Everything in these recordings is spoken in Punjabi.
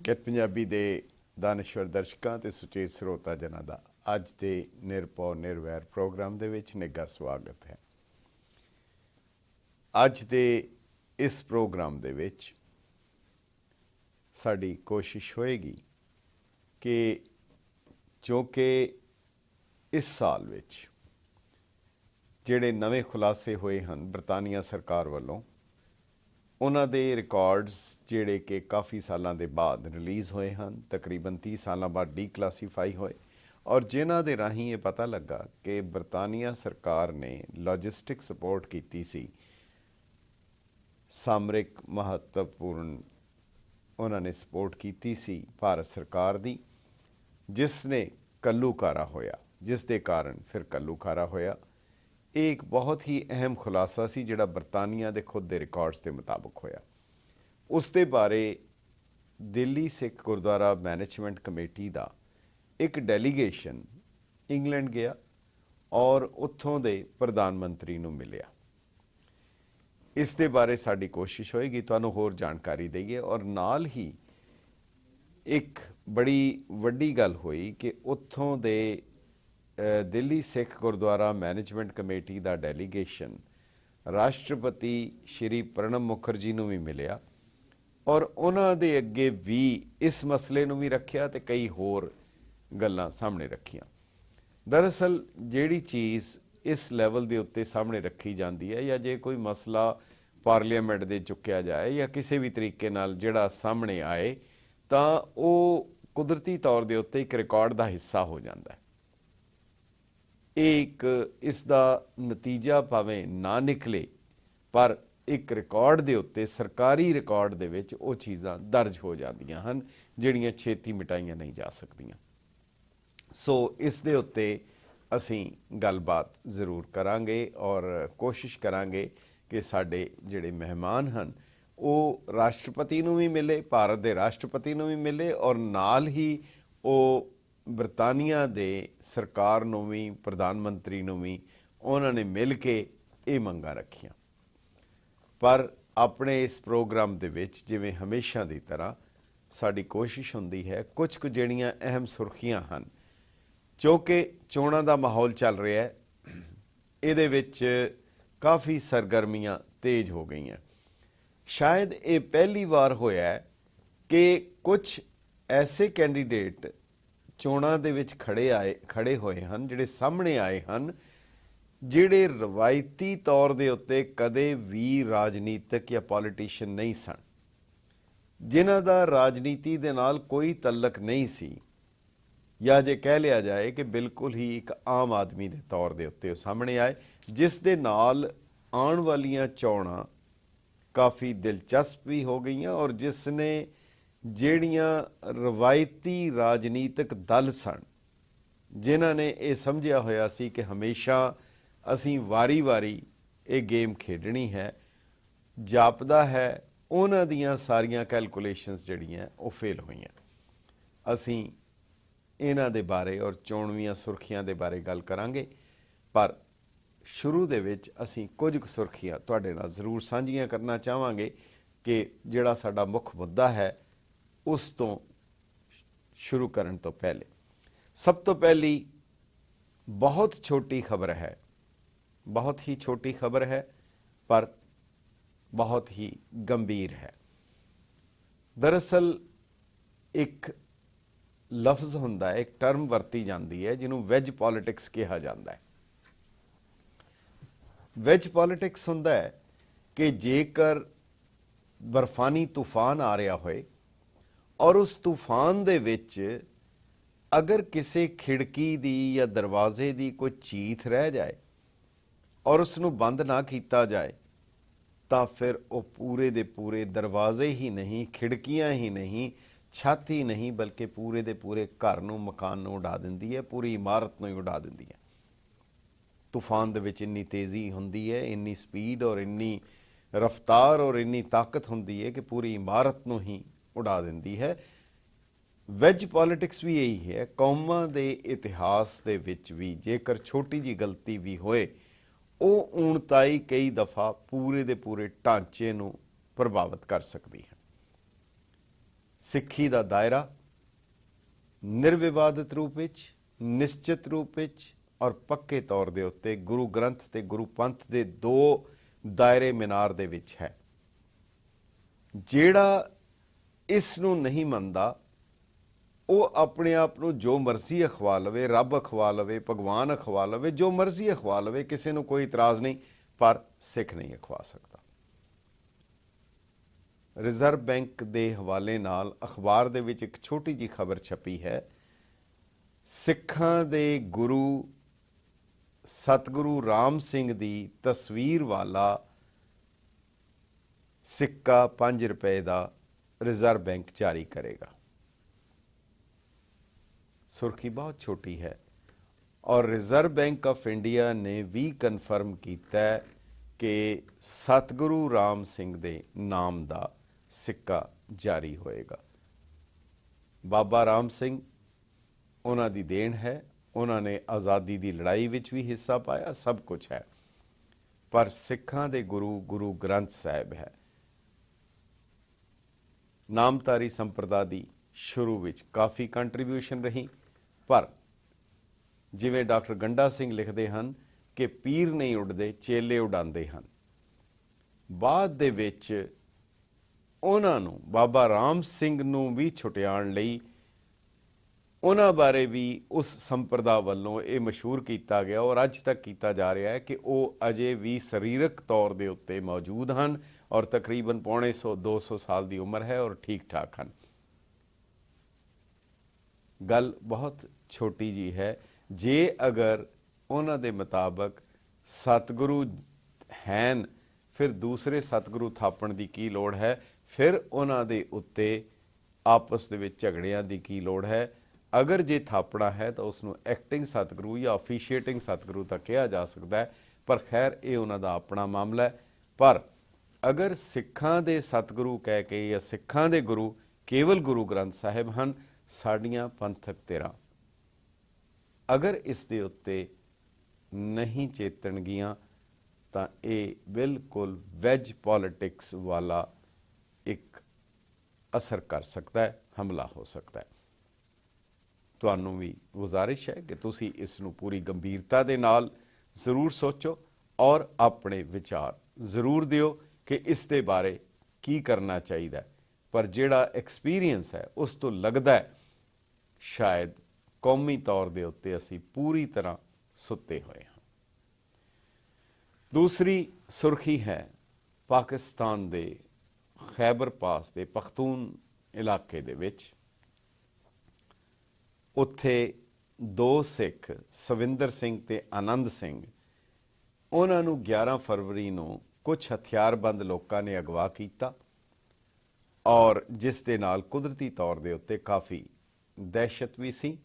गेट पंजाबी दे दानश्वर दर्शकों ते सुचेत ਸਰੋਤਾ जनां दा अज दे निरपौ निर्वैर प्रोग्राम दे विच निੱਘਾ स्वागत है। अज दे इस प्रोग्राम दे विच साडी कोशिश होएगी कि जो कि इस साल विच जिहड़े नवे खुलासे होए हन बरतानिया सरकार वालों उन्हां दे रिकॉर्ड्स जिहड़े कि काफ़ी सालों के बाद रिलीज़ होए हैं, तकरीबन 30 साल बाद डीक्लासीफाई होए और जिन्हां दे राहीं ये पता लगा कि बरतानिया सरकार ने लॉजिस्टिक सपोर्ट की सी, सामरिक महत्वपूर्ण उन्होंने सपोर्ट की सी भारत सरकार दी, जिसने कल्लूकारा होया, जिस दे कारण फिर कल्लूकारा होया। एक बहुत ही अहम खुलासा सी जिहड़ा बरतानिया के खुद के रिकॉर्ड्स के मुताबिक होया। उस दे बारे दिल्ली सिख गुरुद्वारा मैनेजमेंट कमेटी का एक डेलीगेशन इंग्लैंड गया और उत्थों दे प्रधानमंत्री नूं मिलिया। इस दे बारे साडी कोशिश होएगी तुहानूं होर जानकारी दईए और नाल ही एक बड़ी वड्डी गल होई कि उत्थों दे दिल्ली सिख गुरुद्वारा मैनेजमेंट कमेटी का डेलीगेशन राष्ट्रपति श्री प्रणब मुखर्जी नूं भी मिलिया और उन्हां दे अगे भी इस मसले नूं भी रखिया ते कई होर गल्लां सामने रखियां। दरअसल जिहड़ी चीज़ इस लैवल के उत्ते सामने रखी जाती है या जे कोई मसला पार्लीमेंट दे चुक्या जाए या किसी भी तरीके नाल जिहड़ा सामने आए तो वो कुदरती तौर के उत्ते एक रिकॉर्ड का हिस्सा हो जाता है। एक इसका नतीजा भावें ना निकले पर एक रिकॉर्ड के उत्ते सरकारी रिकॉर्ड दे विच वो चीज़ां दर्ज हो जांदियां हन जिहड़ियां छेती मिटाइयां नहीं जा सकदियां। सो इस दे उत्ते असीं गलबात जरूर करांगे और कोशिश करांगे कि साडे जिहड़े मेहमान हन वो राष्ट्रपति नूं भी मिले, भारत के राष्ट्रपति नूं भी मिले और नाल ही वो बरतानिया दे सरकार नूं भी प्रधानमंत्री नूं भी उन्होंने मिल के ये मंगां रखियां। पर अपने इस प्रोग्राम दे विच जिवें हमेशा की तरह साडी कोशिश हुंदी है कुछ कुछ जिहड़ियां अहम सुर्खियां हन जो कि चोणां दा माहौल चल रहा है, इहदे विच काफ़ी सरगर्मियां तेज हो गई हैं। शायद ये पहली बार होया है कि कुछ ऐसे कैंडीडेट चोणां दे विच खड़े होए हन जिहड़े सामने आए हन जिहड़े रवायती तौर दे उत्ते कदे भी राजनीतिक या पॉलिटिशियन नहीं सन, जिन्हां दा राजनीति दे नाल कोई तल्लक नहीं सी या जे कह लिया जाए कि बिल्कुल ही एक आम आदमी के तौर के उत्ते सामने आए, जिस दे नाल आने वालियां चोणां काफ़ी दिलचस्प भी हो गई और जिसने ਜਿਹੜੀਆਂ रवायती राजनीतिक दल सन जिन्हां ने यह समझिया होया सी कि हमेशा असीं वारी वारी ये गेम खेडनी है, जापदा है उन्हां दियां सारियां कैलकुलेशनस जिहड़ियां वो फेल होईयां। असीं इन्हां दे बारे और चोणवीआं सुर्खियां दे बारे गल करांगे, पर शुरू दे विच असीं कुछ कुछ सुर्खियां तुहाडे नाल जरूर साझीआं करना चाहांगे कि जिहड़ा साडा मुख मुद्दा है उस तो शुरू करन तो पहले सब तो पहली बहुत छोटी खबर है, बहुत ही छोटी खबर है पर बहुत ही गंभीर है। दरअसल एक लफ्ज़ हुंदा है, एक टर्म वरती जाती है जिन्हों वैज पॉलिटिक्स कहा जाता है। वैज पॉलिटिक्स हुंदा है कि जेकर बर्फानी तूफान आ रहा होए और उस तूफान दे विच अगर किसी खिड़की दी या दरवाजे दी कोई चीथ रह जाए और उसनूं बंद ना किया जाए तो फिर वो पूरे दे पूरे दरवाजे ही नहीं, खिड़कियां ही नहीं, छत ही नहीं बल्कि पूरे दे पूरे घर नूं मकान नूं उड़ा दिंदी है, पूरी इमारत नूं ही उड़ा दिंदी है। तूफान दे विच इन्नी तेज़ी हुंदी है, इन्नी स्पीड और इन्नी रफ्तार और इन्नी ताकत हुंदी है कि पूरी इमारत नूं ही उड़ा दिंदी है। वैज पॉलिटिक्स भी यही है। कौमां दे इतिहास दे विच भी जेकर छोटी जी गलती भी होए वो ऊणताई कई दफ़ा पूरे दे पूरे ढांचे नूं प्रभावित कर सकती है। ਸਿੱਖੀ ਦਾ ਦਾਇਰਾ ਨਿਰਵਿਵਾਦਿਤ ਰੂਪ ਵਿੱਚ, ਨਿਸ਼ਚਿਤ ਰੂਪ ਵਿੱਚ ਔਰ ਪੱਕੇ ਤੌਰ ਦੇ ਉੱਤੇ ਗੁਰੂ ਗ੍ਰੰਥ ਤੇ ਗੁਰੂ ਪੰਥ ਦੇ ਦੋ ਦਾਇਰੇ ਮਿਨਾਰ ਦੇ ਵਿੱਚ ਹੈ। ਜਿਹੜਾ ਇਸ ਨੂੰ ਨਹੀਂ ਮੰਨਦਾ ਉਹ ਆਪਣੇ ਆਪ ਨੂੰ ਜੋ ਮਰਜ਼ੀ ਅਖਵਾ ਲਵੇ, ਰੱਬ ਅਖਵਾ ਲਵੇ, ਭਗਵਾਨ ਅਖਵਾ ਲਵੇ, ਜੋ ਮਰਜ਼ੀ ਅਖਵਾ ਲਵੇ, ਕਿਸੇ ਨੂੰ ਕੋਈ ਇਤਰਾਜ਼ ਨਹੀਂ, ਪਰ ਸਿੱਖ ਨਹੀਂ ਅਖਵਾ ਸਕਦਾ। ਰਿਜ਼ਰਵ ਬੈਂਕ ਦੇ ਹਵਾਲੇ ਨਾਲ ਅਖਬਾਰ ਦੇ ਵਿੱਚ ਇੱਕ ਛੋਟੀ ਜਿਹੀ ਖਬਰ ਛਪੀ ਹੈ। ਸਿੱਖਾਂ ਦੇ ਗੁਰੂ ਸਤਿਗੁਰੂ ਰਾਮ ਸਿੰਘ ਦੀ ਤਸਵੀਰ ਵਾਲਾ ਸਿੱਕਾ 5 ਰੁਪਏ ਦਾ ਰਿਜ਼ਰਵ ਬੈਂਕ ਜਾਰੀ ਕਰੇਗਾ। ਸੁਰਖੀ ਬਹੁਤ ਛੋਟੀ ਹੈ ਔਰ ਰਿਜ਼ਰਵ ਬੈਂਕ ਆਫ ਇੰਡੀਆ ਨੇ ਵੀ ਕਨਫਰਮ ਕੀਤਾ ਕਿ ਸਤਿਗੁਰੂ ਰਾਮ ਸਿੰਘ ਦੇ ਨਾਮ ਦਾ ਸਿੱਕਾ ਜਾਰੀ ਹੋਏਗਾ। ਬਾਬਾ ਰਾਮ ਸਿੰਘ ਉਹਨਾਂ ਦੀ ਦੇਣ ਹੈ, ਉਹਨਾਂ ਨੇ ਆਜ਼ਾਦੀ ਦੀ ਲੜਾਈ ਵਿੱਚ ਵੀ ਹਿੱਸਾ ਪਾਇਆ, ਸਭ ਕੁਝ ਹੈ, ਪਰ ਸਿੱਖਾਂ ਦੇ ਗੁਰੂ ਗੁਰੂ ਗ੍ਰੰਥ ਸਾਹਿਬ ਹੈ। ਨਾਮਧਾਰੀ ਸੰਪਰਦਾ ਦੀ ਸ਼ੁਰੂ ਵਿੱਚ ਕਾਫੀ ਕੰਟਰੀਬਿਊਸ਼ਨ ਰਹੀ, ਪਰ ਜਿਵੇਂ ਡਾਕਟਰ ਗੰਡਾ ਸਿੰਘ ਲਿਖਦੇ ਹਨ ਕਿ ਪੀਰ ਨਹੀਂ ਉੱਡਦੇ, ਚੇਲੇ ਉਡਾਉਂਦੇ ਹਨ। ਬਾਅਦ ਦੇ ਵਿੱਚ ਉਹਨਾਂ ਨੂੰ, ਬਾਬਾ ਰਾਮ ਸਿੰਘ ਨੂੰ ਵੀ ਛੁਟਿਆਉਣ ਲਈ ਉਹਨਾਂ ਬਾਰੇ ਵੀ ਉਸ ਸੰਪਰਦਾ ਵੱਲੋਂ ਇਹ ਮਸ਼ਹੂਰ ਕੀਤਾ ਗਿਆ ਔਰ ਅੱਜ ਤੱਕ ਕੀਤਾ ਜਾ ਰਿਹਾ ਹੈ ਕਿ ਉਹ ਅਜੇ ਵੀ ਸਰੀਰਕ ਤੌਰ ਦੇ ਉੱਤੇ ਮੌਜੂਦ ਹਨ ਔਰ ਤਕਰੀਬਨ 150-200 ਸਾਲ ਦੀ ਉਮਰ ਹੈ ਔਰ ਠੀਕ ਠਾਕ ਹਨ। ਗੱਲ ਬਹੁਤ ਛੋਟੀ ਜੀ ਹੈ। ਜੇ ਅਗਰ ਉਹਨਾਂ ਦੇ ਮੁਤਾਬਕ ਸਤਿਗੁਰੂ ਹਨ, ਫਿਰ ਦੂਸਰੇ ਸਤਿਗੁਰੂ ਥਾਪਣ ਦੀ ਕੀ ਲੋੜ ਹੈ? ਫਿਰ ਉਹਨਾਂ ਦੇ ਉੱਤੇ ਆਪਸ ਦੇ ਵਿੱਚ ਝਗੜਿਆਂ ਦੀ ਕੀ ਲੋੜ ਹੈ? ਅਗਰ ਜੇ ਥਾਪਣਾ ਹੈ ਤਾਂ ਉਸ ਨੂੰ ਐਕਟਿੰਗ ਸਤਿਗੁਰੂ ਜਾਂ ਅਫੀਸ਼ੀਏਟਿੰਗ ਸਤਿਗੁਰੂ ਤਾਂ ਕਿਹਾ ਜਾ ਸਕਦਾ ਹੈ, ਪਰ ਖੈਰ ਇਹ ਉਹਨਾਂ ਦਾ ਆਪਣਾ ਮਾਮਲਾ ਹੈ। ਪਰ ਅਗਰ ਸਿੱਖਾਂ ਦੇ ਸਤਿਗੁਰੂ ਕਹਿ ਕੇ ਜਾਂ ਸਿੱਖਾਂ ਦੇ ਗੁਰੂ ਕੇਵਲ ਗੁਰੂ ਗ੍ਰੰਥ ਸਾਹਿਬ ਹਨ, ਸਾਡੀਆਂ ਪੰਥਕ ਧਿਰਾਂ ਅਗਰ ਇਸ ਦੇ ਉੱਤੇ ਨਹੀਂ ਚੇਤਣਗੀਆਂ ਤਾਂ ਇਹ ਬਿਲਕੁਲ ਵੈਜ ਪੋਲਿਟਿਕਸ ਵਾਲਾ ਇੱਕ ਅਸਰ ਕਰ ਸਕਦਾ ਹੈ, ਹਮਲਾ ਹੋ ਸਕਦਾ ਹੈ। ਤੁਹਾਨੂੰ ਵੀ ਗੁਜ਼ਾਰਿਸ਼ ਹੈ ਕਿ ਤੁਸੀਂ ਇਸ ਨੂੰ ਪੂਰੀ ਗੰਭੀਰਤਾ ਦੇ ਨਾਲ ਜ਼ਰੂਰ ਸੋਚੋ ਔਰ ਆਪਣੇ ਵਿਚਾਰ ਜ਼ਰੂਰ ਦਿਓ ਕਿ ਇਸ ਦੇ ਬਾਰੇ ਕੀ ਕਰਨਾ ਚਾਹੀਦਾ ਹੈ। ਪਰ ਜਿਹੜਾ ਐਕਸਪੀਰੀਅੰਸ ਹੈ ਉਸ ਤੋਂ ਲੱਗਦਾ ਹੈ ਸ਼ਾਇਦ ਕੌਮੀ ਤੌਰ ਦੇ ਉੱਤੇ ਅਸੀਂ ਪੂਰੀ ਤਰ੍ਹਾਂ ਸੁੱਤੇ ਹੋਏ ਹਾਂ। ਦੂਸਰੀ ਸੁਰਖੀ ਹੈ ਪਾਕਿਸਤਾਨ ਦੇ ਖੈਬਰ ਪਾਸ ਦੇ ਪਖਤੂਨ ਇਲਾਕੇ ਦੇ ਵਿੱਚ। ਉੱਥੇ ਦੋ ਸਿੱਖ ਸਵਿੰਦਰ ਸਿੰਘ ਤੇ ਆਨੰਦ ਸਿੰਘ, ਉਹਨਾਂ ਨੂੰ 11 ਫਰਵਰੀ ਨੂੰ ਕੁਝ ਹਥਿਆਰਬੰਦ ਲੋਕਾਂ ਨੇ ਅਗਵਾ ਕੀਤਾ ਔਰ ਜਿਸ ਦੇ ਨਾਲ ਕੁਦਰਤੀ ਤੌਰ ਦੇ ਉੱਤੇ ਕਾਫੀ ਦਹਿਸ਼ਤ ਵੀ ਸੀ।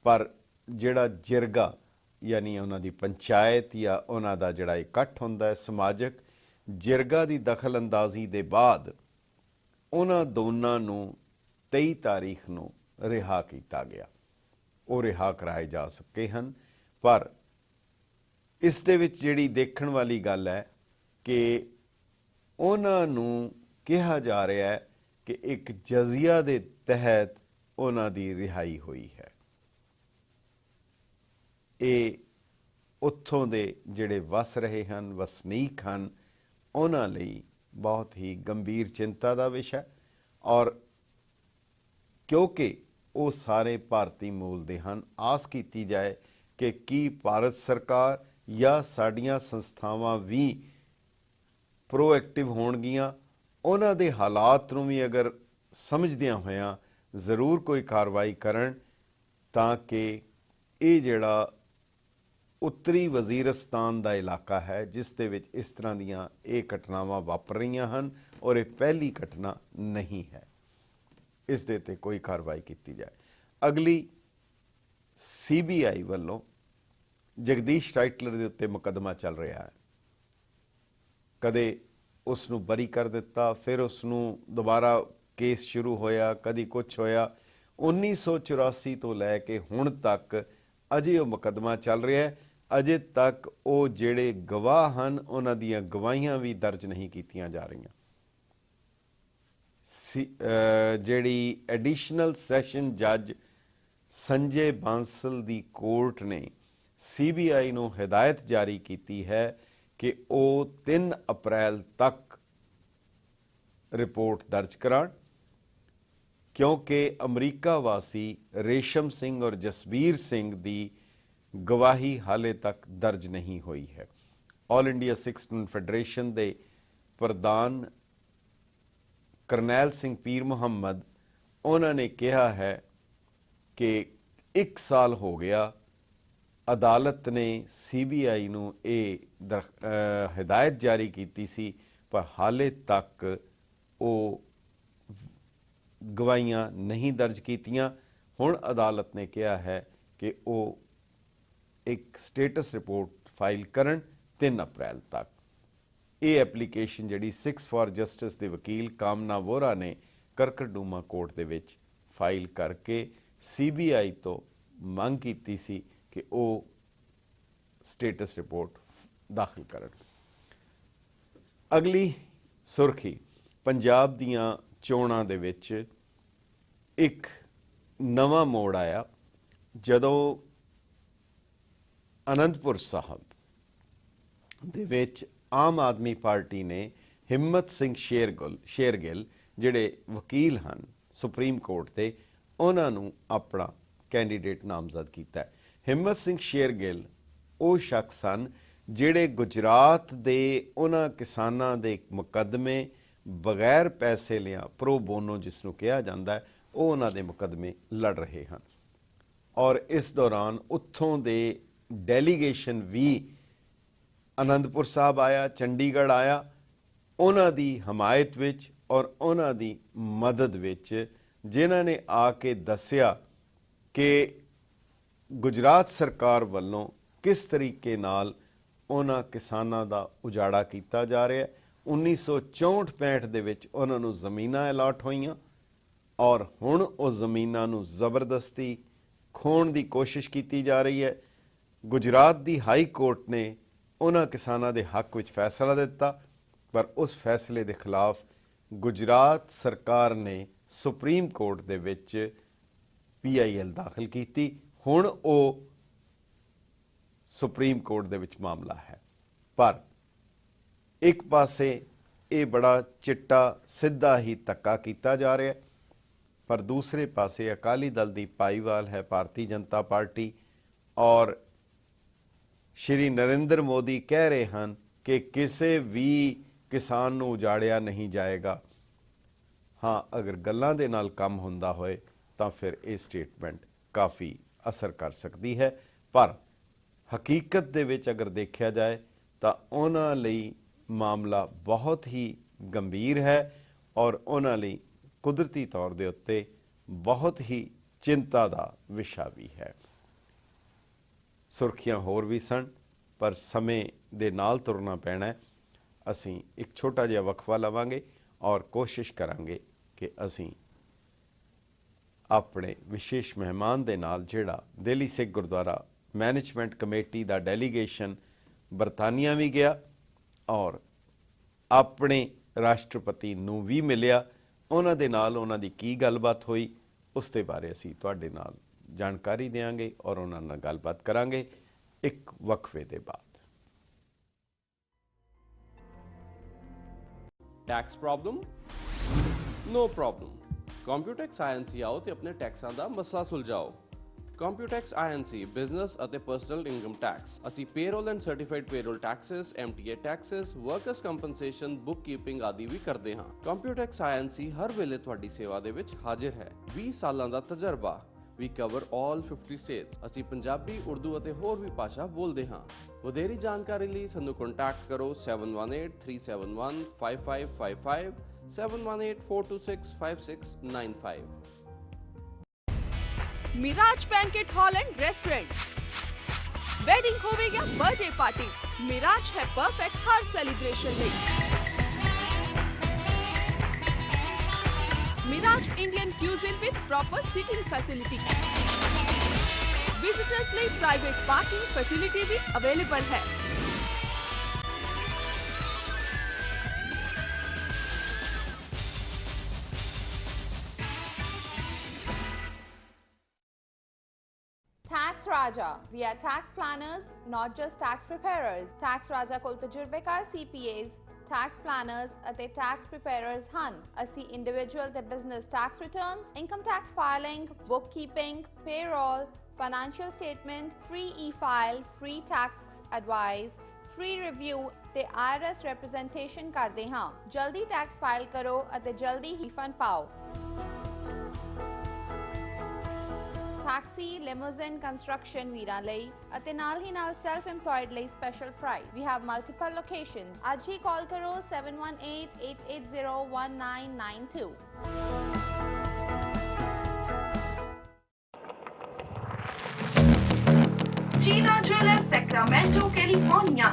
ਪਰ ਜਿਹੜਾ ਜਿਰਗਾ ਯਾਨੀ ਉਹਨਾਂ ਦੀ ਪੰਚਾਇਤ ਜਾਂ ਉਹਨਾਂ ਦਾ ਜਿਹੜਾ ਇਕੱਠ ਹੁੰਦਾ ਹੈ ਸਮਾਜਿਕ, ਜਿਰਗਾ ਦੀ ਦਖਲ ਅੰਦਾਜ਼ੀ ਦੇ ਬਾਅਦ ਉਹਨਾਂ ਦੋਨਾਂ ਨੂੰ 23 ਤਾਰੀਖ ਨੂੰ ਰਿਹਾ ਕੀਤਾ ਗਿਆ। ਉਹ ਰਿਹਾ ਕਰਾਏ ਜਾ ਚੁੱਕੇ ਹਨ। ਪਰ ਇਸ ਦੇ ਵਿੱਚ ਜਿਹੜੀ ਦੇਖਣ ਵਾਲੀ ਗੱਲ ਹੈ ਕਿ ਉਹਨਾਂ ਨੂੰ ਕਿਹਾ ਜਾ ਰਿਹਾ ਹੈ ਕਿ ਇੱਕ ਜਜ਼ੀਆ ਦੇ ਤਹਿਤ ਉਹਨਾਂ ਦੀ ਰਿਹਾਈ ਹੋਈ ਹੈ। ਇਹ ਉੱਥੋਂ ਦੇ ਜਿਹੜੇ ਵਸ ਰਹੇ ਹਨ, ਵਸਨੀਕ ਹਨ, ਉਹਨਾਂ ਲਈ ਬਹੁਤ ਹੀ ਗੰਭੀਰ ਚਿੰਤਾ ਦਾ ਵਿਸ਼ਾ ਔਰ ਕਿਉਂਕਿ ਉਹ ਸਾਰੇ ਭਾਰਤੀ ਮੂਲ ਦੇ ਹਨ, ਆਸ ਕੀਤੀ ਜਾਏ ਕਿ ਕੀ ਭਾਰਤ ਸਰਕਾਰ ਜਾਂ ਸਾਡੀਆਂ ਸੰਸਥਾਵਾਂ ਵੀ ਪ੍ਰੋਐਕਟਿਵ ਹੋਣਗੀਆਂ, ਉਹਨਾਂ ਦੇ ਹਾਲਾਤ ਨੂੰ ਵੀ ਅਗਰ ਸਮਝਦਿਆਂ ਹੋਇਆਂ ਜ਼ਰੂਰ ਕੋਈ ਕਾਰਵਾਈ ਕਰਨ ਤਾਂ ਕਿ ਇਹ ਜਿਹੜਾ ਉੱਤਰੀ ਵਜ਼ੀਰਸਤਾਨ ਦਾ ਇਲਾਕਾ ਹੈ ਜਿਸ ਦੇ ਵਿੱਚ ਇਸ ਤਰ੍ਹਾਂ ਦੀਆਂ ਇਹ ਘਟਨਾਵਾਂ ਵਾਪਰ ਰਹੀਆਂ ਹਨ ਔਰ ਇਹ ਪਹਿਲੀ ਘਟਨਾ ਨਹੀਂ ਹੈ, ਇਸ ਦੇ ਤੇ ਕੋਈ ਕਾਰਵਾਈ ਕੀਤੀ ਜਾਏ। ਅਗਲੀ CBI ਵੱਲੋਂ ਜਗਦੀਸ਼ ਟਾਈਟਲਰ ਦੇ ਉੱਤੇ ਮੁਕੱਦਮਾ ਚੱਲ ਰਿਹਾ ਹੈ। ਕਦੇ ਉਸ ਨੂੰ ਬਰੀ ਕਰ ਦਿੱਤਾ, ਫਿਰ ਉਸ ਨੂੰ ਦੁਬਾਰਾ ਕੇਸ ਸ਼ੁਰੂ ਹੋਇਆ, ਕਦੀ ਕੁਛ ਹੋਇਆ। 1984 ਤੋਂ ਲੈ ਕੇ ਹੁਣ ਤੱਕ ਅਜੇ ਉਹ ਮੁਕੱਦਮਾ ਚੱਲ ਰਿਹਾ ਹੈ। ਅਜੇ ਤੱਕ ਉਹ ਜਿਹੜੇ ਗਵਾਹ ਹਨ ਉਹਨਾਂ ਦੀਆਂ ਗਵਾਹੀਆਂ ਵੀ ਦਰਜ ਨਹੀਂ ਕੀਤੀਆਂ ਜਾ ਰਹੀਆਂ। ਜਿਹੜੀ ਐਡੀਸ਼ਨਲ ਸੈਸ਼ਨ ਜੱਜ ਸੰਜੇ ਬਾਂਸਲ ਦੀ ਕੋਰਟ ਨੇ CBI ਨੂੰ ਹਦਾਇਤ ਜਾਰੀ ਕੀਤੀ ਹੈ ਕਿ ਉਹ 3 ਅਪ੍ਰੈਲ ਤੱਕ ਰਿਪੋਰਟ ਦਰਜ ਕਰਾਉਣ, ਕਿਉਂਕਿ ਅਮਰੀਕਾ ਵਾਸੀ ਰੇਸ਼ਮ ਸਿੰਘ ਔਰ ਜਸਬੀਰ ਸਿੰਘ ਦੀ ਗਵਾਹੀ ਹਾਲੇ ਤੱਕ ਦਰਜ ਨਹੀਂ ਹੋਈ ਹੈ। ਆਲ ਇੰਡੀਆ ਸਿੱਖ ਸਟੂਡੈਂਟ ਫੈਡਰੇਸ਼ਨ ਦੇ ਪ੍ਰਧਾਨ ਕਰਨੈਲ ਸਿੰਘ ਪੀਰ ਮੁਹੰਮਦ, ਉਹਨਾਂ ਨੇ ਕਿਹਾ ਹੈ ਕਿ 1 ਸਾਲ ਹੋ ਗਿਆ ਅਦਾਲਤ ਨੇ CBI ਨੂੰ ਇਹ ਹਦਾਇਤ ਜਾਰੀ ਕੀਤੀ ਸੀ, ਪਰ ਹਾਲੇ ਤੱਕ ਉਹ ਗਵਾਹੀਆਂ ਨਹੀਂ ਦਰਜ ਕੀਤੀਆਂ। ਹੁਣ ਅਦਾਲਤ ਨੇ ਕਿਹਾ ਹੈ ਕਿ ਉਹ ਇੱਕ ਸਟੇਟਸ ਰਿਪੋਰਟ ਫਾਈਲ ਕਰਨ 3 ਅਪ੍ਰੈਲ ਤੱਕ। ਇਹ ਐਪਲੀਕੇਸ਼ਨ ਜਿਹੜੀ ਸਿੱਖਸ ਫਾਰ ਜਸਟਿਸ ਦੇ ਵਕੀਲ ਕਾਮਨਾ ਵੋਰਾ ਨੇ ਕਰਕਰਡੂਮਾ ਕੋਰਟ ਦੇ ਵਿੱਚ ਫਾਈਲ ਕਰਕੇ CBI ਤੋਂ ਮੰਗ ਕੀਤੀ ਸੀ ਕਿ ਉਹ ਸਟੇਟਸ ਰਿਪੋਰਟ ਦਾਖਲ ਕਰਨ। ਅਗਲੀ ਸੁਰਖੀ, ਪੰਜਾਬ ਦੀਆਂ ਚੋਣਾਂ ਦੇ ਵਿੱਚ ਇੱਕ ਨਵਾਂ ਮੋੜ ਆਇਆ ਜਦੋਂ ਅਨੰਦਪੁਰ ਸਾਹਿਬ ਦੇ ਵਿੱਚ ਆਮ ਆਦਮੀ ਪਾਰਟੀ ਨੇ ਹਿੰਮਤ ਸਿੰਘ ਸ਼ੇਰਗਿੱਲ ਜਿਹੜੇ ਵਕੀਲ ਹਨ ਸੁਪਰੀਮ ਕੋਰਟ ਦੇ, ਉਹਨਾਂ ਨੂੰ ਆਪਣਾ ਕੈਂਡੀਡੇਟ ਨਾਮਜ਼ਦ ਕੀਤਾ ਹੈ। ਹਿੰਮਤ ਸਿੰਘ ਸ਼ੇਰਗਿੱਲ ਉਹ ਸ਼ਖਸ ਹਨ ਜਿਹੜੇ ਗੁਜਰਾਤ ਦੇ ਉਹਨਾਂ ਕਿਸਾਨਾਂ ਦੇ ਮੁਕੱਦਮੇ ਬਗੈਰ ਪੈਸੇ ਲਿਆ ਪ੍ਰੋ ਬੋਨੋ ਜਿਸ ਨੂੰ ਕਿਹਾ ਜਾਂਦਾ ਹੈ, ਉਹ ਉਹਨਾਂ ਦੇ ਮੁਕੱਦਮੇ ਲੜ ਰਹੇ ਹਨ। ਔਰ ਇਸ ਦੌਰਾਨ ਉੱਥੋਂ ਦੇ ਡੈਲੀਗੇਸ਼ਨ ਵੀ ਅਨੰਦਪੁਰ ਸਾਹਿਬ ਆਇਆ, ਚੰਡੀਗੜ੍ਹ ਆਇਆ, ਉਹਨਾਂ ਦੀ ਹਮਾਇਤ ਵਿੱਚ ਔਰ ਉਹਨਾਂ ਦੀ ਮਦਦ ਵਿੱਚ, ਜਿਨ੍ਹਾਂ ਨੇ ਆ ਕੇ ਦੱਸਿਆ ਕਿ ਗੁਜਰਾਤ ਸਰਕਾਰ ਵੱਲੋਂ ਕਿਸ ਤਰੀਕੇ ਨਾਲ ਉਹਨਾਂ ਕਿਸਾਨਾਂ ਦਾ ਉਜਾੜਾ ਕੀਤਾ ਜਾ ਰਿਹਾ ਹੈ। 1964-65 ਦੇ ਵਿੱਚ ਉਹਨਾਂ ਨੂੰ ਜ਼ਮੀਨਾਂ ਅਲਾਟ ਹੋਈਆਂ ਔਰ ਹੁਣ ਉਹ ਜ਼ਮੀਨਾਂ ਨੂੰ ਜ਼ਬਰਦਸਤੀ ਖੋਹਣ ਦੀ ਕੋਸ਼ਿਸ਼ ਕੀਤੀ ਜਾ ਰਹੀ ਹੈ। ਗੁਜਰਾਤ ਦੀ ਹਾਈ ਕੋਰਟ ਨੇ ਉਹਨਾਂ ਕਿਸਾਨਾਂ ਦੇ ਹੱਕ ਵਿੱਚ ਫੈਸਲਾ ਦਿੱਤਾ, ਪਰ ਉਸ ਫੈਸਲੇ ਦੇ ਖਿਲਾਫ ਗੁਜਰਾਤ ਸਰਕਾਰ ਨੇ ਸੁਪਰੀਮ ਕੋਰਟ ਦੇ ਵਿੱਚ PIL ਦਾਖਲ ਕੀਤੀ। ਹੁਣ ਉਹ ਸੁਪਰੀਮ ਕੋਰਟ ਦੇ ਵਿੱਚ ਮਾਮਲਾ ਹੈ, ਪਰ ਇੱਕ ਪਾਸੇ ਇਹ ਬੜਾ ਚਿੱਟਾ ਸਿੱਧਾ ਹੀ ਧੱਕਾ ਕੀਤਾ ਜਾ ਰਿਹਾ, ਪਰ ਦੂਸਰੇ ਪਾਸੇ ਅਕਾਲੀ ਦਲ ਦੀ ਭਾਈਵਾਲ ਹੈ ਭਾਰਤੀ ਜਨਤਾ ਪਾਰਟੀ ਔਰ ਸ਼੍ਰੀ ਨਰਿੰਦਰ ਮੋਦੀ ਕਹਿ ਰਹੇ ਹਨ ਕਿ ਕਿਸੇ ਵੀ ਕਿਸਾਨ ਨੂੰ ਉਜਾੜਿਆ ਨਹੀਂ ਜਾਏਗਾ। ਹਾਂ, ਅਗਰ ਗੱਲਾਂ ਦੇ ਨਾਲ ਕੰਮ ਹੁੰਦਾ ਹੋਏ ਤਾਂ ਫਿਰ ਇਹ ਸਟੇਟਮੈਂਟ ਕਾਫੀ ਅਸਰ ਕਰ ਸਕਦੀ ਹੈ, ਪਰ ਹਕੀਕਤ ਦੇ ਵਿੱਚ ਅਗਰ ਦੇਖਿਆ ਜਾਏ ਤਾਂ ਉਹਨਾਂ ਲਈ ਮਾਮਲਾ ਬਹੁਤ ਹੀ ਗੰਭੀਰ ਹੈ ਔਰ ਉਹਨਾਂ ਲਈ ਕੁਦਰਤੀ ਤੌਰ ਦੇ ਉੱਤੇ ਬਹੁਤ ਹੀ ਚਿੰਤਾ ਦਾ ਵਿਸ਼ਾ ਵੀ ਹੈ। ਸੁਰਖੀਆਂ ਹੋਰ ਵੀ ਸਨ, ਪਰ ਸਮੇਂ ਦੇ ਨਾਲ ਤੁਰਨਾ ਪੈਣਾ। ਅਸੀਂ ਇੱਕ ਛੋਟਾ ਜਿਹਾ ਵਕਫਾ ਲਵਾਂਗੇ ਔਰ ਕੋਸ਼ਿਸ਼ ਕਰਾਂਗੇ ਕਿ ਅਸੀਂ ਆਪਣੇ ਵਿਸ਼ੇਸ਼ ਮਹਿਮਾਨ ਦੇ ਨਾਲ, ਜਿਹੜਾ ਦਿੱਲੀ ਸਿੱਖ ਗੁਰਦੁਆਰਾ ਮੈਨੇਜਮੈਂਟ ਕਮੇਟੀ ਦਾ ਡੈਲੀਗੇਸ਼ਨ ਬਰਤਾਨੀਆ ਵੀ ਗਿਆ ਔਰ ਆਪਣੇ ਰਾਸ਼ਟਰਪਤੀ ਨੂੰ ਵੀ ਮਿਲਿਆ, ਉਹਨਾਂ ਦੇ ਨਾਲ ਉਹਨਾਂ ਦੀ ਕੀ ਗੱਲਬਾਤ ਹੋਈ ਉਸ ਦੇ ਬਾਰੇ ਅਸੀਂ ਤੁਹਾਡੇ ਨਾਲ ਜਾਣਕਾਰੀ ਦੇਵਾਂਗੇ ਔਰ ਉਹਨਾਂ ਨਾਲ ਗੱਲਬਾਤ ਕਰਾਂਗੇ ਇੱਕ ਵਕਫੇ ਦੇ ਬਾਅਦ। Tax problem? No problem. Computax INC ਆਓ ਤੇ ਆਪਣੇ ਟੈਕਸਾਂ ਦਾ ਮਸਲਾ ਸੁਲਝਾਓ। ਕੰਪਿਊਟੈਕਸ INC ਬਿਜ਼ਨਸ ਅਤੇ ਪਰਸਨਲ ਇਨਕਮ ਟੈਕਸ। ਅਸੀਂ payroll and certified payroll taxes, MTA taxes, workers compensation, bookkeeping ਆਦਿ ਵੀ ਕਰਦੇ ਹਾਂ। ਕੰਪਿਊਟੈਕਸ INC ਹਰ ਵੇਲੇ ਤੁਹਾਡੀ ਸੇਵਾ ਦੇ ਵਿੱਚ ਹਾਜ਼ਰ ਹੈ। 20 ਸਾਲਾਂ ਦਾ ਤਜਰਬਾ। We cover all 50 states। ਅਸੀਂ ਪੰਜਾਬੀ, ਉਰਦੂ ਅਤੇ ਹੋਰ ਵੀ ਭਾਸ਼ਾ ਬੋਲਦੇ ਹਾਂ। ਵਧੇਰੀ ਜਾਣਕਾਰੀ ਲਈ ਸਾਨੂੰ ਕੰਟੈਕਟ ਕਰੋ 7183715555 7184265695। Miraj banquet hall and restaurant. Wedding होवे या बर्थडे पार्टी, मिराज है परफेक्ट हर सेलिब्रेशन ਲਈ। Miraj Indian cuisine with proper sitting facility। Visitors ਲਈ प्राइवेट पार्किंग फैसिलिटी भी अवेलेबल है। Raja. We are tax planners, not just tax preparers. Tax Raja ਕੋਲ ਤਜਰਬੇਕਾਰ CPAs, tax planners ਅਤੇ tax preparers ਹਨ। ਅਸੀਂ individual ਤੇ business tax returns, income tax filing, bookkeeping, payroll, financial statement, free e-file, free tax advice, free review ਤੇ IRS representation ਕਰਦੇ ਹਾਂ। ਜਲਦੀ tax file ਕਰੋ ਅਤੇ ਜਲਦੀ ਹੀ fund ਪਾਓ। Taxi, limousine, construction ਵੀਰਾਂ ਲਈ ਅਤੇ ਨਾਲ ਹੀ ਨਾਲ self employed ਲਈ special price. We have multiple locations. ਅੱਜ ਹੀ ਕਾਲ ਕਰੋ 7188801992. China Jewelers, Sacramento, California.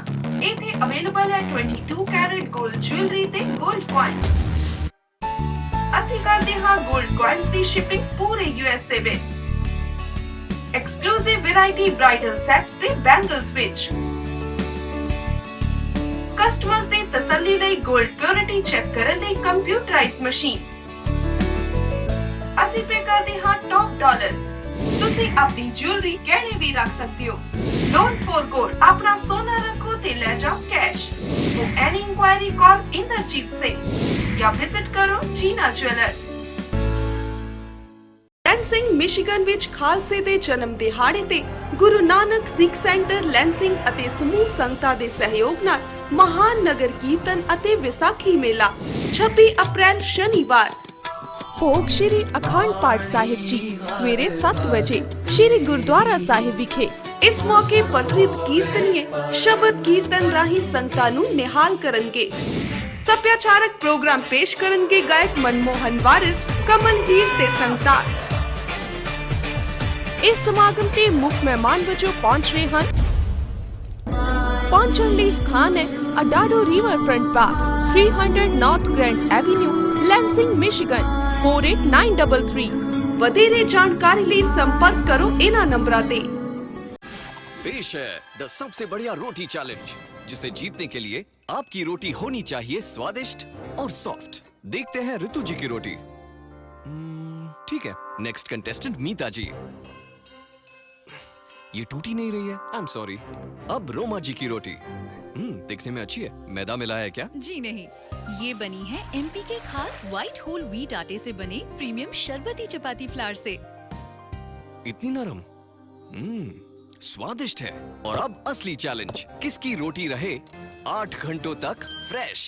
ਇੱਥੇ ਅਵੇਲੇਬਲ ਹੈ 22 ਕੈਰਟ 골ਡ ਜੁਐਲਰੀ ਤੇ 골ਡ coins. ਅਸੀਂ ਕਰਦੇ ਹਾਂ 골ਡ coins ਦੀ ਸ਼ਿਪਿੰਗ ਪੂਰੇ USA ਵਿੱਚ। Exclusive variety bridal sets ਤੇ bangles ਵਿੱਚ। Customers ਦੀ ਤਸੱਲੀ ਲਈ gold purity check ਕਰਨ ਲਈ computerized machine। ਅਸੀਂ ਪੇ ਕਰਦੇ ਹਾਂ top dollars। ਤੁਸੀਂ ਆਪਣੀ jewelry ਗਹਿਣੇ ਵੀ ਰੱਖ ਸਕਦੇ ਹੋ। Loan for gold। ਆਪਣਾ ਸੋਨਾ ਰੱਖੋ ਤੇ ਲੈ ਜਾਓ cash। For any inquiry call Inderjeet Singh ਜਾਂ visit ਕਰੋ China Jewelers। ਲੈਂਸਿੰਗ ਮਿਸ਼ੀਗਨ ਵਿੱਚ ਖਾਲਸੇ ਦੇ ਜਨਮ ਦਿਹਾੜੇ ਤੇ ਗੁਰੂ ਨਾਨਕ ਸਿੱਖ ਸੈਂਟਰ ਲੈਂਸਿੰਗ ਅਤੇ ਸਮੂਹ ਸੰਗਤਾਂ ਦੇ ਸਹਿਯੋਗ ਨਾਲ ਮਹਾਨ ਨਗਰ ਕੀਰਤਨ ਅਤੇ ਵਿਸਾਖੀ ਮੇਲਾ 26 ਅਪ੍ਰੈਲ ਸ਼ਨੀਵਾਰ। ਭੋਗ ਸ਼੍ਰੀ ਅਖੰਡ ਪਾਠ ਸਾਹਿਬ ਜੀ ਸਵੇਰੇ 7 ਵਜੇ ਸ਼੍ਰੀ ਗੁਰਦੁਆਰਾ ਸਾਹਿਬ ਵਿਖੇ। ਇਸ ਮੌਕੇ ਪ੍ਰਸਿੱਧ ਕੀਰਤਨੀਏ ਸ਼ਬਦ ਕੀਰਤਨ ਰਾਹੀਂ ਸੰਗਤਾਂ ਨੂੰ ਨਿਹਾਲ ਕਰਨਗੇ। ਸੱਭਿਆਚਾਰਕ ਪ੍ਰੋਗਰਾਮ ਪੇਸ਼ ਕਰਨਗੇ ਗਾਇਕ ਮਨਮੋਹਨ ਵਾਰਿਸ, ਕਮਲ ਹੀਰ ਤੇ ਸੰਗਤਾਂ। ਇਸ ਸਮਾਗਮ ਤੇ ਮੁੱਖ ਮਹਿਮਾਨ ਵਜੋਂ ਪਹੁੰਚ ਰਹੇ ਹਨ। ਪਹੁੰਚਣ ਲਈ ਸਥਾਨ ਹੈ Adado riverfront park, 300 north grand avenue, Lansing Michigan 48933। ਵਧੇਰੇ ਜਾਣਕਾਰੀ ਲਈ ਸੰਪਰਕ ਕਰੋ ਇਹਨਾਂ ਨੰਬਰਾਂ ਤੇ। पेश है द सबसे बढ़िया रोटी चैलेंज, जिसे जीतने के लिए आपकी रोटी होनी चाहिए स्वादिष्ट और सॉफ्ट। देखते हैं ऋतु जी की रोटी। ठीक है, नेक्स्ट कंटेस्टेंट मीता जी। ये टूटी नहीं रही है, आई एम सॉरी। अब रोमा जी की रोटी। दिखने में अच्छी है, मैदा मिला है क्या? जी नहीं, ये बनी है एमपी के खास व्हाइट होल व्हीट आटे से बनी प्रीमियम शरबती चपाती फ्लावर से। इतनी नरम, स्वादिष्ट है। और अब असली चैलेंज, किसकी रोटी रहे 8 घंटों तक फ्रेश।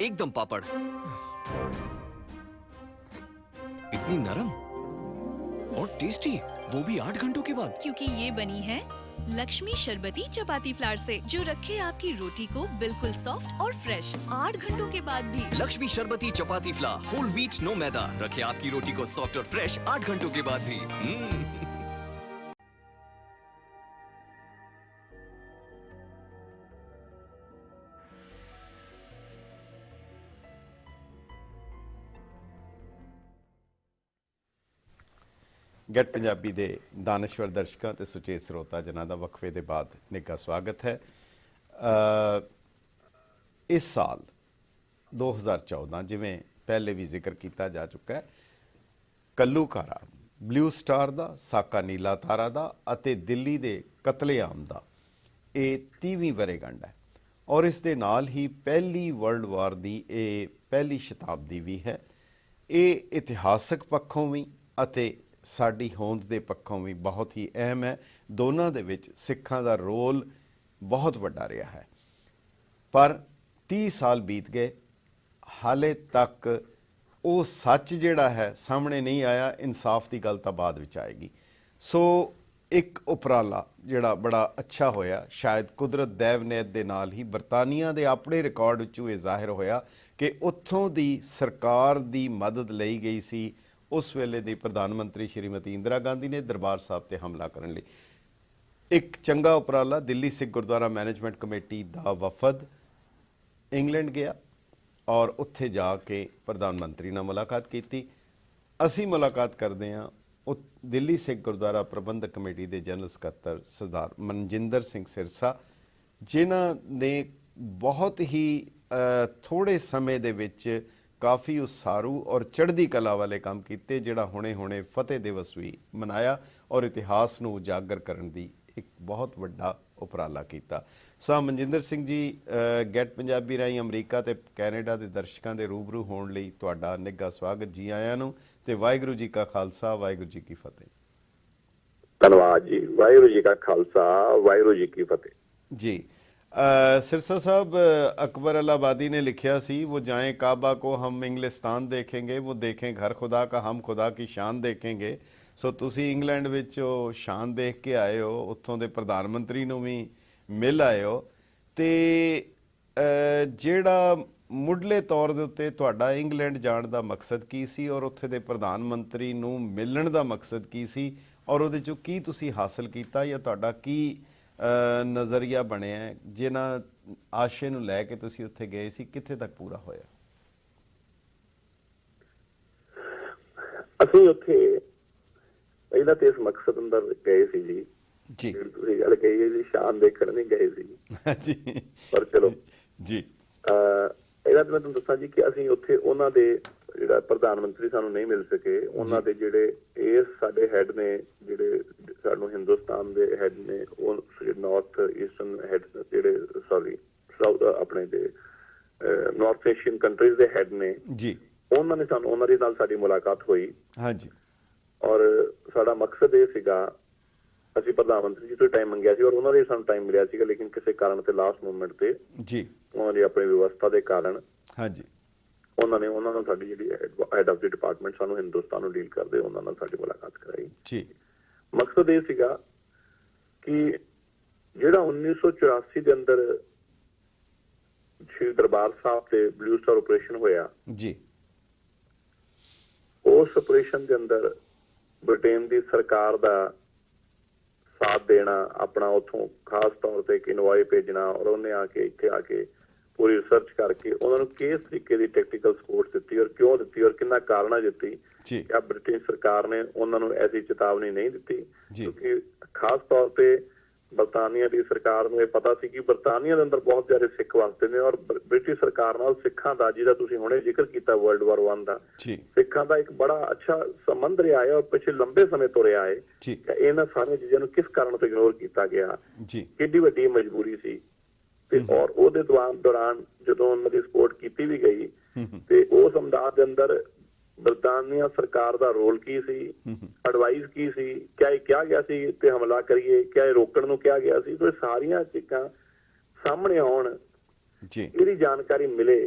एकदम पापड़। इतनी नरम और टेस्टी, वो भी 8 घंटों के बाद। क्योंकि ये बनी है लक्ष्मी शरबती चपाती फ्लावर से, जो रखे आपकी रोटी को बिल्कुल सॉफ्ट और फ्रेश 8 घंटों के बाद भी। लक्ष्मी शरबती चपाती फ्लावर, होल व्हीट, नो मैदा, रखे आपकी रोटी को सॉफ्ट और फ्रेश 8 घंटों के बाद भी। ਗੈਟ ਪੰਜਾਬੀ ਦੇ ਦਾਨਸ਼ਵਰ ਦਰਸ਼ਕਾਂ ਤੇ ਸੁਚੇਤ ਸਰੋਤਾ ਜਨਾਂ ਦਾ ਵਕਫੇ ਦੇ ਬਾਅਦ ਨਿੱਘਾ ਸਵਾਗਤ ਹੈ। ਇਸ ਸਾਲ 2014 ਜਿਵੇਂ ਪਹਿਲੇ ਵੀ ਜ਼ਿਕਰ ਕੀਤਾ ਜਾ ਚੁੱਕਾ ਹੈ, ਕੱਲੂਕਾਰਾ, ਬਲੂ ਸਟਾਰ ਦਾ, ਸਾਕਾ ਨੀਲਾ ਤਾਰਾ ਦਾ ਅਤੇ ਦਿੱਲੀ ਦੇ ਕਤਲੇਆਮ ਦਾ ਇਹ 30ਵੀਂ ਵਰ੍ਹੇਗੰਢ ਹੈ ਔਰ ਇਸ ਦੇ ਨਾਲ ਹੀ ਪਹਿਲੀ ਵਰਲਡ ਵਾਰ ਦੀ ਇਹ ਪਹਿਲੀ ਸ਼ਤਾਬਦੀ ਵੀ ਹੈ। ਇਹ ਇਤਿਹਾਸਕ ਪੱਖੋਂ ਵੀ ਅਤੇ ਸਾਡੀ ਹੋਂਦ ਦੇ ਪੱਖੋਂ ਵੀ ਬਹੁਤ ਹੀ ਅਹਿਮ ਹੈ। ਦੋਨਾਂ ਦੇ ਵਿੱਚ ਸਿੱਖਾਂ ਦਾ ਰੋਲ ਬਹੁਤ ਵੱਡਾ ਰਿਹਾ ਹੈ। ਪਰ 30 ਸਾਲ ਬੀਤ ਗਏ, ਹਾਲੇ ਤੱਕ ਉਹ ਸੱਚ ਜਿਹੜਾ ਹੈ ਸਾਹਮਣੇ ਨਹੀਂ ਆਇਆ। ਇਨਸਾਫ ਦੀ ਗੱਲ ਤਾਂ ਬਾਅਦ ਵਿੱਚ ਆਏਗੀ। ਸੋ ਇੱਕ ਉਪਰਾਲਾ ਜਿਹੜਾ ਬੜਾ ਅੱਛਾ ਹੋਇਆ, ਸ਼ਾਇਦ ਕੁਦਰਤ ਦੈਵ ਨੈਤ ਦੇ ਨਾਲ ਹੀ ਬਰਤਾਨੀਆ ਦੇ ਆਪਣੇ ਰਿਕਾਰਡ ਵਿੱਚੋਂ ਇਹ ਜ਼ਾਹਿਰ ਹੋਇਆ ਕਿ ਉੱਥੋਂ ਦੀ ਸਰਕਾਰ ਦੀ ਮਦਦ ਲਈ ਗਈ ਸੀ ਉਸ ਵੇਲੇ ਦੀ ਪ੍ਰਧਾਨ ਮੰਤਰੀ ਸ਼੍ਰੀਮਤੀ ਇੰਦਰਾ ਗਾਂਧੀ ਨੇ ਦਰਬਾਰ ਸਾਹਿਬ ਤੇ ਹਮਲਾ ਕਰਨ ਲਈ। ਇੱਕ ਚੰਗਾ ਉਪਰਾਲਾ, ਦਿੱਲੀ ਸਿੱਖ ਗੁਰਦੁਆਰਾ ਮੈਨੇਜਮੈਂਟ ਕਮੇਟੀ ਦਾ ਵਫਦ ਇੰਗਲੈਂਡ ਗਿਆ ਔਰ ਉੱਥੇ ਜਾ ਕੇ ਪ੍ਰਧਾਨ ਮੰਤਰੀ ਨਾਲ ਮੁਲਾਕਾਤ ਕੀਤੀ। ਅਸੀਂ ਮੁਲਾਕਾਤ ਕਰਦੇ ਹਾਂ ਉਹ ਦਿੱਲੀ ਸਿੱਖ ਗੁਰਦੁਆਰਾ ਪ੍ਰਬੰਧਕ ਕਮੇਟੀ ਦੇ ਜਨਰਲ ਸਕੱਤਰ ਸਰਦਾਰ ਮਨਜਿੰਦਰ ਸਿੰਘ ਸਿਰਸਾ, ਜਿਨ੍ਹਾਂ ਨੇ ਬਹੁਤ ਹੀ ਥੋੜ੍ਹੇ ਸਮੇਂ ਦੇ ਵਿੱਚ ਕਾਫੀ ਉਸਾਰੂ ਔਰ ਚੜ੍ਹਦੀ ਕਲਾ ਵਾਲੇ ਕੰਮ ਕੀਤੇ, ਜਿਹੜਾ ਹੁਣੇ ਫਤਿਹ ਦਿਵਸ ਵੀ ਮਨਾਇਆ ਔਰ ਇਤਿਹਾਸ ਨੂੰ ਉਜਾਗਰ ਕਰਨ ਦੀ ਇੱਕ ਬਹੁਤ ਵੱਡਾ ਉਪਰਾਲਾ ਕੀਤਾ। ਸਾਹ ਮਨਜਿੰਦਰ ਸਿੰਘ ਜੀ, ਗੈਟ ਪੰਜਾਬੀ ਰਾਹੀਂ ਅਮਰੀਕਾ ਤੇ ਕੈਨੇਡਾ ਦੇ ਦਰਸ਼ਕਾਂ ਦੇ ਰੂਬਰੂ ਹੋਣ ਲਈ ਤੁਹਾਡਾ ਨਿੱਘਾ ਸਵਾਗਤ, ਜੀ ਆਇਆਂ ਨੂੰ, ਤੇ ਵਾਹਿਗੁਰੂ ਜੀ ਕਾ ਖਾਲਸਾ ਵਾਹਿਗੁਰੂ ਜੀ ਕੀ ਫਤਿਹ। ਧੰਨਵਾਦ ਜੀ। ਵਾਹਿਗੁਰੂ ਜੀ ਕਾ ਖਾਲਸਾ ਵਾਹਿਗੁਰੂ ਜੀ ਕੀ ਫਤਿਹ ਜੀ। सिरसा साहब, अकबर इलाहाबादी ने लिखा सी, वो जाएं काबा को हम इंग्लिस्तान देखेंगे, वो देखें घर खुदा का हम खुदा की शान देखेंगे। सो तुसी इंग्लैंड विच शान देख के आए हो, उत्थों दे प्रधान मंत्री नूं भी मिल आए हो, ते ਜਿਹੜਾ ਮੁੱਢਲੇ ਤੌਰ ਦੇ ਉੱਤੇ ਤੁਹਾਡਾ ਇੰਗਲੈਂਡ ਜਾਣ ਦਾ ਮਕਸਦ ਕੀ ਸੀ ਔਰ ਉੱਥੇ ਦੇ ਪ੍ਰਧਾਨ ਮੰਤਰੀ ਨੂੰ ਮਿਲਣ ਦਾ ਮਕਸਦ ਕੀ ਸੀ ਔਰ ਉਹਦੇ ਚੋਂ ਕੀ ਤੁਸੀਂ ਹਾਸਲ ਕੀਤਾ ਜਾਂ ਤੁਹਾਡਾ ਕੀ ਨਜ਼ਰੀਆ ਬਣਿਆ ਜਿਨ੍ਹਾਂ ਆਸ਼ੇ ਨੂੰ ਲੈ ਕੇ ਤੁਸੀਂ ਉੱਥੇ ਗਏ ਸੀ, ਕਿੱਥੇ ਤੱਕ ਪੂਰਾ ਹੋਇਆ? ਅਸੀਂ ਉੱਥੇ ਪਹਿਲਾਂ ਤੇ ਇਸ ਮਕਸਦ ਅੰਦਰ ਗਏ ਸੀ ਜੀ। ਜੀ, ਤੁਸੀਂ ਗੱਲ ਕਹੀ ਜੀ, ਸ਼ਾਨ ਦੇਖਣ ਨਹੀਂ ਗਏ ਸੀ ਜੀ, ਪਰ ਚਲੋ ਜੀ। ਇਹਦਾ ਤਾਂ ਮੈਂ ਤੁਹਾਨੂੰ ਦੱਸਾਂ ਜੀ ਕਿ ਅਸੀਂ ਉੱਥੇ ਉਹਨਾਂ ਦੇ ਜਿਹੜਾ ਪ੍ਰਧਾਨ ਮੰਤਰੀ ਸਾਨੂੰ ਨਹੀਂ ਮਿਲ ਸਕੇ, ਉਹਨਾਂ ਦੇ ਜਿਹੜੇ ਇਹ ਸਾਡੇ ਹੈਡ ਨੇ, ਜਿਹੜੇ ਸਾਨੂੰ ਹਿੰਦੁਸਤਾਨ ਦੇ ਹੈਡ ਨੇ, ਉਹ ਨਾਰਥ ਈਸਟਰਨ ਹੈਡ, ਜਿਹੜੇ ਸੌਰੀ ਸਾਊਥ ਆਪਣੇ ਦੇ ਨਾਰਥ ਏਸ਼ੀਅਨ ਕੰਟਰੀਜ਼ ਦੇ ਹੈਡ ਨੇ ਜੀ, ਉਹਨਾਂ ਨੇ ਸਾਨੂੰ, ਉਹਨਾਂ ਦੇ ਨਾਲ ਸਾਡੀ ਮੁਲਾਕਾਤ ਹੋਈ। ਹਾਂਜੀ। ਔਰ ਸਾਡਾ ਮਕਸਦ ਇਹ ਸੀਗਾ, ਅਸੀਂ ਪ੍ਰਧਾਨ ਮੰਤਰੀ ਜੀ ਤੋਂ ਟਾਈਮ ਮੰਗਿਆ ਸੀ ਔਰ ਉਹਨਾਂ ਦੇ ਸਾਨੂੰ ਟਾਈਮ ਮਿਲਿਆ ਸੀਗਾ, ਲੇਕਿਨ ਕਿਸੇ ਕਾਰਨ ਤੇ ਲਾਸਟ ਮੂਮੈਂਟ ਤੇ ਜੀ, ਉਹਨਾਂ ਦੀ ਆਪਣੀ ਵਿਵਸਥਾ ਦੇ ਕਾਰਨ ਹਾਂਜੀ, ਉਹਨਾਂ ਨੂੰ ਸਾਡੀ ਜਿਹੜੀ ਹੈਡ ਆਫ ਦੀ ਡਿਪਾਰਟਮੈਂਟ ਸਾਨੂੰ ਹਿੰਦੁਸਤਾਨ ਨੂੰ ਡੀਲ ਕਰਦੇ, ਉਹਨਾਂ ਨਾਲ ਸਾਡੀ ਮੁਲਾਕਾਤ ਕਰਾਈ। ਜੀ। ਮਕਸਦ ਇਹ ਸੀਗਾ ਕਿ ਜਿਹੜਾ 1984 ਦੇ ਅੰਦਰ ਸ਼੍ਰੀ ਦਰਬਾਰ ਸਾਹਿਬ ਤੇ ਬਲੂ ਸਟਾਰ ਆਪਰੇਸ਼ਨ ਹੋਇਆ ਜੀ, ਉਸ ਆਪਰੇਸ਼ਨ ਦੇ ਅੰਦਰ ਬ੍ਰਿਟੇਨ ਦੀ ਸਰਕਾਰ ਦਾ ਸਾਥ ਦੇਣਾ, ਆਪਣਾ ਉੱਥੋਂ ਖਾਸ ਤੌਰ ਤੇ ਇੱਕ ਇਨਵਾਏ ਭੇਜਣਾ ਔਰ ਉਹਨੇ ਆ ਕੇ ਇੱਥੇ ਆ ਕੇ ਪੂਰੀ ਰਿਸਰਚ ਕਰਕੇ ਉਹਨਾਂ ਨੂੰ ਕਿਸ ਤਰੀਕੇ ਦੀ ਟੈਕਨੀਕਲ ਸਪੋਰਟ ਦਿੱਤੀ ਔਰ ਕਿਉਂ ਦਿੱਤੀ ਔਰ ਕਿੰਨਾ ਕਾਰਨਾਂ ਦਿੱਤੀ। ਕਿ ਬ੍ਰਿਟਿਸ਼ ਸਰਕਾਰ ਨੇ ਉਹਨਾਂ ਨੂੰ ਐਸੀ ਚੇਤਾਵਨੀ ਨਹੀਂ ਦਿੱਤੀ ਕਿਉਂਕਿ ਖਾਸ ਤੌਰ ਤੇ ਬਰਤਾਨੀਆ ਦੀ ਸਰਕਾਰ ਨੂੰ ਇਹ ਪਤਾ ਸੀ ਕਿ ਬਰਤਾਨੀਆ ਦੇ ਅੰਦਰ ਬਹੁਤ ਜ਼ਿਆਦਾ ਸਿੱਖ ਵਸਦੇ ਨੇ ਔਰ ਬ੍ਰਿਟਿਸ਼ ਸਰਕਾਰ ਨਾਲ ਸਿੱਖਾਂ ਦਾ, ਜਿਹਦਾ ਤੁਸੀਂ ਹੁਣੇ ਜ਼ਿਕਰ ਕੀਤਾ ਵਰਲਡ ਵਾਰ 1 ਦਾ, ਸਿੱਖਾਂ ਦਾ ਇੱਕ ਬੜਾ ਅੱਛਾ ਸੰਬੰਧ ਰਿਹਾ ਹੈ ਔਰ ਪਿਛਲੇ ਲੰਬੇ ਸਮੇਂ ਤੋਂ ਰਿਹਾ ਹੈ। ਇਹਨਾਂ ਸਾਰੀਆਂ ਚੀਜ਼ਾਂ ਨੂੰ ਕਿਸ ਕਾਰਨ ਤੋਂ ਇਗਨੋਰ ਕੀਤਾ ਗਿਆ, ਕਿੰਨੀ ਵੱਡੀ ਮਜਬੂਰੀ ਸੀ। ਤੇ ਔਰ ਉਹਦੇ ਦੌਰਾਨ ਜਦੋਂ ਉਹਨਾਂ ਦੀ ਸਪੋਰਟ ਕੀਤੀ ਵੀ ਗਈ ਤੇ ਉਸ ਅਮਦਾਦ ਦੇ ਅੰਦਰ ਬਰਤਾਨੀਆ ਸਰਕਾਰ ਦਾ ਰੋਲ ਕੀ ਸੀ, ਐਡਵਾਈਸ ਕੀ ਸੀ, ਕਿਆ ਇਹ ਕਿਹਾ ਗਿਆ ਸੀ ਤੇ ਹਮਲਾ ਕਰੀਏ, ਕਿਆ ਇਹ ਰੋਕਣ ਨੂੰ ਕਿਹਾ ਗਿਆ ਸੀ। ਤੇ ਸਾਰੀਆਂ ਚੀਜ਼ਾਂ ਸਾਹਮਣੇ ਆਉਣ, ਇਹਦੀ ਜਾਣਕਾਰੀ ਮਿਲੇ,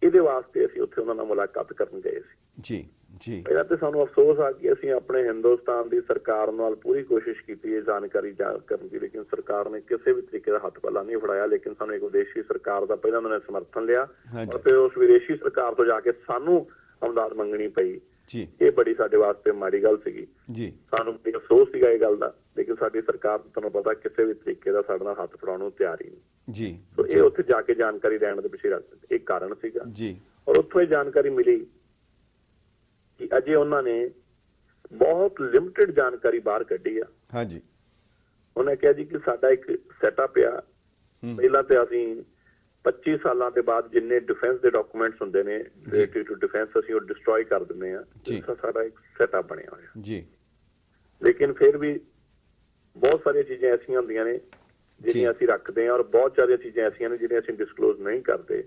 ਇਹਦੇ ਵਾਸਤੇ ਅਸੀਂ ਉੱਥੇ ਉਹਨਾਂ ਨਾਲ ਮੁਲਾਕਾਤ ਕਰਨ ਗਏ ਸੀ। ਜੀ, ਜੀ। ਇਹਦਾ ਤੇ ਸਾਨੂੰ ਅਫਸੋਸ ਆ ਕਿ ਅਸੀਂ ਆਪਣੇ ਹਿੰਦੁਸਤਾਨ ਦੀ ਸਰਕਾਰ ਨਾਲ ਪੂਰੀ ਕੋਸ਼ਿਸ਼ ਕੀਤੀ ਇਹ ਜਾਣਕਾਰੀ ਕਰਨ ਦੀ, ਲੇਕਿਨ ਸਰਕਾਰ ਨੇ ਕਿਸੇ ਵੀ ਤਰੀਕੇ ਦਾ ਹੱਥ ਪੱਲਾ ਨਹੀਂ ਫੜਾਇਆ। ਲੇਕਿਨ ਸਾਨੂੰ ਇੱਕ ਵਿਦੇਸ਼ੀ ਸਰਕਾਰ ਦਾ ਪਹਿਲਾਂ ਉਹਨਾਂ ਨੇ ਸਮਰਥਨ ਲਿਆ ਔਰ ਫਿਰ ਉਸ ਵਿਦੇਸ਼ੀ ਸਰਕਾਰ ਤੋਂ ਜਾ ਕੇ ਸਾਨੂੰ ਅਮਦਾਦ ਮੰਗਣੀ ਪਈ। ਇਹ ਬੜੀ ਸਾਡੇ ਵਾਸਤੇ ਮਾੜੀ ਗੱਲ ਸੀਗੀ। ਸਾਨੂੰ ਅਫਸੋਸ ਸੀਗਾ ਇਹ ਗੱਲ ਦਾ, ਲੇਕਿਨ ਸਾਡੀ ਸਰਕਾਰ ਤੁਹਾਨੂੰ ਪਤਾ ਕਿਸੇ ਵੀ ਤਰੀਕੇ ਦਾ ਸਾਡੇ ਨਾਲ ਹੱਥ ਫੜਾਉਣ ਨੂੰ ਤਿਆਰ ਹੀ ਨਹੀਂ। ਸੋ ਇਹ ਉੱਥੇ ਜਾ ਕੇ ਜਾਣਕਾਰੀ ਲੈਣ ਦੇ ਪਿੱਛੇ ਇੱਕ ਕਾਰਨ ਸੀਗਾ। ਔਰ ਉੱਥੋਂ ਇਹ ਜਾਣਕਾਰੀ ਮਿਲੀ ਕਿ ਅਜੇ ਉਹਨਾਂ ਨੇ ਬਹੁਤ ਲਿਮਿਟਡ ਜਾਣਕਾਰੀ ਬਾਹਰ ਕੱਢੀ ਆ। ਉਹਨੇ ਕਿਹਾ ਜੀ ਕਿ ਸਾਡਾ ਇੱਕ ਸੈਟਅਪ ਆ, ਪਹਿਲਾਂ ਤੇ ਅਸੀਂ 25 ਸਾਲਾਂ ਦੇ ਬਾਅਦ ਜਿੰਨੇ ਡਿਫੈਂਸ ਦੇ ਡਾਕੂਮੈਂਟਸ ਹੁੰਦੇ ਨੇ ਰਿਲੇਟਡ ਟੂ ਡਿਫੈਂਸ, ਅਸੀਂ ਉਹ ਡਿਸਟਰੋਏ ਕਰ ਦਿੰਦੇ ਆ। ਸਾਡਾ ਇੱਕ ਸੈਟਅਪ ਬਣਿਆ ਹੋਇਆ। ਲੇਕਿਨ ਫਿਰ ਵੀ ਬਹੁਤ ਸਾਰੀਆਂ ਚੀਜ਼ਾਂ ਐਸੀਆਂ ਹੁੰਦੀਆਂ ਨੇ ਜਿਹੜੀਆਂ ਅਸੀਂ ਰੱਖਦੇ ਹਾਂ ਔਰ ਬਹੁਤ ਸਾਰੀਆਂ ਚੀਜ਼ਾਂ ਐਸੀਆਂ ਨੇ ਜਿਹੜੀਆਂ ਅਸੀਂ ਡਿਸਕਲੋਜ਼ ਨਹੀਂ ਕਰਦੇ।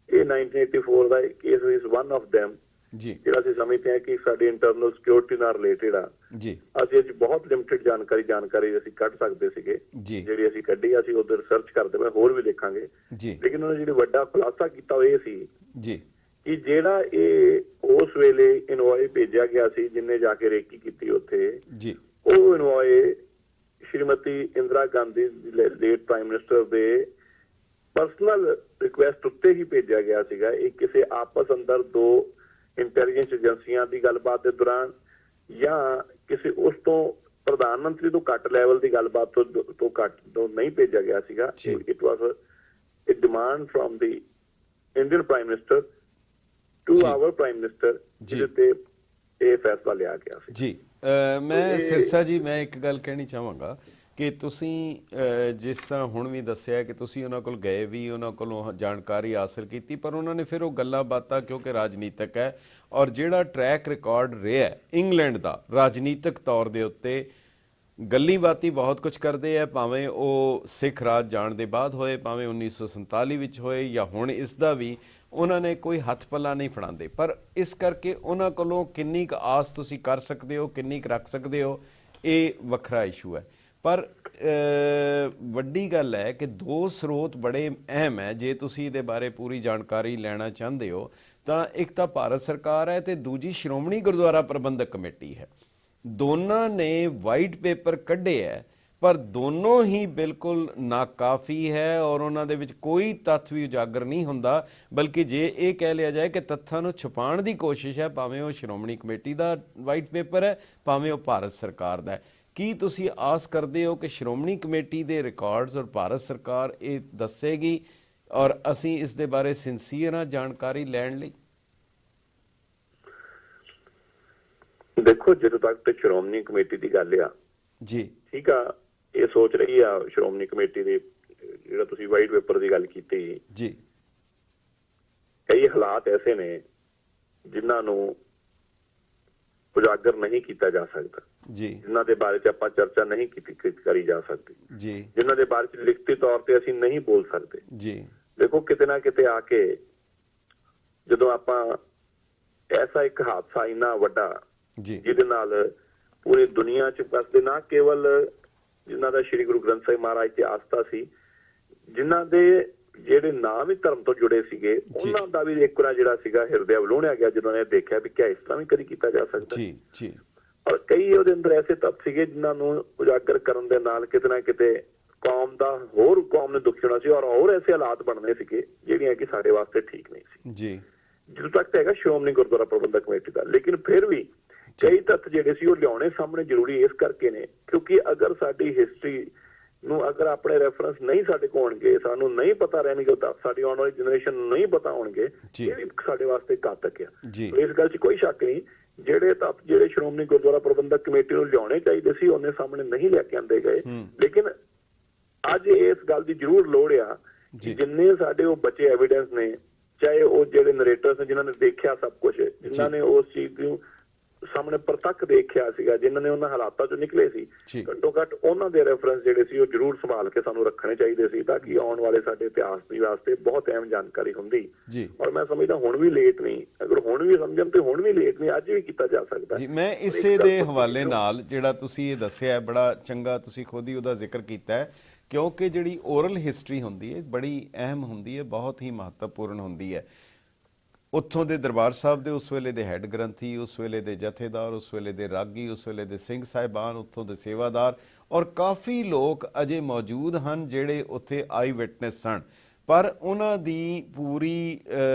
ਇਹ 1984 ਦਾ case is one of them, ਜਿਹੜਾ ਅਸੀਂ ਸਮਝਦੇ ਹਾਂ ਕਿ ਸਾਡੀ ਇੰਟਰਨਲ ਸਿਕਿਉਰਿਟੀ ਨਾਲ ਰਿਲੇਟਡ ਆ। ਅਸੀਂ ਅੱਜ ਬਹੁਤ ਲਿਮਿਟਡ ਜਾਣਕਾਰੀ ਅਸੀਂ ਕੱਢ ਸਕਦੇ ਸੀਗੇ, ਜਿਹੜੀ ਅਸੀਂ ਕੱਢੀ। ਅਸੀਂ ਉਧਰ ਰਿਸਰਚ ਕਰਦੇ ਪਏ, ਹੋਰ ਵੀ ਦੇਖਾਂਗੇ। ਲੇਕਿਨ ਉਹਨੇ ਜਿਹੜੀ ਵੱਡਾ ਖੁਲਾਸਾ ਕੀਤਾ ਉਹ ਇਹ ਸੀ ਕਿ ਜਿਹੜਾ ਇਹ ਉਸ ਵੇਲੇ ਇਨਵਾਏ ਭੇਜਿਆ ਗਿਆ ਸੀ, ਜਿੰਨੇ ਜਾ ਕੇ ਰੇਕੀ ਕੀਤੀ ਉੱਥੇ, ਉਹ envoy Shrimati Indira Gandhi late prime minister ਦੇ ਪਰਸਨਲ ਰਿਕੁਐਸਟ ਉੱਤੇ ਹੀ ਭੇਜਿਆ ਗਿਆ ਸੀਗਾ। ਇਹ ਕਿਸੇ ਆਪਸ ਅੰਦਰ ਦੋ ਇੰਟੈਲੀਜੈਂਸ ਏਜੰਸੀਆਂ ਦੀ ਗੱਲਬਾਤ ਦੇ ਦੌਰਾਨ ਜਾਂ ਕਿਸੇ ਉਸ ਤੋਂ ਪ੍ਰਧਾਨ ਮੰਤਰੀ ਤੋਂ ਘੱਟ ਲੈਵਲ ਦੀ ਗੱਲਬਾਤ ਤੋਂ ਘੱਟ ਤੋਂ ਨਹੀਂ ਭੇਜਿਆ ਗਿਆ ਸੀਗਾ। It was a demand from the Indian prime minister to our prime minister, ਜਿਹਦੇ ਤੇ ਇਹ ਫੈਸਲਾ ਲਿਆ ਗਿਆ ਸੀ। ਮੈਂ ਸਿਰਸਾ ਜੀ, ਮੈਂ ਇੱਕ ਗੱਲ ਕਹਿਣੀ ਚਾਹਾਂਗਾ ਕਿ ਤੁਸੀਂ ਜਿਸ ਤਰ੍ਹਾਂ ਹੁਣ ਵੀ ਦੱਸਿਆ ਕਿ ਤੁਸੀਂ ਉਹਨਾਂ ਕੋਲ ਗਏ ਵੀ, ਉਹਨਾਂ ਕੋਲੋਂ ਜਾਣਕਾਰੀ ਹਾਸਲ ਕੀਤੀ, ਪਰ ਉਹਨਾਂ ਨੇ ਫਿਰ ਉਹ ਗੱਲਾਂ ਬਾਤਾਂ, ਕਿਉਂਕਿ ਰਾਜਨੀਤਿਕ ਹੈ ਔਰ ਜਿਹੜਾ ਟਰੈਕ ਰਿਕਾਰਡ ਰਿਹਾ ਇੰਗਲੈਂਡ ਦਾ ਰਾਜਨੀਤਿਕ ਤੌਰ ਦੇ ਉੱਤੇ, ਗੱਲੀ ਬਾਤੀ ਬਹੁਤ ਕੁਝ ਕਰਦੇ ਆ, ਭਾਵੇਂ ਉਹ ਸਿੱਖ ਰਾਜ ਜਾਣ ਦੇ ਬਾਅਦ ਹੋਏ, ਭਾਵੇਂ 1947 ਵਿੱਚ ਹੋਏ ਜਾਂ ਹੁਣ ਇਸ ਦਾ ਵੀ ਉਹਨਾਂ ਨੇ ਕੋਈ ਹੱਥ ਪੱਲਾ ਨਹੀਂ ਫੜਾਉਂਦੇ। ਪਰ ਇਸ ਕਰਕੇ ਉਹਨਾਂ ਕੋਲੋਂ ਕਿੰਨੀ ਕੁ ਆਸ ਤੁਸੀਂ ਕਰ ਸਕਦੇ ਹੋ, ਕਿੰਨੀ ਕੁ ਰੱਖ ਸਕਦੇ ਹੋ, ਇਹ ਵੱਖਰਾ ਇਸ਼ੂ ਹੈ। ਪਰ ਵੱਡੀ ਗੱਲ ਹੈ ਕਿ ਦੋ ਸਰੋਤ ਬੜੇ ਅਹਿਮ ਹੈ। ਜੇ ਤੁਸੀਂ ਇਹਦੇ ਬਾਰੇ ਪੂਰੀ ਜਾਣਕਾਰੀ ਲੈਣਾ ਚਾਹੁੰਦੇ ਹੋ ਤਾਂ ਇੱਕ ਤਾਂ ਭਾਰਤ ਸਰਕਾਰ ਹੈ ਤੇ ਦੂਜੀ ਸ਼੍ਰੋਮਣੀ ਗੁਰਦੁਆਰਾ ਪ੍ਰਬੰਧਕ ਕਮੇਟੀ ਹੈ। ਦੋਨਾਂ ਨੇ ਵਾਈਟ ਪੇਪਰ ਕੱਢੇ ਹੈ, ਪਰ ਦੋਨੋਂ ਹੀ ਬਿਲਕੁਲ ਨਾਕਾਫੀ ਹੈ ਔਰ ਉਹਨਾਂ ਦੇ ਵਿੱਚ ਕੋਈ ਤੱਥ ਵੀ ਉਜਾਗਰ ਨਹੀਂ ਹੁੰਦਾ। ਬਲਕਿ ਜੇ ਇਹ ਕਹਿ ਲਿਆ ਜਾਏ ਕਿ ਤੱਥਾਂ ਨੂੰ ਛੁਪਾਉਣ ਦੀ ਕੋਸ਼ਿਸ਼ ਹੈ, ਭਾਵੇਂ ਉਹ ਸ਼੍ਰੋਮਣੀ ਕਮੇਟੀ ਦਾ ਵਾਈਟ ਪੇਪਰ ਹੈ, ਭਾਵੇਂ ਉਹ ਭਾਰਤ ਸਰਕਾਰ ਦਾ ਹੈ। ਕੀ ਤੁਸੀਂ ਆਸ ਕਰਦੇ ਹੋ ਕਿ ਸ਼੍ਰੋਮਣੀ ਕਮੇਟੀ ਦੇ ਰਿਕਾਰਡਸ ਔਰ ਭਾਰਤ ਸਰਕਾਰ ਇਹ ਦੱਸੇਗੀ ਔਰ ਅਸੀਂ ਇਸ ਦੇ ਬਾਰੇ ਸਿੰਸੀਅਰ ਹਾਂ ਜਾਣਕਾਰੀ ਲੈਣ ਲਈ? ਦੇਖੋ, ਜਦੋਂ ਤੱਕ ਤੇ ਸ਼੍ਰੋਮਣੀ ਕਮੇਟੀ ਦੀ ਗੱਲ ਆ ਜੀ, ਠੀਕ ਆ, ਇਹ ਸੋਚ ਰਹੀ ਆ ਸ਼੍ਰੋਮਣੀ ਕਮੇਟੀ ਦੇ, ਜਿਹੜਾ ਤੁਸੀਂ ਵਾਈਟ ਪੇਪਰ ਦੀ ਗੱਲ ਕੀਤੀ ਜੀ, ਕਈ ਹਾਲਾਤ ਐਸੇ ਨੇ ਜਿਨ੍ਹਾਂ ਨੂੰ ਉਜਾਗਰ ਨਹੀਂ ਕੀਤਾ ਜਾ ਸਕਦਾ ਜੀ, ਜਿਨ੍ਹਾਂ ਦੇ ਬਾਰੇ 'ਚ ਆਪਾਂ ਚਰਚਾ ਨਹੀਂ ਕਰੀ ਜਾ ਸਕਦੀ ਜੀ, ਜਿਨ੍ਹਾਂ ਦੇ ਬਾਰੇ 'ਚ ਲਿਖਤੀ ਤੌਰ ਤੇ ਅਸੀਂ ਨਹੀਂ ਬੋਲ ਸਕਦੇ ਜੀ। ਦੇਖੋ, ਕਿਤੇ ਨਾ ਕਿਤੇ ਆ ਕੇ ਜਦੋਂ ਆਪਾਂ ਐਸਾ ਇੱਕ ਹਾਦਸਾ ਇੰਨਾ ਵੱਡਾ ਜੀ, ਜਿਹਦੇ ਨਾਲ ਪੂਰੀ ਦੁਨੀਆ 'ਚ ਬਸਦੇ, ਨਾ ਕੇਵਲ ਜਿਨ੍ਹਾਂ ਦਾ ਸ਼੍ਰੀ ਗੁਰੂ ਗ੍ਰੰਥ ਸਾਹਿਬ ਮਹਾਰਾਜ ਤੇ ਆਸਥਾ ਸੀ, ਜਿਨ੍ਹਾਂ ਦੇ ਜਿਹੜੇ ਨਾਮ ਹੀ ਧਰਮ ਤੋਂ ਜੁੜੇ ਸੀਗੇ, ਉਹਨਾਂ ਦਾ ਵੀ ਇੱਕ ਵਾਰ ਜਿਹੜਾ ਸੀਗਾ ਹਿਰਦੇ ਵਲੋਣਿਆ ਗਿਆ ਜਦੋਂ ਨੇ ਦੇਖਿਆ ਵੀ ਕਿਆ ਇਸ ਤਰ੍ਹਾਂ ਵੀ ਕਦੀ ਕੀਤਾ ਜਾ ਸਕਦਾ। ਜੀ, ਜੀ। ਔਰ ਕਈ ਉਹਦੇ ਅੰਦਰ ਐਸੇ ਤੱਥ ਸੀਗੇ ਜਿਨ੍ਹਾਂ ਨੂੰ ਉਜਾਗਰ ਕਰਨ ਦੇ ਨਾਲ ਕਿਤੇ ਨਾ ਕਿਤੇ ਕੌਮ ਦਾ, ਹੋਰ ਕੌਮ ਨੇ ਦੁਖੀ ਹੋਣਾ ਸੀ ਔਰ ਹੋਰ ਐਸੇ ਹਾਲਾਤ ਬਣਨੇ ਸੀਗੇ ਜਿਹੜੀਆਂ ਕਿ ਸਾਡੇ ਵਾਸਤੇ ਠੀਕ ਨਹੀਂ ਸੀ। ਜੀ, ਜਦੋਂ ਤੱਕ ਤਾਂ ਹੈਗਾ ਸ਼੍ਰੋਮਣੀ ਗੁਰਦੁਆਰਾ ਪ੍ਰਬੰਧਕ ਕਮੇਟੀ ਦਾ, ਲੇਕਿਨ ਫਿਰ ਵੀ ਕਈ ਤੱਥ ਜਿਹੜੇ ਸੀ ਉਹ ਲਿਆਉਣੇ ਸਾਹਮਣੇ ਜ਼ਰੂਰੀ ਇਸ ਕਰਕੇ ਨੇ ਕਿਉਂਕਿ ਅਗਰ ਸਾਡੀ ਹਿਸਟਰੀ ਨੂੰ ਅਗਰ ਆਪਣੇ ਰੈਫਰੈਂਸ ਨਹੀਂ ਸਾਡੇ ਕੋਲ ਹੋਣਗੇ, ਸਾਨੂੰ ਨਹੀਂ ਪਤਾ ਰਹਿਣਗੇ, ਤਾਂ ਸਾਡੀ ਆਉਣ ਵਾਲੀ ਜਨਰੇਸ਼ਨ ਨੂੰ ਨਹੀਂ ਪਤਾ ਹੋਣਗੇ, ਇਹ ਵੀ ਸਾਡੇ ਵਾਸਤੇ ਘਾਤਕ ਆ। ਇਸ ਗੱਲ 'ਚ ਕੋਈ ਸ਼ੱਕ ਨਹੀਂ, ਜਿਹੜੇ ਤੱਥ ਜਿਹੜੇ ਸ਼੍ਰੋਮਣੀ ਗੁਰਦੁਆਰਾ ਪ੍ਰਬੰਧਕ ਕਮੇਟੀ ਨੂੰ ਲਿਆਉਣੇ ਚਾਹੀਦੇ ਸੀ ਉਹਨੇ ਸਾਹਮਣੇ ਨਹੀਂ ਲੈ ਕੇ ਆਂਦੇ ਗਏ। ਲੇਕਿਨ ਅੱਜ ਇਸ ਗੱਲ ਦੀ ਜ਼ਰੂਰ ਲੋੜ ਆ ਕਿ ਜਿੰਨੇ ਸਾਡੇ ਉਹ ਬਚੇ ਐਵੀਡੈਂਸ ਨੇ, ਚਾਹੇ ਉਹ ਜਿਹੜੇ ਨਰੇਟਰਸ ਨੇ ਜਿਨ੍ਹਾਂ ਨੇ ਦੇਖਿਆ ਸਭ ਕੁਝ, ਜਿਨ੍ਹਾਂ ਨੇ ਉਸ ਚੀਜ਼ ਨੂੰ ਸਾਹਮਣੇ ਪ੍ਰਤੱਖ ਦੇਖਿਆ ਸੀਗਾ, ਜਿਨ੍ਹਾਂ ਨੇ ਉਹਨਾਂ ਹਾਲਾਤਾਂ ਚੋਂ ਨਿਕਲੇ ਸੀ, ਘੱਟੋ ਘੱਟ ਉਹਨਾਂ ਦੇ ਰੈਫਰੈਂਸ ਜਿਹੜੇ ਸੀ ਉਹ ਜ਼ਰੂਰ ਸੰਭਾਲ ਕੇ ਸਾਨੂੰ ਰੱਖਣੇ ਚਾਹੀਦੇ ਸੀ ਤਾਂ ਕਿ ਆਉਣ ਵਾਲੇ ਸਾਡੇ ਇਤਿਹਾਸ ਦੇ ਵਾਸਤੇ ਬਹੁਤ ਅਹਿਮ ਜਾਣਕਾਰੀ ਹੁੰਦੀ। ਔਰ ਮੈਂ ਸਮਝਦਾ ਹੁਣ ਵੀ ਲੇਟ ਨਹੀਂ, ਅਗਰ ਹੁਣ ਵੀ ਸਮਝਣ ਤੇ ਹੁਣ ਵੀ ਲੇਟ ਨਹੀਂ, ਅੱਜ ਵੀ ਕੀਤਾ ਜਾ ਸਕਦਾ ਜੀ। ਮੈਂ ਇਸੇ ਦੇ ਹਵਾਲੇ ਨਾਲ ਜਿਹੜਾ ਤੁਸੀਂ ਇਹ ਦੱਸਿਆ ਬੜਾ ਚੰਗਾ, ਤੁਸੀਂ ਖੁਦ ਹੀ ਉਹਦਾ ਜ਼ਿਕਰ ਕੀਤਾ ਹੈ, ਕਿਉਂਕਿ ਜਿਹੜੀ ਓਰਲ ਹਿਸਟਰੀ ਹੁੰਦੀ ਹੈ ਬੜੀ ਅਹਿਮ ਹੁੰਦੀ ਹੈ, ਬਹੁਤ ਹੀ ਮਹੱਤਵਪੂਰਨ ਹੁੰਦੀ ਹੈ। ਉੱਥੋਂ ਦੇ ਦਰਬਾਰ ਸਾਹਿਬ ਦੇ ਉਸ ਵੇਲੇ ਦੇ ਹੈੱਡ ਗ੍ਰੰਥੀ, ਉਸ ਵੇਲੇ ਦੇ ਜਥੇਦਾਰ, ਉਸ ਵੇਲੇ ਦੇ ਰਾਗੀ, ਉਸ ਵੇਲੇ ਦੇ ਸਿੰਘ ਸਾਹਿਬਾਨ, ਉੱਥੋਂ ਦੇ ਸੇਵਾਦਾਰ ਔਰ ਕਾਫੀ ਲੋਕ ਅਜੇ ਮੌਜੂਦ ਹਨ ਜਿਹੜੇ ਉੱਥੇ ਆਈ ਵਿਟਨੈਸ ਸਨ, ਪਰ ਉਹਨਾਂ ਦੀ ਪੂਰੀ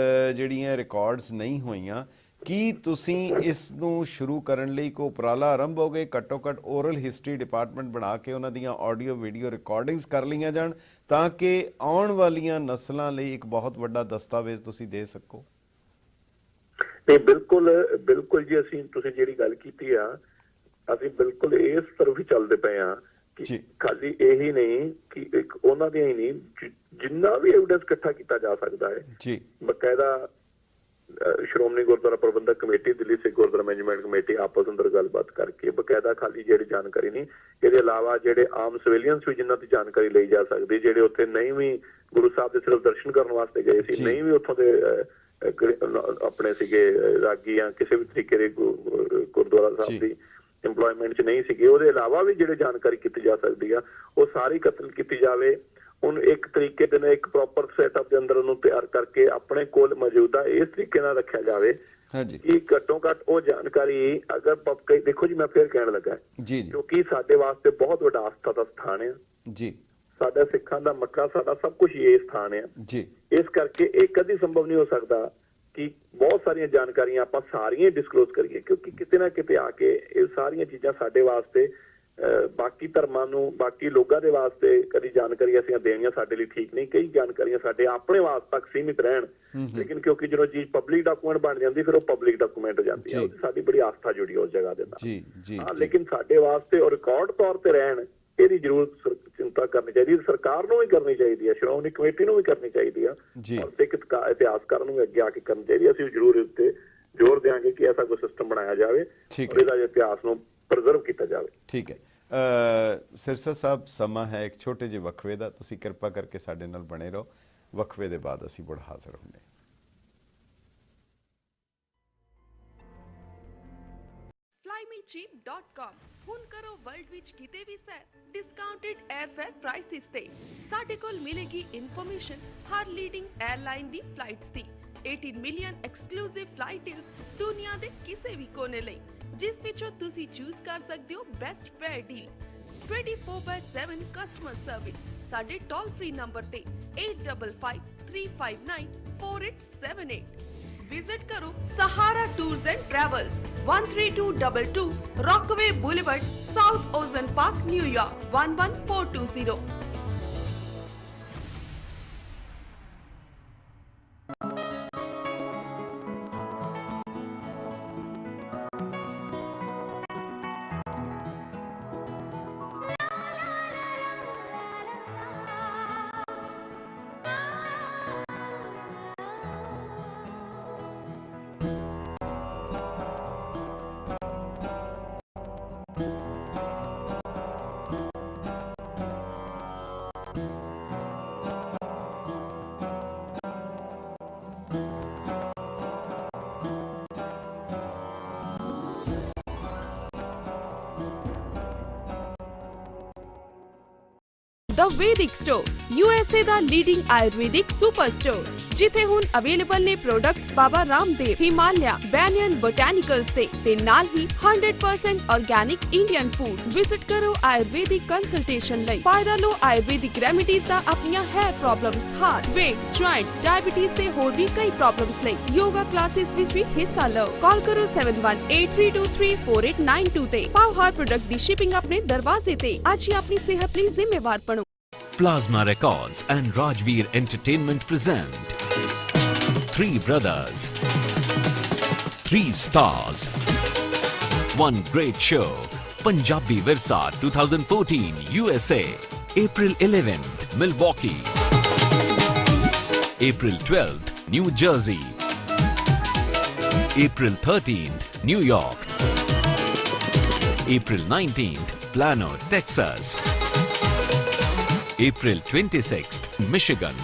ਜਿਹੜੀਆਂ ਰਿਕਾਰਡਸ ਨਹੀਂ ਹੋਈਆਂ। ਕੀ ਤੁਸੀਂ ਇਸ ਨੂੰ ਸ਼ੁਰੂ ਕਰਨ ਲਈ ਕੋਈ ਉਪਰਾਲਾ ਆਰੰਭੋਗੇ? ਘੱਟੋ ਘੱਟ ਓਰਲ ਹਿਸਟਰੀ ਡਿਪਾਰਟਮੈਂਟ ਬਣਾ ਕੇ ਉਹਨਾਂ ਦੀਆਂ ਆਡੀਓ ਵੀਡੀਓ ਰਿਕਾਰਡਿੰਗਸ ਕਰ ਲਈਆਂ ਜਾਣ ਤਾਂ ਕਿ ਆਉਣ ਵਾਲੀਆਂ ਨਸਲਾਂ ਲਈ ਇੱਕ ਬਹੁਤ ਵੱਡਾ ਦਸਤਾਵੇਜ਼ ਤੁਸੀਂ ਦੇ ਸਕੋ। ਨਹੀਂ, ਬਿਲਕੁਲ ਬਿਲਕੁਲ ਜੀ, ਅਸੀਂ ਤੁਸੀਂ ਜਿਹੜੀ ਗੱਲ ਕੀਤੀ ਆ, ਅਸੀਂ ਬਿਲਕੁਲ ਇਸ ਤਰਫ ਹੀ ਚੱਲਦੇ ਪਏ ਆ ਕਿ ਖਾਲੀ ਇਹੀ ਨਹੀਂ ਕਿ ਇੱਕ ਉਹਨਾਂ ਦੀਆਂ ਹੀ ਨਹੀਂ, ਜਿੰਨਾ ਵੀ ਐਵੀਡੈਂਸ ਇਕੱਠਾ ਕੀਤਾ ਜਾ ਸਕਦਾ ਹੈ ਜੀ, ਬਕਾਇਦਾ ਸ਼੍ਰੋਮਣੀ ਗੁਰਦੁਆਰਾ ਪ੍ਰਬੰਧਕ committee, Delhi Sikh Gurdwara management committee ਆਪਸ ਅੰਦਰ ਗੱਲਬਾਤ ਕਰਕੇ ਬਕਾਇਦਾ ਖਾਲੀ ਜਿਹੜੀ ਜਾਣਕਾਰੀ ਨਹੀਂ, ਇਹਦੇ ਇਲਾਵਾ ਜਿਹੜੇ ਆਮ ਸਿਵਿਲੀਅਨਸ ਵੀ ਜਿਨ੍ਹਾਂ ਦੀ ਜਾਣਕਾਰੀ ਲਈ ਜਾ ਸਕਦੀ, ਜਿਹੜੇ ਉੱਥੇ ਨਹੀਂ ਵੀ ਗੁਰੂ ਸਾਹਿਬ ਦੇ ਸਿਰਫ ਦਰਸ਼ਨ ਕਰਨ ਵਾਸਤੇ ਗਏ ਸੀ, ਨਹੀਂ ਵੀ ਉੱਥੋਂ ਦੇ ਆਪਣੇ ਸੀਗੇ ਰਾਗੀ ਜਾਂ ਕਿਸੇ ਵੀ ਤਰੀਕੇ ਦੇ ਗੁਰਦੁਆਰਾ ਸਾਹਿਬ ਦੀ ਇੰਪਲੋਇਮੈਂਟ 'ਚ ਨਹੀਂ ਸੀਗੇ, ਉਹਦੇ ਇਲਾਵਾ ਵੀ ਜਿਹੜੇ ਜਾਣਕਾਰੀ ਕੀਤੀ ਜਾ ਸਕਦੀ ਆ ਉਹ ਸਾਰੀ ਕਤਲ ਕੀਤੀ ਜਾਵੇ। ਉਹਨੂੰ ਇੱਕ ਤਰੀਕੇ ਦੇ ਨਾਲ ਇੱਕ ਪ੍ਰੋਪਰ ਸੈਟਅਪ ਦੇ ਅੰਦਰ ਉਹਨੂੰ ਤਿਆਰ ਕਰਕੇ ਆਪਣੇ ਕੋਲ ਮੌਜੂਦਾ ਇਸ ਤਰੀਕੇ ਨਾਲ ਰੱਖਿਆ ਜਾਵੇ ਕਿ ਘੱਟੋ ਘੱਟ ਉਹ ਜਾਣਕਾਰੀ ਅਗਰ ਦੇਖੋ ਜੀ, ਮੈਂ ਫਿਰ ਕਹਿਣ ਲੱਗਾ ਕਿਉਂਕਿ ਸਾਡੇ ਵਾਸਤੇ ਬਹੁਤ ਵੱਡਾ ਆਸਥਾ ਦਾ ਸਥਾਨ ਹੈ ਜੀ, ਸਾਡਾ ਸਿੱਖਾਂ ਦਾ ਮੱਕਾ, ਸਾਡਾ ਸਭ ਕੁਝ ਇਹ ਸਥਾਨ ਹੈ ਜੀ। ਇਸ ਕਰਕੇ ਇਹ ਕਦੀ ਸੰਭਵ ਨਹੀਂ ਹੋ ਸਕਦਾ ਕਿ ਬਹੁਤ ਸਾਰੀਆਂ ਜਾਣਕਾਰੀਆਂ ਆਪਾਂ ਸਾਰੀਆਂ ਡਿਸਕਲੋਜ਼ ਕਰੀਏ ਕਿਉਂਕਿ ਕਿਤੇ ਨਾ ਕਿਤੇ ਆ ਕੇ ਇਹ ਸਾਰੀਆਂ ਚੀਜ਼ਾਂ ਸਾਡੇ ਵਾਸਤੇ, ਬਾਕੀ ਧਰਮਾਂ ਨੂੰ, ਬਾਕੀ ਲੋਕਾਂ ਦੇ ਵਾਸਤੇ ਕਦੀ ਜਾਣਕਾਰੀ ਅਸੀਂ ਦੇਣੀਆਂ ਸਾਡੇ ਲਈ ਠੀਕ ਨਹੀਂ। ਕਈ ਜਾਣਕਾਰੀਆਂ ਸਾਡੇ ਆਪਣੇ ਵਾਸਤੇ ਤੱਕ ਸੀਮਿਤ ਰਹਿਣ, ਲੇਕਿਨ ਕਿਉਂਕਿ ਜਦੋਂ ਚੀਜ਼ ਪਬਲਿਕ ਡਾਕੂਮੈਂਟ ਬਣ ਜਾਂਦੀ ਫਿਰ ਉਹ ਪਬਲਿਕ ਡਾਕੂਮੈਂਟ ਹੋ ਜਾਂਦੀ ਹੈ, ਸਾਡੀ ਬੜੀ ਆਸਥਾ ਜੁੜੀ ਉਸ ਜਗ੍ਹਾ ਦੇ ਨਾਲ। ਲੇਕਿਨ ਸਾਡੇ ਵਾਸਤੇ ਉਹ ਰਿਕਾਰਡ ਤੌਰ ਤੇ ਰਹਿਣ, ਇਹਦੀ ਜ਼ਰੂਰ ਚਿੰਤਾ ਕਰਨੀ ਚਾਹੀਦੀ, ਸਰਕਾਰ ਨੂੰ ਵੀ ਕਰਨੀ ਚਾਹੀਦੀ ਹੈ, ਸ਼੍ਰੋਮਣੀ ਕਮੇਟੀ ਨੂੰ ਵੀ ਕਰਨੀ ਚਾਹੀਦੀ ਆ, ਔਰ ਸਿੱਖ ਇਤਿਹਾਸਕਾਰਾਂ ਨੂੰ ਵੀ ਅੱਗੇ ਆ ਕੇ ਕਰਨੀ ਚਾਹੀਦੀ। ਅਸੀਂ ਜ਼ਰੂਰ ਇਸ ਤੇ ਜ਼ੋਰ ਦਿਆਂਗੇ ਕਿ ਐਸਾ ਕੋਈ ਸਿਸਟਮ ਬਣਾਇਆ ਜਾਵੇ ਠੀਕ ਔਰ ਇਹਦਾ ਇਤਿਹਾਸ ਨੂੰ ਪ੍ਰੀਜ਼ਰਵ ਕੀਤਾ ਜਾਵੇ। ਠੀਕ ਹੈ ਸਿਰਸਾ ਸਾਹਿਬ, ਸਮਾਂ ਹੈ ਇੱਕ ਛੋਟੇ ਜਿਹੇ ਵਕਫੇ ਦਾ, ਤੁਸੀਂ ਕਿਰਪਾ ਕਰਕੇ ਸਾਡੇ ਨਾਲ ਬਣੇ ਰਹੋ। ਵਕਫੇ ਦੇ ਬਾਅਦ ਅਸੀਂ ਮੁੜ ਹਾਜ਼ਰ ਹੁੰਦੇ ਹਾਂ। flymecheap.com ਹੁਣ ਕਰੋ ਵਰਲਡ ਵਿੱਚ ਕਿਤੇ ਵੀ ਸੈਰ ਡਿਸਕਾਊਂਟਡ 에ਅਰਫੇਅਰ ਪ੍ਰਾਈਸਿਸ ਤੇ। ਸਾਡੇ ਕੋਲ ਮਿਲੇਗੀ ਇਨਫੋਰਮੇਸ਼ਨ ਹਰ ਲੀਡਿੰਗ 에ਅਰਲਾਈਨ ਦੀ ਫਲਾਈਟਸ ਦੀ, 18 ਮਿਲੀਅਨ ਐਕਸਕਲੂਸਿਵ ਫਲਾਈਟ ਡੀਲਸ ਦੁਨੀਆ ਦੇ ਕਿਸੇ ਵੀ ਕੋਨੇ ਲਈ, ਜਿਸ ਵਿੱਚੋਂ ਤੁਸੀਂ ਚੂਜ਼ ਕਰ ਸਕਦੇ ਹੋ best fare deal. 24/7 customer service ਸਾਡੇ ਟੋਲ ਫ੍ਰੀ ਨੰਬਰ ਤੇ 8553594878। विजिट करो Sahara tours and travels, 13222 Rockaway boulevard, south Ozone Park, New York 11420। The Vedic store, USA ਦਾ ਲੀਡਿੰਗ ਆਯੁਰਵੈਦਿਕ ਸੁਪਰ ਸਟੋਰ, ਜਿੱਥੇ ਹੁਣ ਅਵੇਲੇਬਲ ਨੇ products Baba Ramdev, Himalaya, Banyan Botanicals ਤੇ ਨਾਲ ਹੀ 100% ਆਰਗੈਨਿਕ ਇੰਡੀਅਨ ਫੂਡ। ਵਿਜ਼ਿਟ ਕਰੋ ਆਯੁਰਵੈਦਿਕ ਕੰਸਲਟੇਸ਼ਨ ਲਈ। ਫਾਇਦਾ ਲਓ ਆਯੁਰਵੈਦਿਕ ਰੈਮੇਡੀਜ਼ ਦਾ ਆਪਣੀਆਂ hair problems, heart, weight, joints, diabetes ਤੇ ਹੋਰ ਵੀ ਕਈ ਪ੍ਰੋਬਲਮਸ ਲਈ। ਯੋਗਾ ਕਲਾਸਿਸ ਵਿੱਚ ਵੀ ਹਿੱਸਾ ਲਓ। ਕਾਲ ਕਰੋ 7183234892 ਤੇ। ਪਾਓ ਹਰ ਪ੍ਰੋਡਕਟ ਦੀ ਸ਼ਿਪਿੰਗ ਆਪਣੇ ਦਰਵਾਜ਼ੇ ਤੇ। ਅੱਜ ਹੀ ਆਪਣੀ ਸਿਹਤ ਲਈ ਜ਼ਿੰਮੇਵਾਰ ਬਣੋ। Plasma Records and Rajveer Entertainment present Three Brothers, Three Stars, One Great Show, Punjabi Virsa 2014 USA, April 11th, Milwaukee, April 12th, New Jersey, April 13th, New York, April 19th, Plano, Texas, April 26th, Michigan.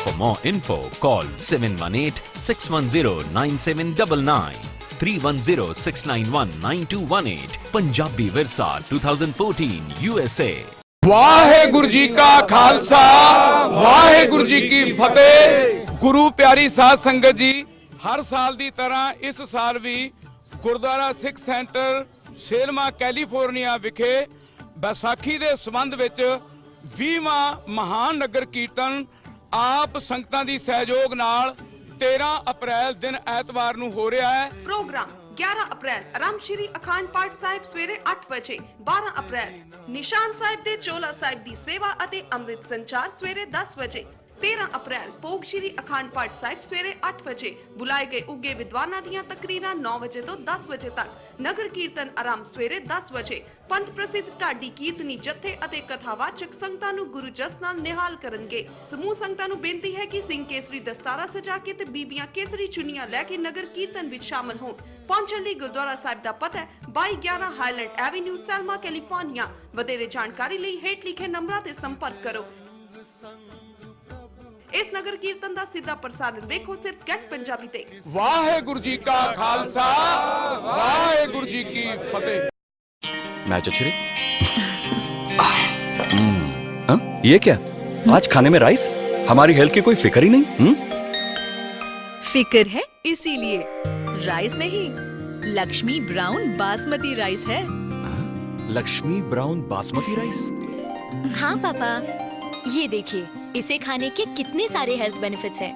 For more info, call 718-610-9799, 310-691-9218. Punjabi Virsa 2014 USA. Waheguru ji ਕਾ ਖਾਲਸਾ, ਵਾਹਿਗੁਰੂ ਜੀ ਕੀ ਫਤਿਹ। ਗੁਰੂ ਪਿਆਰੀ ਸਾਧ ਸੰਗਤ ਜੀ, ਹਰ ਸਾਲ ਦੀ ਤਰ੍ਹਾਂ ਇਸ ਸਾਲ ਵੀ ਗੁਰਦੁਆਰਾ ਸਿੱਖ ਸੈਂਟਰ ਸੇਲਮਾ ਕੈਲੀਫੋਰਨੀਆ ਵਿਖੇ ਵਿਸਾਖੀ ਦੇ ਸੰਬੰਧ ਵਿੱਚ 20ਵਾਂ ਮਹਾਨ ਨਗਰ ਕੀਰਤਨ ਆਪ ਸੰਗਤਾਂ ਦੀ ਸਹਿਯੋਗ ਨਾਲ 13 ਅਪ੍ਰੈਲ ਦਿਨ ਐਤਵਾਰ ਨੂੰ ਹੋ ਰਿਹਾ ਹੈ। ਪ੍ਰੋਗਰਾਮ 11 ਅਪ੍ਰੈਲ ਆਰਾਮ ਸ਼੍ਰੀ ਅਖੰਡ ਪਾਠ ਸਾਹਿਬ ਸਵੇਰੇ 8 ਵਜੇ, 12 ਅਪ੍ਰੈਲ ਨਿਸ਼ਾਨ ਸਾਹਿਬ ਦੇ ਚੋਲਾ ਸਾਹਿਬ ਦੀ ਸੇਵਾ ਅਤੇ ਅੰਮ੍ਰਿਤ ਸੰਚਾਰ ਸਵੇਰੇ 10 ਵਜੇ, 13 ਅਪ੍ਰੈਲ ਭੋਗ ਸ਼੍ਰੀ ਅਖੰਡ ਪਾਠ ਸਾਹਿਬ ਸਵੇਰੇ 8 ਵਜੇ। ਬੁਲਾਏ ਗਏ ਉੱਗੇ ਵਿਦਵਾਨਾਂ ਦੀਆਂ ਤਕਰੀਰਾਂ 9 ਵਜੇ ਤੋਂ 10 ਵਜੇ ਤੱਕ। ਨਗਰ ਕੀਰਤਨ ਆਰੰਭ ਸਵੇਰੇ 10 ਵਜੇ। ਪੰਥ ਪ੍ਰਸਿੱਧ ਢਾਡੀ ਕੀਰਤਨੀ ਜਥੇ ਅਤੇ ਕਥਾਵਾਚਕ ਸੰਗਤਾਂ ਨੂੰ ਗੁਰੂ ਜਸ ਨਾਲ ਨਿਹਾਲ ਕਰਨਗੇ। ਸਮੂਹ ਸੰਗਤਾਂ ਨੂੰ ਬੇਨਤੀ ਹੈ ਕਿ ਸਿੰਘ ਕੇਸਰੀ ਦਸਤਾਰਾ ਸਜਾ ਕੇ ਤੇ ਬੀਬੀਆਂ ਕੇਸਰੀ ਚੁੰਨੀਆਂ ਲੈ ਕੇ ਨਗਰ ਕੀਰਤਨ ਵਿੱਚ ਸ਼ਾਮਲ ਹੋਣ। ਪਹੁੰਚਣ ਲਈ ਗੁਰਦੁਆਰਾ ਸਾਹਿਬ ਦਾ ਪਤਾ ਹੈ 2211 ਹਾਈਲੈਂਡ ਐਵੇਨਿਊ, ਸੈਲਮਾ, ਕੈਲੀਫੋਰਨੀਆ। ਵਧੇਰੇ ਜਾਣਕਾਰੀ ਲਈ ਹੇਠ ਲਿਖੇ ਨੰਬਰਾਂ ਤੇ ਸੰਪਰਕ ਕਰੋ। ਇਸ ਨਗਰ ਕੀਰਤਨ ਦਾ ਸਿੱਧਾ ਪ੍ਰਸਾਰਣ ਦੇਖੋ ਸਿਰਫ ਗੈਟ ਪੰਜਾਬੀ ਤੇ। ਵਾਹਿਗੁਰੂ ਜੀ ਕਾ ਖਾਲਸਾ, ਵਾਹਿਗੁਰੂ ਜੀ ਕੀ फतेह। मैच अच्छी रही? ये क्या? आज खाने में राइस? हमारी हेल्थ की कोई फिक्र ही नहीं। फिक्र है इसीलिए राइस नहीं, लक्ष्मी ब्राउन बासमती राइस है। Lakshmi brown basmati rice? हाँ पापा, ये देखिए, इसे खाने के कितने सारे हेल्थ बेनिफिट्स हैं।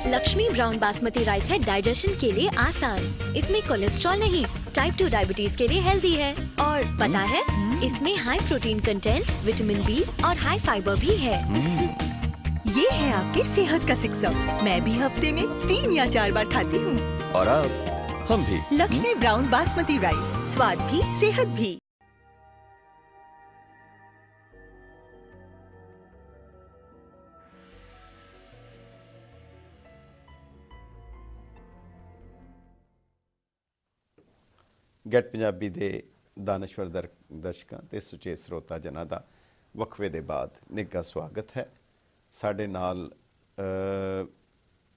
लक्ष्मी ब्राउन बासमती राइस है डाइजेशन के लिए आसान, इसमें कोलेस्ट्रॉल नहीं, टाइप 2 डायबिटीज के लिए हेल्दी है, और पता है इसमें high protein content, vitamin B और हाई फाइबर भी है। ये है आपके सेहत का सिक्सम। मैं भी हफ्ते में 3 या 4 बार खाती हूँ। और अब हम भी। लक्ष्मी ब्राउन बासमती राइस, स्वाद भी सेहत भी। ਗੈਟ ਪੰਜਾਬੀ ਦੇ ਦਾਨਸ਼ਵਰ ਦਰਸ਼ਕਾਂ ਤੇ ਸੁਚੇਤ ਸਰੋਤਾ ਜਨਾਂ ਦਾ ਵਕਫੇ ਦੇ ਬਾਅਦ ਨਿੱਘਾ ਸਵਾਗਤ ਹੈ। ਸਾਡੇ ਨਾਲ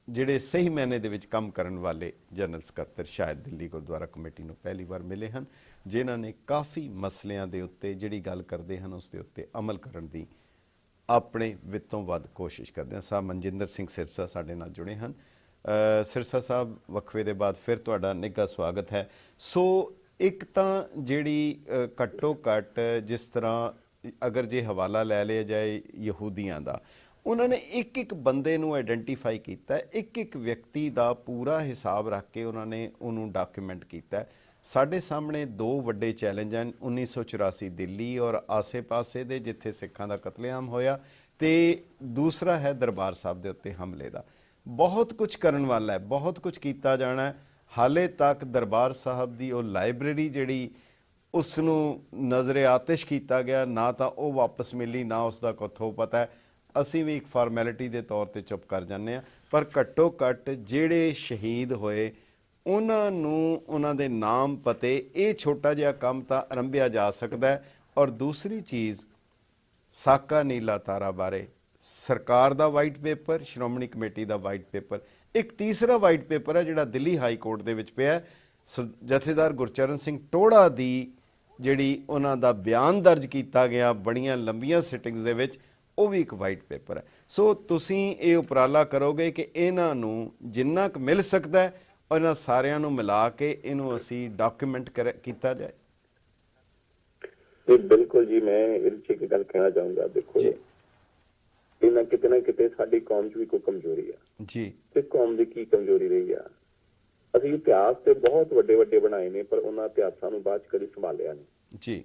ਜਿਹੜੇ ਸਹੀ ਮਾਇਨੇ ਦੇ ਵਿੱਚ ਕੰਮ ਕਰਨ ਵਾਲੇ ਜਨਰਲ ਸਕੱਤਰ ਸ਼ਾਇਦ ਦਿੱਲੀ ਗੁਰਦੁਆਰਾ ਕਮੇਟੀ ਨੂੰ ਪਹਿਲੀ ਵਾਰ ਮਿਲੇ ਹਨ, ਜਿਨ੍ਹਾਂ ਨੇ ਕਾਫੀ ਮਸਲਿਆਂ ਦੇ ਉੱਤੇ ਜਿਹੜੀ ਗੱਲ ਕਰਦੇ ਹਨ ਉਸ ਦੇ ਉੱਤੇ ਅਮਲ ਕਰਨ ਦੀ ਆਪਣੇ ਵਿੱਤੋਂ ਵੱਧ ਕੋਸ਼ਿਸ਼ ਕਰਦੇ ਹਨ। ਸਾਹਿਬ ਮਨਜਿੰਦਰ ਸਿੰਘ ਸਿਰਸਾ ਸਾਡੇ ਨਾਲ ਜੁੜੇ ਹਨ। ਸਿਰਸਾ ਸਾਹਿਬ, ਵਕਫੇ ਦੇ ਬਾਅਦ ਫਿਰ ਤੁਹਾਡਾ ਨਿੱਘਾ ਸਵਾਗਤ ਹੈ। ਸੋ ਇੱਕ ਤਾਂ ਜਿਹੜੀ ਘੱਟੋ ਘੱਟ ਜਿਸ ਤਰ੍ਹਾਂ ਅਗਰ ਜੇ ਹਵਾਲਾ ਲੈ ਲਿਆ ਜਾਏ ਯਹੂਦੀਆਂ ਦਾ, ਉਹਨਾਂ ਨੇ ਇੱਕ ਇੱਕ ਬੰਦੇ ਨੂੰ ਆਈਡੈਂਟੀਫਾਈ ਕੀਤਾ, ਇੱਕ ਇੱਕ ਵਿਅਕਤੀ ਦਾ ਪੂਰਾ ਹਿਸਾਬ ਰੱਖ ਕੇ ਉਹਨਾਂ ਨੇ ਉਹਨੂੰ ਡਾਕੂਮੈਂਟ ਕੀਤਾ। ਸਾਡੇ ਸਾਹਮਣੇ ਦੋ ਵੱਡੇ ਚੈਲੰਜ ਹਨ, 1984 ਦਿੱਲੀ ਔਰ ਆਸੇ-ਪਾਸੇ ਦੇ ਜਿੱਥੇ ਸਿੱਖਾਂ ਦਾ ਕਤਲੇਆਮ ਹੋਇਆ, ਤੇ ਦੂਸਰਾ ਹੈ ਦਰਬਾਰ ਸਾਹਿਬ ਦੇ ਉੱਤੇ ਹਮਲੇ ਦਾ। ਬਹੁਤ ਕੁਝ ਕਰਨ ਵਾਲਾ ਹੈ, ਬਹੁਤ ਕੁਝ ਕੀਤਾ ਜਾਣਾ। ਹਾਲੇ ਤੱਕ ਦਰਬਾਰ ਸਾਹਿਬ ਦੀ ਉਹ ਲਾਇਬ੍ਰੇਰੀ ਜਿਹੜੀ ਉਸ ਨੂੰ ਨਜ਼ਰੇ ਆਤਿਸ਼ ਕੀਤਾ ਗਿਆ, ਨਾ ਤਾਂ ਉਹ ਵਾਪਸ ਮਿਲੀ, ਨਾ ਉਸ ਦਾ ਕੁੱਥੋਂ ਪਤਾ ਹੈ। ਅਸੀਂ ਵੀ ਇੱਕ ਫਾਰਮੈਲਿਟੀ ਦੇ ਤੌਰ ਤੇ ਚੁੱਪ ਕਰ ਜਾਂਦੇ ਹਾਂ, ਪਰ ਘੱਟੋ ਘੱਟ ਜਿਹੜੇ ਸ਼ਹੀਦ ਹੋਏ ਉਹਨਾਂ ਨੂੰ ਉਹਨਾਂ ਦੇ ਨਾਮ ਪਤੇ, ਇਹ ਛੋਟਾ ਜਿਹਾ ਕੰਮ ਤਾਂ ਆਰੰਭਿਆ ਜਾ ਸਕਦਾ ਹੈ। ਔਰ ਦੂਸਰੀ ਚੀਜ਼, ਸਾਕਾ ਨੀਲਾ ਤਾਰਾ ਬਾਰੇ ਸਰਕਾਰ ਦਾ ਵਾਈਟ ਪੇਪਰ, ਸ਼੍ਰੋਮਣੀ ਕਮੇਟੀ ਦਾ ਵਾਈਟ ਪੇਪਰ, ਇੱਕ ਤੀਸਰਾ ਵਾਈਟ ਪੇਪਰ ਹੈ ਜਿਹੜਾ ਦਿੱਲੀ ਹਾਈ ਕੋਰਟ ਦੇ ਵਿੱਚ ਪਿਆ, ਜਥੇਦਾਰ ਗੁਰਚਰਨ ਸਿੰਘ ਟੋੜਾ ਦੀ ਜਿਹੜੀ ਉਹਨਾਂ ਦਾ ਬਿਆਨ ਦਰਜ ਕੀਤਾ ਗਿਆ ਬੜੀਆਂ ਲੰਬੀਆਂ ਸਿਟਿੰਗਸ ਦੇ ਵਿੱਚ, ਉਹ ਵੀ ਇੱਕ ਵਾਈਟ ਪੇਪਰ ਹੈ। ਸੋ ਤੁਸੀਂ ਇਹ ਉਪਰਾਲਾ ਕਰੋਗੇ ਕਿ ਇਹਨਾਂ ਨੂੰ ਜਿੰਨਾ ਕੁ ਮਿਲ ਸਕਦਾ ਹੈ ਉਹਨਾਂ ਸਾਰਿਆਂ ਨੂੰ ਮਿਲਾ ਕੇ ਇਹਨੂੰ ਅਸੀਂ ਡਾਕੂਮੈਂਟ ਕੀਤਾ ਜਾਏ? ਬਿਲਕੁਲ ਜੀ, ਮੈਂ ਇਹਦੇ 'ਚ ਇੱਕ ਗੱਲ ਕਹਿਣਾ ਚਾਹੂੰਗਾ। ਦੇਖੋ, ਇਹਨਾਂ ਕਿਤੇ ਨਾ ਕਿਤੇ ਸਾਡੀ ਕੌਮ 'ਚ ਵੀ ਕੋਈ ਕਮਜ਼ੋਰੀ ਆ ਜੀ। ਤੇ ਕੌਮ ਦੀ ਕੀ ਕਮਜ਼ੋਰੀ ਰਹੀ ਆ? ਅਸੀਂ ਇਤਿਹਾਸ ਤੇ ਬਹੁਤ ਵੱਡੇ ਵੱਡੇ ਬਣਾਏ ਨੇ, ਪਰ ਉਹਨਾਂ ਇਤਿਹਾਸਾਂ ਨੂੰ ਬਾਅਦ 'ਚ ਕਦੀ ਸੰਭਾਲਿਆ ਨਹੀਂ ਜੀ।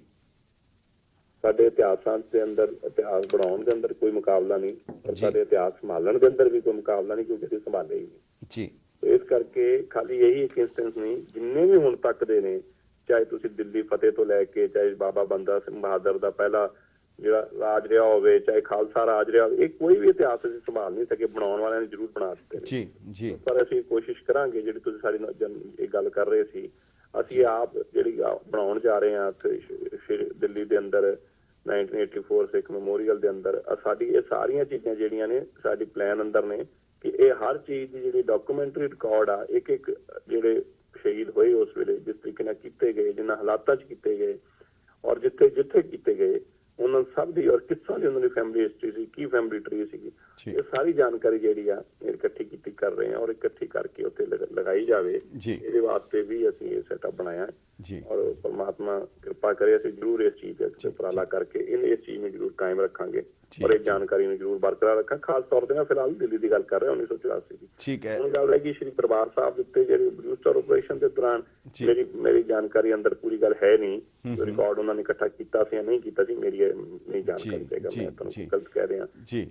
ਸਾਡੇ ਇਤਿਹਾਸਾਂ ਦੇ ਅੰਦਰ, ਇਤਿਹਾਸ ਬਣਾਉਣ ਦੇ ਅੰਦਰ ਕੋਈ ਮੁਕਾਬਲਾ ਨਹੀਂ, ਪਰ ਸਾਡੇ ਇਤਿਹਾਸ ਸੰਭਾਲਣ ਦੇ ਅੰਦਰ ਵੀ ਕੋਈ ਮੁਕਾਬਲਾ ਨਹੀਂ, ਕਿਉਂਕਿ ਅਸੀਂ ਸੰਭਾਲੇ ਹੀ ਨਹੀਂ ਜੀ। ਇਸ ਕਰਕੇ ਖਾਲੀ ਇਹੀ ਇੱਕ ਇੰਸਟੈਂਸ ਨਹੀਂ, ਜਿੰਨੇ ਵੀ ਹੁਣ ਤੱਕ ਦੇ ਨੇ, ਚਾਹੇ ਤੁਸੀਂ ਦਿੱਲੀ ਫਤਿਹ ਤੋਂ ਲੈ ਕੇ, ਚਾਹੇ ਬਾਬਾ ਬੰਦਾ ਸਿੰਘ ਬਹਾਦਰ ਦਾ ਪਹਿਲਾ ਜਿਹੜਾ ਰਾਜ ਰਿਹਾ ਹੋਵੇ, ਚਾਹੇ ਖਾਲਸਾ ਰਾਜ ਰਿਹਾ ਹੋਵੇ, ਇਹ ਕੋਈ ਵੀ ਇਤਿਹਾਸ ਅਸੀਂ ਸੰਭਾਲ ਨਹੀਂ ਸਕੇ। ਬਣਾਉਣ ਵਾਲਿਆਂ ਨੇ ਜ਼ਰੂਰ ਬਣਾ ਦਿੱਤੇ ਨੇ, ਪਰ ਅਸੀਂ ਕੋਸ਼ਿਸ਼ ਕਰਾਂਗੇ। ਜਿਹੜੀ ਤੁਸੀਂ ਸਾਡੀ ਇਹ ਗੱਲ ਕਰ ਰਹੇ ਸੀ, ਅਸੀਂ ਆਪ ਜਿਹੜੀ ਬਣਾਉਣ ਜਾ ਰਹੇ ਹਾਂ ਦਿੱਲੀ ਦੇ ਅੰਦਰ 1984 ਸਿੱਖ ਮੈਮੋਰੀਅਲ ਦੇ ਅੰਦਰ, ਸਾਡੀ ਇਹ ਸਾਰੀਆਂ ਚੀਜ਼ਾਂ ਜਿਹੜੀਆਂ ਨੇ ਸਾਡੀ ਪਲਾਨ ਅੰਦਰ ਨੇ ਕਿ ਇਹ ਹਰ ਚੀਜ਼ ਦੀ ਜਿਹੜੀ ਡਾਕੂਮੈਂਟਰੀ ਰਿਕਾਰਡ ਆ, ਇੱਕ ਇੱਕ ਜਿਹੜੇ ਸ਼ਹੀਦ ਹੋਏ ਉਸ ਵੇਲੇ, ਜਿਸ ਤਰੀਕੇ ਨਾਲ ਕੀਤੇ ਗਏ, ਜਿਨ੍ਹਾਂ ਹਾਲਾਤਾਂ 'ਚ ਕੀਤੇ ਗਏ, ਔਰ ਜਿੱਥੇ ਜਿੱਥੇ ਕੀਤੇ ਗਏ, ਉਹਨਾਂ ਸਭ ਦੀ, ਔਰ ਕਿਸ ਤਰ੍ਹਾਂ ਦੀ ਉਹਨਾਂ ਦੀ ਫੈਮਿਲੀ ਹਿਸਟਰੀ ਸੀ, ਕੀ ਫੈਮਿਲੀ ਟਰੀ ਸੀਗੀ, ਇਹ ਸਾਰੀ ਜਾਣਕਾਰੀ ਜਿਹੜੀ ਆ ਇਕੱਠੀ ਕੀਤੀ ਕਰ ਰਹੇ ਹਾਂ, ਔਰ ਇਕੱਠੀ ਕਰਕੇ ਉੱਥੇ ਲਗਾਈ ਜਾਵੇ। ਇਹਦੇ ਵਾਸਤੇ ਵੀ ਅਸੀਂ ਇਹ ਸੈਟਅਪ ਬਣਾਇਆ ਜੀ, ਔਰ ਪਰਮਾਤਮਾ ਕਿਰਪਾ ਕਰੇ ਅਸੀਂ ਜ਼ਰੂਰ ਇਸ ਚੀਜ਼ ਦਾ ਉਪਰਾਲਾ ਕਰਕੇ ਇਸ ਚੀਜ਼ ਨੂੰ ਜ਼ਰੂਰ ਕਾਇਮ ਰੱਖਾਂਗੇ, ਔਰ ਇਹ ਜਾਣਕਾਰੀ ਨੂੰ ਜ਼ਰੂਰ ਬਰਕਰਾਰ ਰੱਖਾਂ। ਖਾਸ ਤੌਰ ਤੇ ਮੈਂ ਫਿਲਹਾਲ ਦਿੱਲੀ ਦੀ ਗੱਲ ਕਰ ਰਿਹਾ 1984 ਦੀ। ਠੀਕ ਹੈ, ਹੁਣ ਗੱਲ ਹੈ ਕਿ ਸ਼੍ਰੀ ਦਰਬਾਰ ਸਾਹਿਬ ਦੇ ਉੱਤੇ ਜਿਹੜੀ ਬਲੂਸਟਰ ਆਪਰੇਸ਼ਨ ਦੇ ਦੌਰਾਨ ਮੇਰੀ ਜਾਣਕਾਰੀ ਅੰਦਰ ਪੂਰੀ ਗੱਲ ਹੈ ਨਹੀਂ, ਰਿਕਾਰਡ ਉਹਨਾਂ ਨੇ ਇਕੱਠਾ ਕੀਤਾ ਸੀ ਜਾਂ ਨਹੀਂ ਕੀਤਾ ਸੀ, ਮੇਰੀ ਨਹੀਂ ਜਾਣਕਾਰੀ ਦੇਗਾ, ਮੈਂ ਤੁਹਾਨੂੰ ਗਲਤ ਕਹਿ ਰਿਹਾ।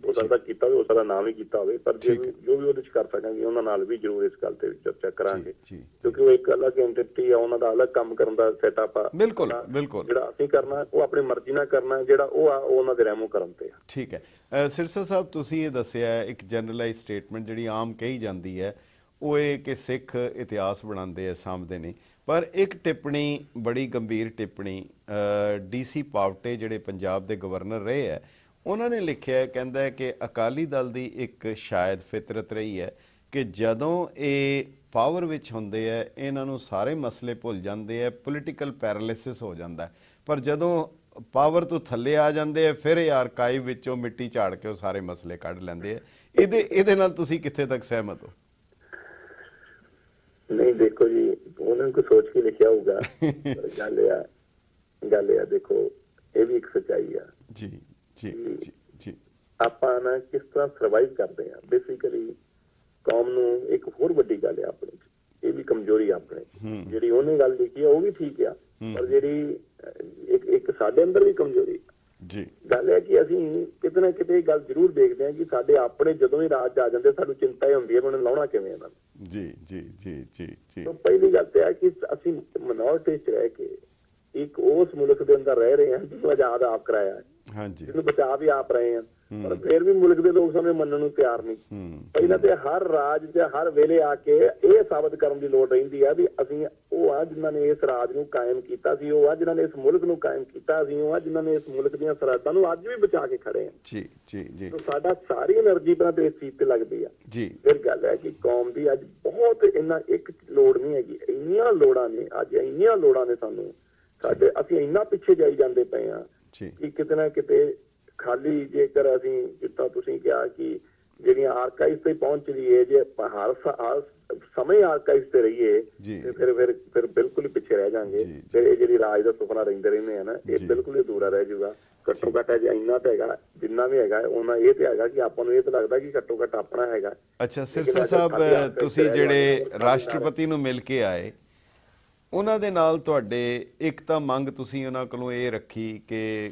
ਹੋ ਸਕਦਾ ਕੀਤਾ ਹੋਵੇ, ਹੋ ਸਕਦਾ ਨਾ ਵੀ ਕੀਤਾ ਹੋਵੇ, ਪਰ ਜੋ ਵੀ ਉਹਦੇ 'ਚ ਕਰ ਸਕਾਂਗੇ ਉਹਨਾਂ ਨਾਲ ਵੀ ਜ਼ਰੂਰ ਇਸ ਗੱਲ ਤੇ ਚਰਚਾ ਕਰਾਂਗੇ, ਕਿਉਂਕਿ ਉਹ ਇੱਕ ਅਲੱਗ ਐਂਟੀਟੀ ਆ, ਉਹਨਾਂ ਦਾ ਅਲੱਗ ਕੰਮ ਕਰਨ ਦਾ ਸੈਟਅਪ ਆ। ਬਿਲਕੁਲ ਬਿਲਕੁਲ, ਜਿਹੜਾ ਅਸੀਂ ਕਰਨਾ ਉਹ ਆਪਣੀ ਮਰਜ਼ੀ ਨਾਲ ਕਰਨਾ, ਜਿਹੜਾ ਉਹ ਆ ਉਹ ਉਹਨਾਂ ਦੇ ਰਹਿਮੋ ਕਰਮ ਤੇ ਆ। ਠੀਕ ਹੈ ਸਿਰਸਾ ਸਾਹਿਬ, ਤੁਸੀਂ ਇਹ ਦੱਸਿਆ ਇੱਕ ਜਨਰਲਾਈਜ਼ ਸਟੇਟਮੈਂਟ ਜਿਹੜੀ ਆਮ ਕਹੀ ਜਾਂਦੀ ਹੈ ਉਹ ਇਹ ਕਿ ਸਿੱਖ ਇਤਿਹਾਸ ਬਣਾਉਂਦੇ ਆ, ਸਾਂਭਦੇ ਨਹੀਂ, ਪਰ ਇੱਕ ਟਿੱਪਣੀ, ਬੜੀ ਗੰਭੀਰ ਟਿੱਪਣੀ DC ਪਾਵਟੇ ਜਿਹੜੇ ਪੰਜਾਬ ਦੇ ਗਵਰਨਰ ਰਹੇ ਹੈ, ਉਹਨਾਂ ਨੇ ਲਿਖਿਆ, ਕਹਿੰਦਾ ਹੈ ਕਿ ਅਕਾਲੀ ਦਲ ਦੀ ਇੱਕ ਸ਼ਾਇਦ ਫਿਤਰਤ ਰਹੀ ਹੈ ਕਿ ਜਦੋਂ ਇਹ ਪਾਵਰ ਵਿੱਚ ਹੁੰਦੇ ਹੈ ਇਹਨਾਂ ਨੂੰ ਸਾਰੇ ਮਸਲੇ ਭੁੱਲ ਜਾਂਦੇ ਹੈ, ਪੋਲੀਟੀਕਲ ਪੈਰਾਲਿਸਿਸ ਹੋ ਜਾਂਦਾ, ਪਰ ਜਦੋਂ ਪਾਵਰ ਤੋਂ ਥੱਲੇ ਆ ਜਾਂਦੇ ਆ ਫਿਰ ਇਹ ਆਰਕਾਈਵ ਵਿੱਚੋਂ ਮਿੱਟੀ ਝਾੜ ਕੇ ਉਹ ਸਾਰੇ ਮਸਲੇ ਕੱਢ ਲੈਂਦੇ ਆ। ਇਹਦੇ ਨਾਲ ਤੁਸੀਂ ਕਿੱਥੇ ਤੱਕ ਸਹਿਮਤ ਹੋ? ਨਹੀਂ, ਦੇਖੋ ਜੀ, ਉਹਨਾਂ ਨੂੰ ਸੋਚ ਕੇ ਲਿਖਿਆ ਹੋਊਗਾ, ਗੱਲ ਆ ਦੇਖੋ, ਇਹ ਵੀ ਇੱਕ ਸੱਚਾਈ ਆ ਜੀ ਜੀ ਜੀ ਜੀ। ਆਪਾਂ ਨਾ ਕਿਸ ਤਰ੍ਹਾਂ ਸਰਵਾਈਵ ਕਰਦੇ ਆ, ਬੇਸਿਕਲੀ ਕੌਮ ਨੂੰ ਇੱਕ ਹੋਰ ਵੱਡੀ ਗੱਲ ਆ ਆਪਣੇ 'ਚ, ਇਹ ਵੀ ਕਮਜ਼ੋਰੀ ਆਪਣੇ, ਜਿਹੜੀ ਉਹਨੇ ਗੱਲ ਲਿਖੀ ਆ ਉਹ ਵੀ ਠੀਕ ਆ, ਪਰ ਜਿਹੜੀ ਇੱਕ ਸਾਡੇ ਅੰਦਰ ਵੀ ਕਮਜ਼ੋਰੀ ਜੀ ਗੱਲ ਹੈ ਕਿ ਅਸੀਂ ਕਿਤੇ ਨਾ ਕਿਤੇ ਇਹ ਗੱਲ ਜ਼ਰੂਰ ਦੇਖਦੇ ਹਾਂ ਕਿ ਸਾਡੇ ਆਪਣੇ ਜਦੋਂ ਹੀ ਰਾਜ ਆ ਜਾਂਦੇ ਸਾਨੂੰ ਚਿੰਤਾ ਹੀ ਹੁੰਦੀ ਹੈ ਉਹਨਾਂ ਨੂੰ ਲਾਉਣਾ ਕਿਵੇਂ ਇਹਨਾਂ ਨੂੰ। ਜੀ ਜੀ ਜੀ ਜੀ ਜੀ। ਪਹਿਲੀ ਗੱਲ ਤੇ ਹੈ ਕਿ ਅਸੀਂ ਮਿਨੋਰਿਟੀ 'ਚ ਰਹਿ ਕੇ ਇੱਕ ਉਸ ਮੁਲਕ ਦੇ ਅੰਦਰ ਰਹਿ ਰਹੇ ਹਾਂ ਜਿਹਨੂੰ ਆਜ਼ਾਦ ਆਪ ਕਰਾਇਆ ਹੈ। ਹਾਂਜੀ ਜਿਹਨੂੰ ਬਚਾ ਵੀ ਆਪ ਰਹੇ ਆ, ਪਰ ਫਿਰ ਵੀ ਮੁਲਕ ਦੇ ਲੋਕ ਸਾਨੂੰ ਮੰਨਣ ਨੂੰ ਤਿਆਰ ਨਹੀਂ। ਪਹਿਲਾਂ ਤੇ ਹਰ ਰਾਜ ਤੇ ਹਰ ਵੇਲੇ ਆ ਕੇ ਇਹ ਸਾਬਤ ਕਰਨ ਦੀ ਲੋੜ ਰਹਿੰਦੀ ਆ ਵੀ ਅਸੀਂ ਉਹ ਆ ਜਿਨ੍ਹਾਂ ਨੇ ਇਸ ਰਾਜ ਨੂੰ ਕਾਇਮ ਕੀਤਾ ਸੀ, ਉਹ ਆ ਜਿਨ੍ਹਾਂ ਨੇ ਇਸ ਮੁਲਕ ਨੂੰ ਕਾਇਮ ਕੀਤਾ ਸੀ, ਉਹ ਆ ਜਿਨ੍ਹਾਂ ਨੇ ਇਸ ਮੁਲਕ ਦੀਆਂ ਸਰਹੱਦਾਂ ਨੂੰ ਅੱਜ ਵੀ ਬਚਾ ਕੇ ਖੜੇ ਆ। ਜੀ ਜੀ ਜੀ ਸਾਡਾ ਸਾਰੀ એનર્ਜੀ ਪਹਿਲਾਂ ਤੇ ਇਸ ਚੀਜ਼ ਤੇ ਲੱਗਦੀ ਆ ਜੀ। ਫਿਰ ਗੱਲ ਹੈ ਕਿ ਕੌਮ ਦੀ ਅੱਜ ਬਹੁਤ ਇੰਨਾ ਇੱਕ ਲੋੜ ਨਹੀਂ ਹੈਗੀ, ਇੰਨੀਆਂ ਲੋੜਾਂ ਨੇ ਅੱਜ, ਇੰਨੀਆਂ ਲੋੜਾਂ ਨੇ ਸਾਨੂੰ ਸਾਡੇ, ਅਸੀਂ ਇੰਨਾ ਪਿੱਛੇ ਜਾਈ ਜਾਂਦੇ ਪਏ ਆ ਕਿ ਕਿਤੇ ਨਾ ਕਿਤੇ ਖਾਲੀ ਜੇਕਰ ਅਸੀਂ ਜਿੱਦਾਂ ਤੁਸੀਂ ਕਿਹਾ ਕਿ ਜਿਹੜੀਆਂ ਆਰਕਾਈਵ ਤੇ ਪਹੁੰਚ ਰਹੀਏ, ਜੇ ਹਰ ਸਮੇਂ ਆਰਕਾਈਵ ਤੇ ਰਹੀਏ ਤੇ ਫਿਰ ਬਿਲਕੁਲ ਹੀ ਪਿੱਛੇ ਰਹਿ ਜਾਾਂਗੇ। ਫਿਰ ਇਹ ਜਿਹੜੀ ਰਾਜ ਦਾ ਸੁਪਨਾ ਰਹਿੰਦੇ ਰਹਿੰਦੇ ਆ ਨਾ, ਇਹ ਬਿਲਕੁਲ ਹੀ ਅਧੂਰਾ ਰਹਿ ਜਾਊਗਾ। ਘੱਟੋ ਘੱਟ ਜੇ ਇੰਨਾ ਤਾਂ ਹੈਗਾ, ਜਿੰਨਾ ਵੀ ਹੈਗਾ ਉਹਨਾਂ ਇਹ ਤੇ ਹੈਗਾ ਕਿ ਆਪਾਂ ਨੂੰ ਇਹ ਤਾਂ ਲੱਗਦਾ ਕਿ ਘੱਟੋ ਘੱਟ ਆਪਣਾ ਹੈਗਾ। ਅੱਛਾ ਸਿਰਸਾ ਸਾਹਿਬ, ਤੁਸੀਂ ਜਿਹੜੇ ਰਾਸ਼ਟਰਪਤੀ ਨੂੰ ਮਿਲ ਕੇ ਆਏ, ਉਹਨਾਂ ਦੇ ਨਾਲ ਤੁਹਾਡੇ ਇੱਕ ਤਾਂ ਮੰਗ ਤੁਸੀਂ ਉਹਨਾਂ ਕੋਲੋਂ ਇਹ ਰੱਖੀ ਕਿ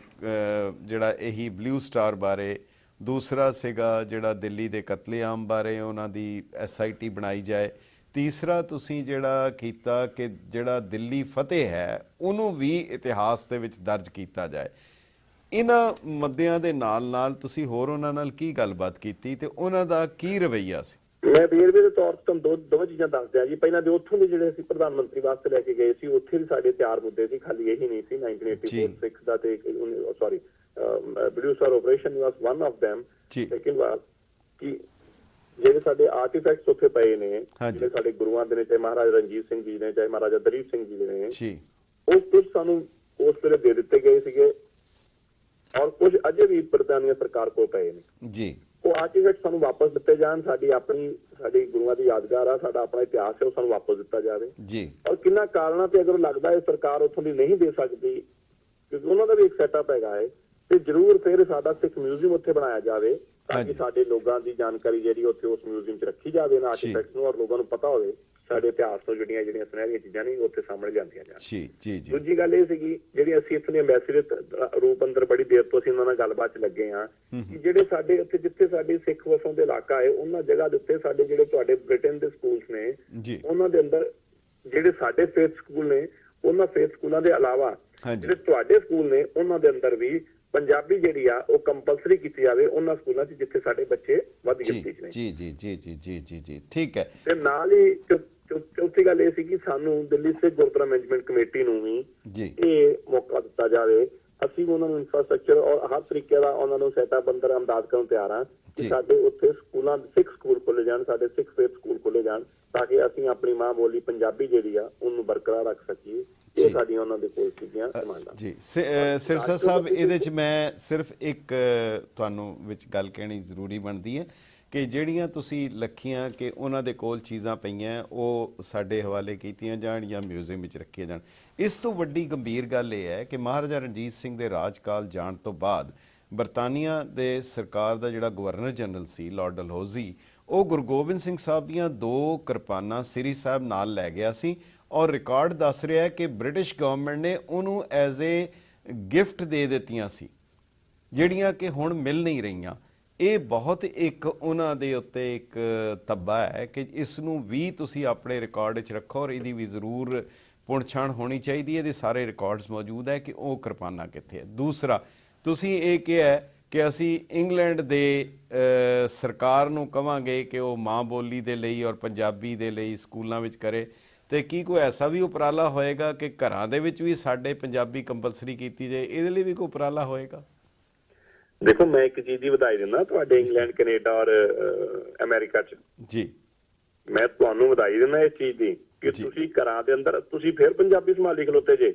ਜਿਹੜਾ ਇਹੀ ਬਲੂ ਸਟਾਰ ਬਾਰੇ, ਦੂਸਰਾ ਸੀਗਾ ਜਿਹੜਾ ਦਿੱਲੀ ਦੇ ਕਤਲੇਆਮ ਬਾਰੇ ਉਹਨਾਂ ਦੀ SIT ਬਣਾਈ ਜਾਏ, ਤੀਸਰਾ ਤੁਸੀਂ ਜਿਹੜਾ ਕੀਤਾ ਕਿ ਜਿਹੜਾ ਦਿੱਲੀ ਫਤਿਹ ਹੈ ਉਹਨੂੰ ਵੀ ਇਤਿਹਾਸ ਦੇ ਵਿੱਚ ਦਰਜ ਕੀਤਾ ਜਾਏ। ਇਹਨਾਂ ਮੁੱਦਿਆਂ ਦੇ ਨਾਲ ਨਾਲ ਤੁਸੀਂ ਹੋਰ ਉਹਨਾਂ ਨਾਲ ਕੀ ਗੱਲਬਾਤ ਕੀਤੀ ਤੇ ਉਹਨਾਂ ਦਾ ਕੀ ਰਵੱਈਆ ਸੀ? ਮੈਂ ਵੇਰਵੇ ਦੇ ਤੌਰ ਤੇ ਤੁਹਾਨੂੰ ਦੋ ਚੀਜ਼ਾਂ ਦੱਸ ਦਿਆਂ ਜੀ। ਪਹਿਲਾਂ ਜੋ ਉੱਥੋਂ ਦੇ ਜਿਹੜੇ ਅਸੀਂ ਪ੍ਰਧਾਨ ਮੰਤਰੀ ਵਾਸਤੇ ਲੈ ਕੇ ਗਏ ਸੀ, ਉੱਥੇ ਵੀ ਸਾਡੇ 4 ਮੁੱਦੇ ਸੀ, ਖਾਲੀ ਇਹੀ ਨਹੀਂ ਸੀ। 1984 ਦਾ ਤੇ sorry blue star operation was one of them। ਲੇਕਿਨ ਬਾਤ ਕਿ ਜਿਹੜੇ ਸਾਡੇ ਆਰਟੀਫੈਕਟਸ ਉੱਥੇ ਪਏ ਨੇ, ਜਿਹੜੇ ਸਾਡੇ ਗੁਰੂਆਂ ਦੇ ਨੇ, ਚਾਹੇ ਮਹਾਰਾਜਾ ਰਣਜੀਤ ਸਿੰਘ ਜੀ ਨੇ, ਚਾਹੇ ਮਹਾਰਾਜਾ ਦਲੀਪ ਸਿੰਘ ਜੀ ਨੇ, ਉਹ ਕੁਝ ਸਾਨੂੰ ਉਸ ਵੇਲੇ ਦੇ ਦਿੱਤੇ ਗਏ ਸੀਗੇ ਔਰ ਕੁਝ ਅਜੇ ਵੀ ਬਰਤਾਨੀਆ ਸਰਕਾਰ ਕੋਲ ਪਏ ਨੇ ਜੀ। ਉਹ ਆਰਟੀਫੈਕਟ ਸਾਨੂੰ ਵਾਪਸ ਦਿੱਤੇ ਜਾਣ। ਸਾਡੀ ਗੁਰੂਆਂ ਦੀ ਯਾਦਗਾਰ ਆ, ਸਾਡਾ ਆਪਣਾ ਇਤਿਹਾਸ ਹੈ, ਉਹ ਸਾਨੂੰ ਵਾਪਸ ਦਿੱਤਾ ਜਾਵੇ ਜੀ। ਔਰ ਕਿੰਨਾ ਕਾਰਨਾਂ ਤੇ ਅਗਰ ਲੱਗਦਾ ਹੈ ਸਰਕਾਰ ਉੱਥੋਂ ਦੀ ਨਹੀਂ ਦੇ ਸਕਦੀ, ਕਿਉਂਕਿ ਉਹਨਾਂ ਦਾ ਵੀ ਇੱਕ ਸੈਟਅਪ ਹੈਗਾ ਹੈ, ਤੇ ਜ਼ਰੂਰ ਫਿਰ ਸਾਡਾ ਸਿੱਖ ਮਿਊਜ਼ੀਅਮ ਉੱਥੇ ਬਣਾਇਆ ਜਾਵੇ ਤਾਂ ਕਿ ਸਾਡੇ ਲੋਕਾਂ ਦੀ ਜਾਣਕਾਰੀ ਜਿਹੜੀ ਉੱਥੇ ਉਸ ਮਿਊਜ਼ੀਅਮ 'ਚ ਰੱਖੀ ਜਾਵੇ ਨਾ ਆਰਟੀਫੈਕਟਸ ਨੂੰ, ਔਰ ਲੋਕਾਂ ਨੂੰ ਪਤਾ ਹੋਵੇ ਸਾਡੇ ਇਤਿਹਾਸ ਤੋਂ ਜਿਹੜੀਆਂ ਸੁਨਹਿਰੀਆਂ ਚੀਜ਼ਾਂ ਨੇ ਉੱਥੇ ਸਾਹਮਣੇ ਜਾਂਦੀਆਂ ਜਾਣ। ਦੂਜੀ ਗੱਲ ਇਹ ਸੀਗੀ ਜਿਹੜੀ ਅਸੀਂ ਇੱਥੇ ਅੰਬੈਸਡਰ ਰੂਪ ਅੰਦਰ ਬੜੀ ਦੇਰ ਤੋਂ ਅਸੀਂ ਉਹਨਾਂ ਨਾਲ ਗੱਲਬਾਤ 'ਚ ਲੱਗੇ ਹਾਂ ਕਿ ਜਿਹੜੇ ਸਾਡੇ ਉੱਥੇ ਜਿੱਥੇ ਸਾਡੇ ਸਿੱਖ ਵਸੋਂ ਦੇ ਇਲਾਕਾ ਹੈ, ਉਹਨਾਂ ਜਗ੍ਹਾ ਦੇ ਉੱਤੇ ਸਾਡੇ ਜਿਹੜੇ ਤੁਹਾਡੇ ਬ੍ਰਿਟੇਨ ਦੇ ਸਕੂਲਸ ਨੇ, ਉਹਨਾਂ ਦੇ ਅੰਦਰ ਜਿਹੜੇ ਸਾਡੇ ਫੇਥ ਸਕੂਲ ਨੇ, ਉਹਨਾਂ ਫੇਥ ਸਕੂਲਾਂ ਦੇ ਇਲਾਵਾ ਜਿਹੜੇ ਤੁਹਾਡੇ ਸਕੂਲ ਨੇ, ਉਹਨਾਂ ਦੇ ਅੰਦਰ ਵੀ ਪੰਜਾਬੀ ਜਿਹੜੀ ਆ ਉਹ ਕੰਪਲਸਰੀ ਕੀਤੀ ਜਾਵੇ ਉਹਨਾਂ ਸਕੂਲਾਂ 'ਚ ਜਿੱਥੇ ਸਾਡੇ ਬੱਚੇ ਵੱਧ ਗਿਣਤੀ 'ਚ ਨੇ। ਜੀ ਜੀ ਜੀ ਜੀ ਜੀ ਜੀ ਜੀ ਠੀਕ ਹੈ। ਤੇ ਨਾਲ ਹੀ ਚੌਥੀ ਗੱਲ ਇਹ ਸੀ ਕਿ ਸਾਨੂੰ ਦਿੱਲੀ ਸਿੱਖ ਗੁਰਦੁਆਰਾ ਮੈਨੇਜਮੈਂਟ ਕਮੇਟੀ ਨੂੰ ਵੀ ਇਹ ਮੌਕਾ ਦਿੱਤਾ ਜਾਵੇ। ਅਸੀਂ ਉਹਨਾਂ ਨੂੰ ਇਨਫਰਾਸਟ੍ਰਕਚਰ ਔਰ ਹਰ ਤਰੀਕੇ ਦਾ ਉਹਨਾਂ ਨੂੰ ਸੈਟਅਪ ਅੰਦਰ ਅਮਦਾਦ ਕਰਨ ਤਿਆਰ ਹਾਂ ਕਿ ਸਾਡੇ ਉੱਥੇ ਸਕੂਲਾਂ ਸਿੱਖ ਸਕੂਲ ਖੋਲ੍ਹੇ ਜਾਣ, ਸਾਡੇ ਸਿੱਖ ਫੇਥ ਸਕੂਲ ਖੋਲ੍ਹੇ ਜਾਣ ਤਾਂ ਕਿ ਅਸੀਂ ਆਪਣੀ ਮਾਂ ਬੋਲੀ ਪੰਜਾਬੀ ਜਿਹੜੀ ਆ ਉਹਨੂੰ ਬਰਕਰਾਰ ਰੱਖ ਸਕੀਏ। ਇਹ ਸਾਡੀਆਂ ਉਹਨਾਂ ਦੇ ਕੋਲ ਸੀਗੀਆਂ ਡਿਮਾਂਡਾਂ ਜੀ। ਸਿਰਸਾ ਸਾਹਿਬ, ਇਹਦੇ 'ਚ ਮੈਂ ਸਿਰਫ ਇੱਕ ਤੁਹਾਨੂੰ ਵਿੱਚ ਗੱਲ ਕਹਿਣੀ ਜ਼ਰੂਰੀ ਬਣਦੀ ਹੈ ਕਿ ਜਿਹੜੀਆਂ ਤੁਸੀਂ ਲੱਖੀਆਂ ਕਿ ਉਹਨਾਂ ਦੇ ਕੋਲ ਚੀਜ਼ਾਂ ਪਈਆਂ ਉਹ ਸਾਡੇ ਹਵਾਲੇ ਕੀਤੀਆਂ ਜਾਣ ਜਾਂ ਮਿਊਜ਼ੀਅਮ ਵਿੱਚ ਰੱਖੀਆਂ ਜਾਣ। ਇਸ ਤੋਂ ਵੱਡੀ ਗੰਭੀਰ ਗੱਲ ਇਹ ਹੈ ਕਿ ਮਹਾਰਾਜਾ ਰਣਜੀਤ ਸਿੰਘ ਦੇ ਰਾਜਕਾਲ ਜਾਣ ਤੋਂ ਬਾਅਦ ਬਰਤਾਨੀਆ ਦੇ ਸਰਕਾਰ ਦਾ ਜਿਹੜਾ ਗਵਰਨਰ ਜਨਰਲ ਸੀ ਲਾਰਡ ਡਲਹੌਜ਼ੀ, ਉਹ ਗੁਰੂ ਗੋਬਿੰਦ ਸਿੰਘ ਸਾਹਿਬ ਦੀਆਂ 2 ਕਿਰਪਾਨਾਂ ਸ੍ਰੀ ਸਾਹਿਬ ਨਾਲ ਲੈ ਗਿਆ ਸੀ ਔਰ ਰਿਕਾਰਡ ਦੱਸ ਰਿਹਾ ਹੈ ਕਿ ਬ੍ਰਿਟਿਸ਼ ਗਵਰਨਮੈਂਟ ਨੇ ਉਹਨੂੰ ਐਜ਼ ਏ ਗਿਫਟ ਦੇ ਦਿੱਤੀਆਂ ਸੀ, ਜਿਹੜੀਆਂ ਕਿ ਹੁਣ ਮਿਲ ਨਹੀਂ ਰਹੀਆਂ। ਇਹ ਬਹੁਤ ਇੱਕ ਉਹਨਾਂ ਦੇ ਉੱਤੇ ਇੱਕ ਤੱਬਾ ਹੈ ਕਿ ਇਸ ਨੂੰ ਵੀ ਤੁਸੀਂ ਆਪਣੇ ਰਿਕਾਰਡ 'ਚ ਰੱਖੋ ਔਰ ਇਹਦੀ ਵੀ ਜ਼ਰੂਰ ਪੁਣਛਾਣ ਹੋਣੀ ਚਾਹੀਦੀ ਹੈ। ਇਹਦੇ ਸਾਰੇ ਰਿਕਾਰਡਸ ਮੌਜੂਦ ਹੈ ਕਿ ਉਹ ਕਿਰਪਾਨਾਂ ਕਿੱਥੇ ਹੈ। ਦੂਸਰਾ, ਤੁਸੀਂ ਇਹ ਕਿਹਾ ਕਿ ਅਸੀਂ ਇੰਗਲੈਂਡ ਦੇ ਸਰਕਾਰ ਨੂੰ ਕਵਾਂਗੇ ਕਿ ਉਹ ਮਾਂ ਬੋਲੀ ਦੇ ਲਈ ਔਰ ਪੰਜਾਬੀ ਦੇ ਲਈ ਸਕੂਲਾਂ ਵਿੱਚ ਕਰੇ, ਤੇ ਕੀ ਕੋਈ ਐਸਾ ਵੀ ਉਪਰਾਲਾ ਹੋਏਗਾ ਕਿ ਘਰਾਂ ਦੇ ਵਿੱਚ ਵੀ ਸਾਡੇ ਪੰਜਾਬੀ ਕੰਪਲਸਰੀ ਕੀਤੀ ਜਾਏ? ਇਹਦੇ ਲਈ ਵੀ ਕੋਈ ਉਪਰਾਲਾ ਹੋਏਗਾ? ਦੇਖੋ, ਮੈਂ ਇੱਕ ਚੀਜ਼ ਦੀ ਵਧਾਈ ਦਿੰਦਾ ਤੁਹਾਡੇ ਇੰਗਲੈਂਡ, ਕੈਨੇਡਾ ਔਰ ਅਮਰੀਕਾ 'ਚ ਜੀ। ਮੈਂ ਤੁਹਾਨੂੰ ਵਧਾਈ ਦਿੰਦਾ ਇਸ ਚੀਜ਼ ਦੀ ਕਿ ਤੁਸੀਂ ਘਰਾਂ ਦੇ ਅੰਦਰ ਤੁਸੀਂ ਫਿਰ ਪੰਜਾਬੀ ਸੰਭਾਲੀ ਖਲੋਤੇ ਜੇ,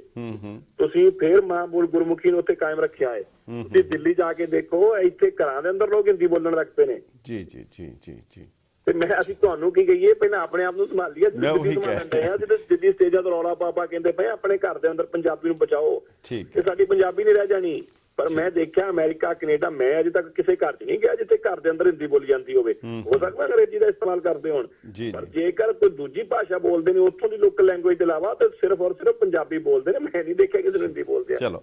ਤੁਸੀਂ ਫਿਰ ਮਾਂ ਬੋਲ ਗੁਰਮੁਖੀ ਨੂੰ ਉੱਥੇ ਕਾਇਮ ਰੱਖਿਆ ਹੈ। ਤੁਸੀਂ ਦਿੱਲੀ ਜਾ ਕੇ ਦੇਖੋ, ਇੱਥੇ ਘਰਾਂ ਦੇ ਅੰਦਰ ਲੋਕ ਹਿੰਦੀ ਬੋਲਣ ਲੱਗ ਪਏ ਨੇ। ਜੀ ਜੀ ਜੀ ਜੀ ਜੀ। ਤੇ ਅਸੀਂ ਤੁਹਾਨੂੰ ਕੀ ਕਹੀਏ, ਪਹਿਲਾਂ ਆਪਣੇ ਆਪ ਨੂੰ ਸੰਭਾਲੀਏ। ਦਿੱਲੀ ਸਟੇਜਾਂ ਤੋਂ ਰੌਲਾ ਪਾ ਕਹਿੰਦੇ ਪਏ ਆਪਣੇ ਘਰ ਦੇ ਅੰਦਰ ਪੰਜਾਬੀ ਨੂੰ ਬਚਾਓ, ਤੇ ਸਾਡੀ ਪੰਜਾਬੀ ਨਹੀਂ ਰਹਿ ਜਾਣੀ। ਪਰ ਮੈਂ ਦੇਖਿਆ ਅਮਰੀਕਾ, ਕੈਨੇਡਾ, ਮੈਂ ਅਜੇ ਤੱਕ ਕਿਸੇ ਘਰ 'ਚ ਨਹੀਂ ਗਿਆ ਜਿੱਥੇ ਘਰ ਦੇ ਅੰਦਰ ਹਿੰਦੀ ਬੋਲੀ ਜਾਂਦੀ ਹੋਵੇ। ਹੋ ਸਕਦਾ ਅੰਗਰੇਜ਼ੀ ਦਾ ਇਸਤੇਮਾਲ ਕਰਦੇ ਹੋਣ, ਪਰ ਜੇਕਰ ਕੋਈ ਦੂਜੀ ਭਾਸ਼ਾ ਬੋਲਦੇ ਨੇ ਉੱਥੋਂ ਦੀ ਲੋਕਲ ਲੈਂਗੁਏਜ ਦੇ ਇਲਾਵਾ ਤਾਂ ਸਿਰਫ ਔਰ ਸਿਰਫ ਪੰਜਾਬੀ ਬੋਲਦੇ ਨੇ। ਮੈਂ ਨਹੀਂ ਦੇਖਿਆ ਕਿਸੇ ਨੂੰ ਹਿੰਦੀ ਬੋਲਦੇ ਆ। ਚਲੋ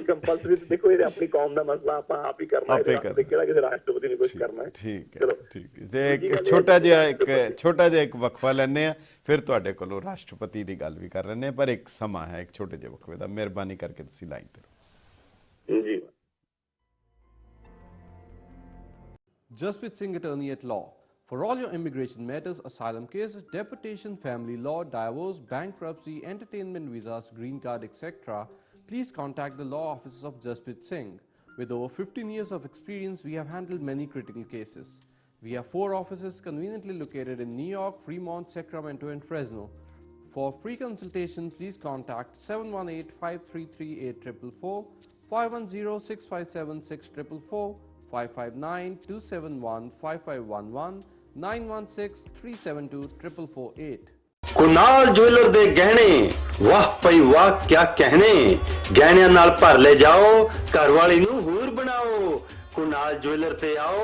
ਕੰਪਲਸਰੀ ਦੇਖੋ, ਇਹ ਆਪਣੀ ਕੌਮ ਦਾ ਮਸਲਾ ਆਪਾਂ ਆਪ ਹੀ ਕਰਨਾ ਹੈ, ਕਿਹੜਾ ਕਿਸੇ ਰਾਸ਼ਟਰਪਤੀ ਨੇ ਕੁਛ ਕਰਨਾ ਹੈ। ਠੀਕ ਹੈ, ਠੀਕ ਹੈ। ਤੇ ਇੱਕ ਛੋਟਾ ਜਿਹਾ ਇੱਕ ਵਕਫਾ ਲੈਂਦੇ ਆ, ਫਿਰ ਤੁਹਾਡੇ ਕੋਲੋਂ ਰਾਸ਼ਟਰਪਤੀ ਦੀ ਗੱਲ ਵੀ ਕਰ ਲੈਂਦੇ ਆ, ਪਰ ਇੱਕ ਸਮਾਂ ਹੈ ਇੱਕ ਛੋਟੇ ਜਿਹੇ ਵਕਫੇ ਦਾ। ਮਿਹਰਬਾਨੀ ਕਰਕੇ ਤੁਸੀਂ ਲਾਈਨ ਤੇ ਰਹੋ ਜੀ। Jasprit Singh, attorney at law. For all your immigration matters, asylum cases, deportation, family law, divorce, bankruptcy, entertainment visas, green card, etc., please contact the law offices of Jasprit Singh. With over 15 years of experience, we have handled many critical cases. We have 4 offices conveniently located in New York, Fremont, Sacramento, and Fresno. For free consultation, please contact 718-533-8444, 510-657-6444, 559-271-5511, 916-372-4448. Kunal jeweller दे गहने वाह पई वाह क्या कहने गहनियां नाल भर ले जाओ घर वाली नूं हूर बनाओ कुनाल ज्वेलर ते आओ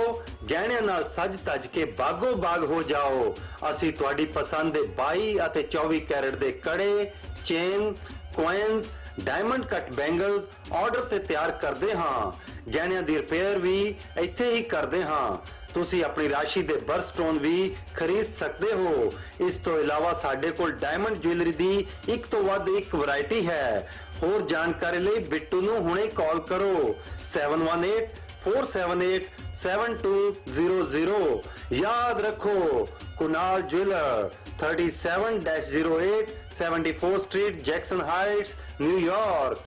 गहनियां नाल सज तज के बागो बाग हो जाओ असी तुहाडी पसंद दे 22 ਅਤੇ 24 कैरेट दे कड़े chain coins diamond cut bangles order ते तैयार करदे हां गहनियां दी रिपेयर भी ਇੱਥੇ ही करदे हां ਤੁਸੀਂ ਆਪਣੀ ਰਾਸ਼ੀ ਦੇ ਬਰਸਟੋਨ ਵੀ ਖਰੀਦ ਸਕਦੇ ਹੋ ਇਸ ਤੋਂ ਇਲਾਵਾ ਸਾਡੇ ਕੋਲ ਡਾਇਮੰਡ ਜੁਐਲਰੀ ਦੀ ਇੱਕ ਤੋਂ ਵੱਧ ਇੱਕ ਵੈਰਾਈਟੀ ਹੈ ਹੋਰ ਜਾਣਕਾਰੀ ਲਈ ਬਿੱਟੂ ਨੂੰ ਹੁਣੇ ਕਾਲ ਕਰੋ 7184787200 याद रखो Kunal jeweller 37-08 74 street Jackson Heights New York.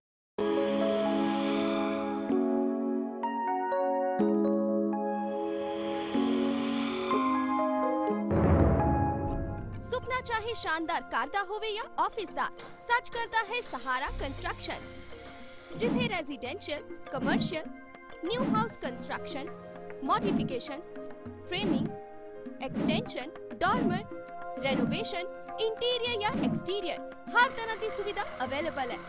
सुपना चाहे शानदार कार दा होवे या ऑफिस दा, सच करता है सहारा कंस्ट्रक्शंस, जिथे residential, commercial, new house construction, modification, framing, extension, dormer, renovation, interior या एक्सटीरियर हर तरह की सुविधा अवेलेबल है।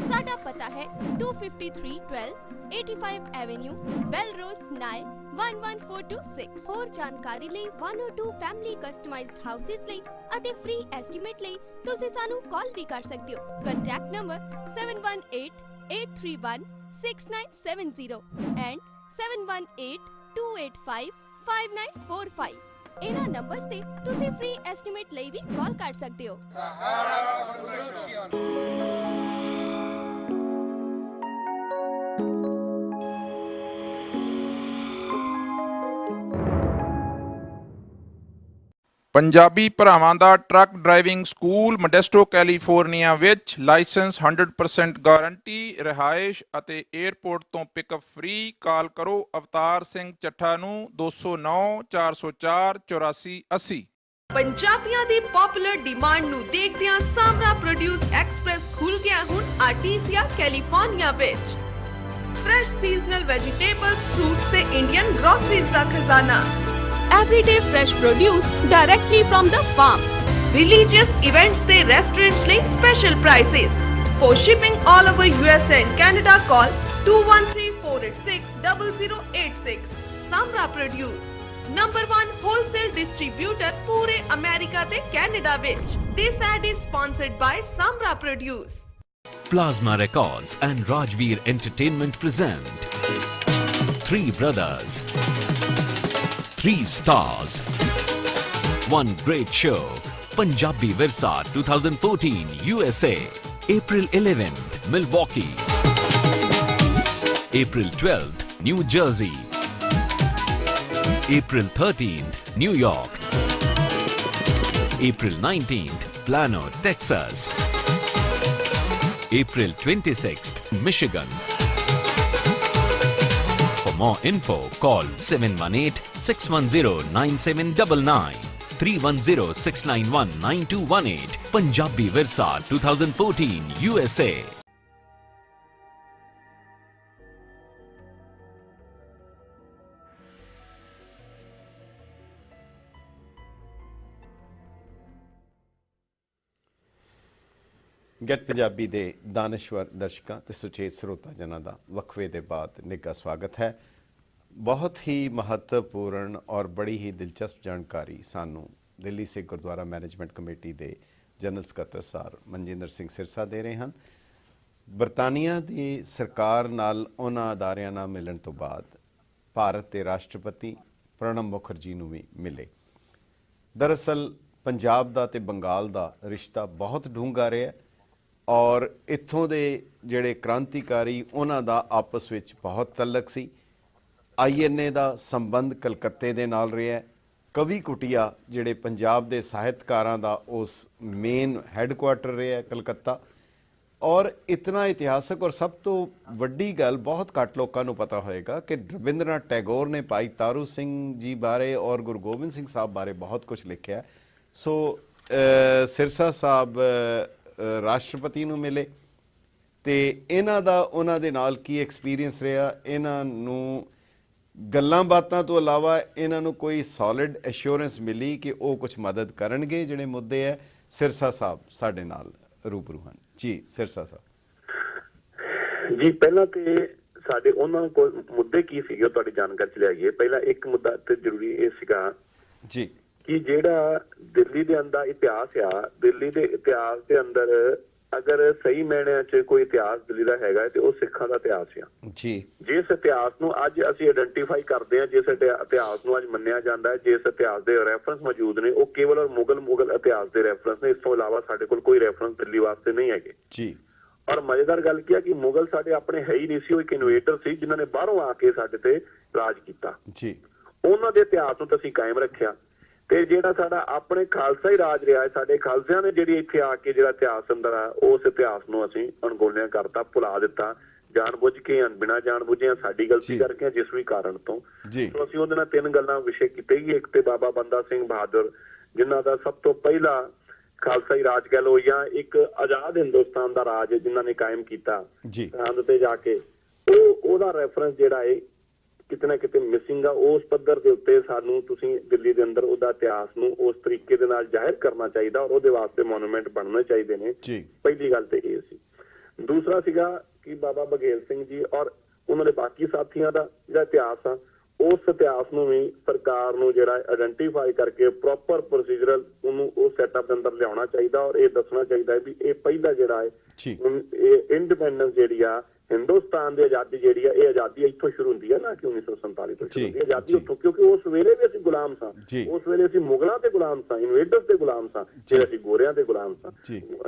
साडा पता है 25312 85 एवेन्यू बेलरोज नाई 11426। और जानकारी ਲਈ 102 फैमिली कस्टमाइज्ड हाउसेस ਲਈ ਅਤੇ फ्री एस्टीमेट ਲਈ ਤੁਸੀਂ ਸਾਨੂੰ ਕਾਲ ਵੀ ਕਰ ਸਕਦੇ ਹੋ। Contact number 7188316970 and 7182855945। ਇਹਨਾਂ ਨੰਬਰਸ ਤੇ ਤੁਸੀਂ ਫ੍ਰੀ ਐਸਟੀਮੇਟ ਲਈ ਵੀ ਕਾਲ ਕਰ ਸਕਦੇ ਹੋ। ਪੰਜਾਬੀ ਭਰਾਵਾਂ ਦਾ truck driving school Modesto California ਵਿੱਚ ਲਾਇਸੈਂਸ 100% ਗਾਰੰਟੀ ਰਿਹਾਇਸ਼ ਅਤੇ 에ਅਰਪੋਰਟ ਤੋਂ ਪਿਕਅਪ ਫ੍ਰੀ। ਕਾਲ ਕਰੋ ਅਵਤਾਰ ਸਿੰਘ ਚੱਠਾ ਨੂੰ 209 404 8480। ਪੰਜਾਬੀਆਂ ਦੀ ਪਪੂਲਰ ਡਿਮਾਂਡ ਨੂੰ ਦੇਖਦਿਆਂ ਸਾਮਰਾ ਪ੍ਰੋਡਿਊਸ ਐਕਸਪ੍ਰੈਸ ਖੁੱਲ ਗਿਆ ਹੁਣ ਆਰਟੀਸੀਆ ਕੈਲੀਫੋਰਨੀਆ ਵਿੱਚ। ਫਰੈਸ਼ ਸੀਜ਼ਨਲ ਵੈਜੀਟੇਬਲਸ, ਫਰੂਟਸ ਤੇ ਇੰਡੀਅਨ ਗਰੋਸਰੀਜ਼ ਦਾ ਖਜ਼ਾਨਾ। Everyday fresh produce directly from the farm. Religious events ਤੇ restaurants ਲਈ special prices. For shipping all over US and Canada, call 213-486-0086. Samra Produce, number 1 wholesale distributor ਪੂਰੇ ਅਮਰੀਕਾ ਤੇ ਕੈਨੇਡਾ ਵਿੱਚ। This ad is sponsored by Samra Produce. Plasma Records and Rajveer Entertainment present Three Brothers, 3 Stars, One Great Show, Punjabi Virsa 2014 USA, April 11th, Milwaukee, April 12th, New Jersey, April 13th, New York, April 19th, Plano, Texas, April 26th, Michigan. For more info, call 718-610-9799, 310-691-9218. Punjabi Virsa 2014 USA. Get Punjabi ਦੇ ਦਾਨਸ਼ਵਰ ਦਰਸ਼ਕਾਂ ਤੇ ਸੁਚੇਤ ਸਰੋਤਾ ਜਨਾਂ ਦਾ ਵਕਫੇ ਦੇ ਬਾਅਦ ਨਿੱਘਾ ਸਵਾਗਤ ਹੈ। ਬਹੁਤ ਹੀ ਮਹੱਤਵਪੂਰਨ ਔਰ ਬੜੀ ਹੀ ਦਿਲਚਸਪ ਜਾਣਕਾਰੀ ਸਾਨੂੰ ਦਿੱਲੀ ਸਿੱਖ ਗੁਰਦੁਆਰਾ ਮੈਨੇਜਮੈਂਟ ਕਮੇਟੀ ਦੇ ਜਨਰਲ ਸਕੱਤਰ ਸਰ ਮਨਜਿੰਦਰ ਸਿੰਘ ਸਿਰਸਾ ਦੇ ਰਹੇ ਹਨ। ਬਰਤਾਨੀਆ ਦੀ ਸਰਕਾਰ ਨਾਲ ਉਹਨਾਂ ਅਦਾਰਿਆਂ ਨਾਲ ਮਿਲਣ ਤੋਂ ਬਾਅਦ ਭਾਰਤ ਦੇ ਰਾਸ਼ਟਰਪਤੀ ਪ੍ਰਣਬ ਮੁਖਰਜੀ ਨੂੰ ਵੀ ਮਿਲੇ। ਦਰਅਸਲ ਪੰਜਾਬ ਦਾ ਤੇ ਬੰਗਾਲ ਦਾ ਰਿਸ਼ਤਾ ਬਹੁਤ ਡੂੰਘਾ ਰਿਹਾ ਔਰ ਇੱਥੋਂ ਦੇ ਜਿਹੜੇ ਕ੍ਰਾਂਤੀਕਾਰੀ ਉਹਨਾਂ ਦਾ ਆਪਸ ਵਿੱਚ ਬਹੁਤ ਤਲਕ ਸੀ। INA ਦਾ ਸੰਬੰਧ ਕਲਕੱਤੇ ਦੇ ਨਾਲ ਰਿਹਾ। ਕਵੀ ਕੁਟੀਆ ਜਿਹੜੇ ਪੰਜਾਬ ਦੇ ਸਾਹਿਤਕਾਰਾਂ ਦਾ ਉਸ ਮੇਨ ਹੈੱਡਕੁਆਟਰ ਰਿਹਾ ਕਲਕੱਤਾ। ਔਰ ਇਤਨਾ ਇਤਿਹਾਸਕ ਔਰ ਸਭ ਤੋਂ ਵੱਡੀ ਗੱਲ ਬਹੁਤ ਘੱਟ ਲੋਕਾਂ ਨੂੰ ਪਤਾ ਹੋਏਗਾ ਕਿ ਰਵਿੰਦਰਨਾਥ ਟੈਗੋਰ ਨੇ ਭਾਈ ਤਾਰੂ ਸਿੰਘ ਜੀ ਬਾਰੇ ਔਰ ਗੁਰੂ ਗੋਬਿੰਦ ਸਿੰਘ ਸਾਹਿਬ ਬਾਰੇ ਬਹੁਤ ਕੁਝ ਲਿਖਿਆ। ਸੋ ਸਿਰਸਾ ਸਾਹਿਬ ਰਾਸ਼ਟਰਪਤੀ ਨੂੰ ਮਿਲੇ ਤੇ ਇਹਨਾਂ ਦਾ ਉਹਨਾਂ ਦੇ ਨਾਲ ਕੀ ਐਕਸਪੀਰੀਅੰਸ ਰਿਹਾ, ਇਹਨਾਂ ਨੂੰ ਗੱਲਾਂ ਬਾਤਾਂ ਤੋਂ ਇਲਾਵਾ ਇਹਨਾਂ ਨੂੰ ਕੋਈ ਸੋਲਿਡ ਐਸ਼ੋਰੈਂਸ ਮਿਲੀ ਕਿ ਉਹ ਕੁਝ ਮਦਦ ਕਰਨਗੇ ਜਿਹੜੇ ਮੁੱਦੇ ਹੈ। ਸਿਰਸਾ ਸਾਹਿਬ ਸਾਡੇ ਨਾਲ ਰੂਬਰੂ ਹਨ ਜੀ। ਸਿਰਸਾ ਸਾਹਿਬ ਜੀ, ਪਹਿਲਾਂ ਤੇ ਸਾਡੇ ਉਹਨਾਂ ਕੋਲ ਮੁੱਦੇ ਕੀ ਸੀਗੇ ਤੁਹਾਡੀ ਜਾਣਕਾਰੀ ਚ ਲਿਆਈਏ। ਪਹਿਲਾਂ ਇੱਕ ਮੁੱਦਾ ਤੇ ਜ਼ਰੂਰੀ ਇਹ ਸੀਗਾ ਜੀ ਕਿ ਜਿਹੜਾ ਦਿੱਲੀ ਦੇ ਅੰਦਰ ਇਤਿਹਾਸ ਆ, ਦਿੱਲੀ ਦੇ ਇਤਿਹਾਸ ਦੇ ਅੰਦਰ ਅਗਰ ਸਹੀ ਮਾਇਨਿਆਂ 'ਚ ਕੋਈ ਇਤਿਹਾਸ ਦਿੱਲੀ ਦਾ ਹੈਗਾ ਤੇ ਉਹ ਸਿੱਖਾਂ ਦਾ ਇਤਿਹਾਸ ਆ ਜੀ। ਜਿਸ ਇਤਿਹਾਸ ਨੂੰ ਅੱਜ ਅਸੀਂ ਆਇਡੈਂਟੀਫਾਈ ਕਰਦੇ ਹਾਂ, ਜਿਸ ਇਤਿਹਾਸ ਨੂੰ ਅੱਜ ਮੰਨਿਆ ਜਾਂਦਾ ਹੈ, ਜਿਸ ਇਤਿਹਾਸ ਦੇ ਰੈਫਰੈਂਸ ਮੌਜੂਦ ਨੇ, ਉਹ ਕੇਵਲ ਔਰ ਮੁਗਲ ਇਤਿਹਾਸ ਦੇ ਰੈਫਰੈਂਸ ਨੇ। ਇਸ ਤੋਂ ਇਲਾਵਾ ਸਾਡੇ ਕੋਲ ਕੋਈ ਰੈਫਰੈਂਸ ਦਿੱਲੀ ਵਾਸਤੇ ਨਹੀਂ ਹੈਗੇ ਜੀ। ਔਰ ਮਜ਼ੇਦਾਰ ਗੱਲ ਕੀ ਹੈ ਕਿ ਮੁਗਲ ਸਾਡੇ ਆਪਣੇ ਹੈ ਹੀ ਨਹੀਂ ਸੀ, ਉਹ ਇੱਕ ਇਨਵੇਟਰ ਸੀ ਜਿਨ੍ਹਾਂ ਨੇ ਬਾਹਰੋਂ ਆ ਕੇ ਸਾਡੇ ਤੇ ਰਾਜ ਕੀਤਾ ਜੀ। ਉਹਨਾਂ ਦੇ ਇਤਿਹਾਸ ਨੂੰ ਤਾਂ ਅਸੀਂ ਕਾਇਮ ਰੱਖਿਆ ਤੇ ਜਿਹੜਾ ਸਾਡਾ ਆਪਣੇ ਖਾਲਸਾ ਹੀ ਰਾਜ ਰਿਹਾ ਹੈ, ਸਾਡੇ ਖਾਲਸਿਆਂ ਨੇ ਜਿਹੜੀ ਇੱਥੇ ਆ ਕੇ ਜਿਹੜਾ ਇਤਿਹਾਸ ਅੰਦਰ ਆ ਉਸ ਇਤਿਹਾਸ ਨੂੰ ਅਸੀਂ ਅਣਗੌਲਿਆਂ ਕਰਤਾ, ਭੁਲਾ ਦਿੱਤਾ, ਜਾਣਬੁੱਝ ਕੇ ਬਿਨਾਂ ਜਾਣਬੁੱਝਿਆਂ ਸਾਡੀ ਗਲਤੀ ਕਰਕੇ ਜਿਸ ਵੀ ਕਾਰਨ ਤੋਂ। ਸੋ ਅਸੀਂ ਉਹਦੇ ਨਾਲ ਤਿੰਨ ਗੱਲਾਂ ਵਿਸ਼ੇ ਕੀਤੇ ਗਏ। ਇੱਕ ਤੇ ਬਾਬਾ ਬੰਦਾ ਸਿੰਘ ਬਹਾਦਰ ਜਿਨ੍ਹਾਂ ਦਾ ਸਭ ਤੋਂ ਪਹਿਲਾ ਖਾਲਸਾਈ ਰਾਜ ਕਹਿ ਲਓ ਜਾਂ ਇੱਕ ਆਜ਼ਾਦ ਹਿੰਦੁਸਤਾਨ ਦਾ ਰਾਜ ਜਿਨ੍ਹਾਂ ਨੇ ਕਾਇਮ ਕੀਤਾ ਸਰਹੰਦ ਤੇ ਜਾ ਕੇ, ਉਹਦਾ ਰੈਫਰੈਂਸ ਜਿਹੜਾ ਹੈ ਕਿਤੇ ਨਾ ਕਿਤੇ ਮਿਸਿੰਗ ਆ। ਉਸ ਪੱਧਰ ਦੇ ਉੱਤੇ ਸਾਨੂੰ ਤੁਸੀਂ ਦਿੱਲੀ ਦੇ ਅੰਦਰ ਉਹਦਾ ਇਤਿਹਾਸ ਨੂੰ ਉਸ ਤਰੀਕੇ ਦੇ ਨਾਲ ਜ਼ਾਹਿਰ ਕਰਨਾ ਚਾਹੀਦਾ ਔਰ ਉਹਦੇ ਵਾਸਤੇ ਮੋਨੂਮੈਂਟ ਬਣਨੇ ਚਾਹੀਦੇ ਨੇ। ਪਹਿਲੀ ਗੱਲ ਤੇ ਇਹ ਸੀ। ਦੂਸਰਾ ਸੀਗਾ ਕਿ ਬਾਬਾ ਬਘੇਲ ਸਿੰਘ ਜੀ ਔਰ ਉਹਨਾਂ ਦੇ ਬਾਕੀ ਸਾਥੀਆਂ ਦਾ ਜਿਹੜਾ ਇਤਿਹਾਸ ਆ, ਉਸ ਇਤਿਹਾਸ ਨੂੰ ਵੀ ਸਰਕਾਰ ਨੂੰ ਜਿਹੜਾ ਆਇਡੈਂਟੀਫਾਈ ਕਰਕੇ ਪ੍ਰੋਪਰ ਪ੍ਰੋਸੀਜਰਲ ਉਹਨੂੰ ਉਸ ਸੈਟਅਪ ਦੇ ਅੰਦਰ ਲਿਆਉਣਾ ਚਾਹੀਦਾ ਔਰ ਇਹ ਦੱਸਣਾ ਚਾਹੀਦਾ ਹੈ ਵੀ ਇਹ ਪਹਿਲਾ ਜਿਹੜਾ ਹੈ ਇਹ ਇੰਡੀਪੈਂਡੈਂਸ ਜਿਹੜੀ ਆ ਹਿੰਦੁਸਤਾਨ ਦੀ ਆਜ਼ਾਦੀ ਜਿਹੜੀ ਆ, ਇਹ ਆਜ਼ਾਦੀ ਇੱਥੋਂ ਸ਼ੁਰੂ ਹੁੰਦੀ ਹੈ ਨਾ ਕਿ 1947 ਤੋਂ ਸ਼ੁਰੂ ਹੁੰਦੀ ਹੈ ਆਜ਼ਾਦੀ ਉੱਥੋਂ, ਕਿਉਂਕਿ ਉਸ ਵੇਲੇ ਵੀ ਅਸੀਂ ਗੁਲਾਮ ਸਾਂ, ਉਸ ਵੇਲੇ ਅਸੀਂ ਮੁਗਲਾਂ ਦੇ ਗੁਲਾਮ ਸਾਂ, ਇਨਵੇਡਰਸ ਦੇ ਗੁਲਾਮ ਸਾਂ, ਫਿਰ ਅਸੀਂ ਗੋਰਿਆਂ ਦੇ ਗੁਲਾਮ ਸਾਂ।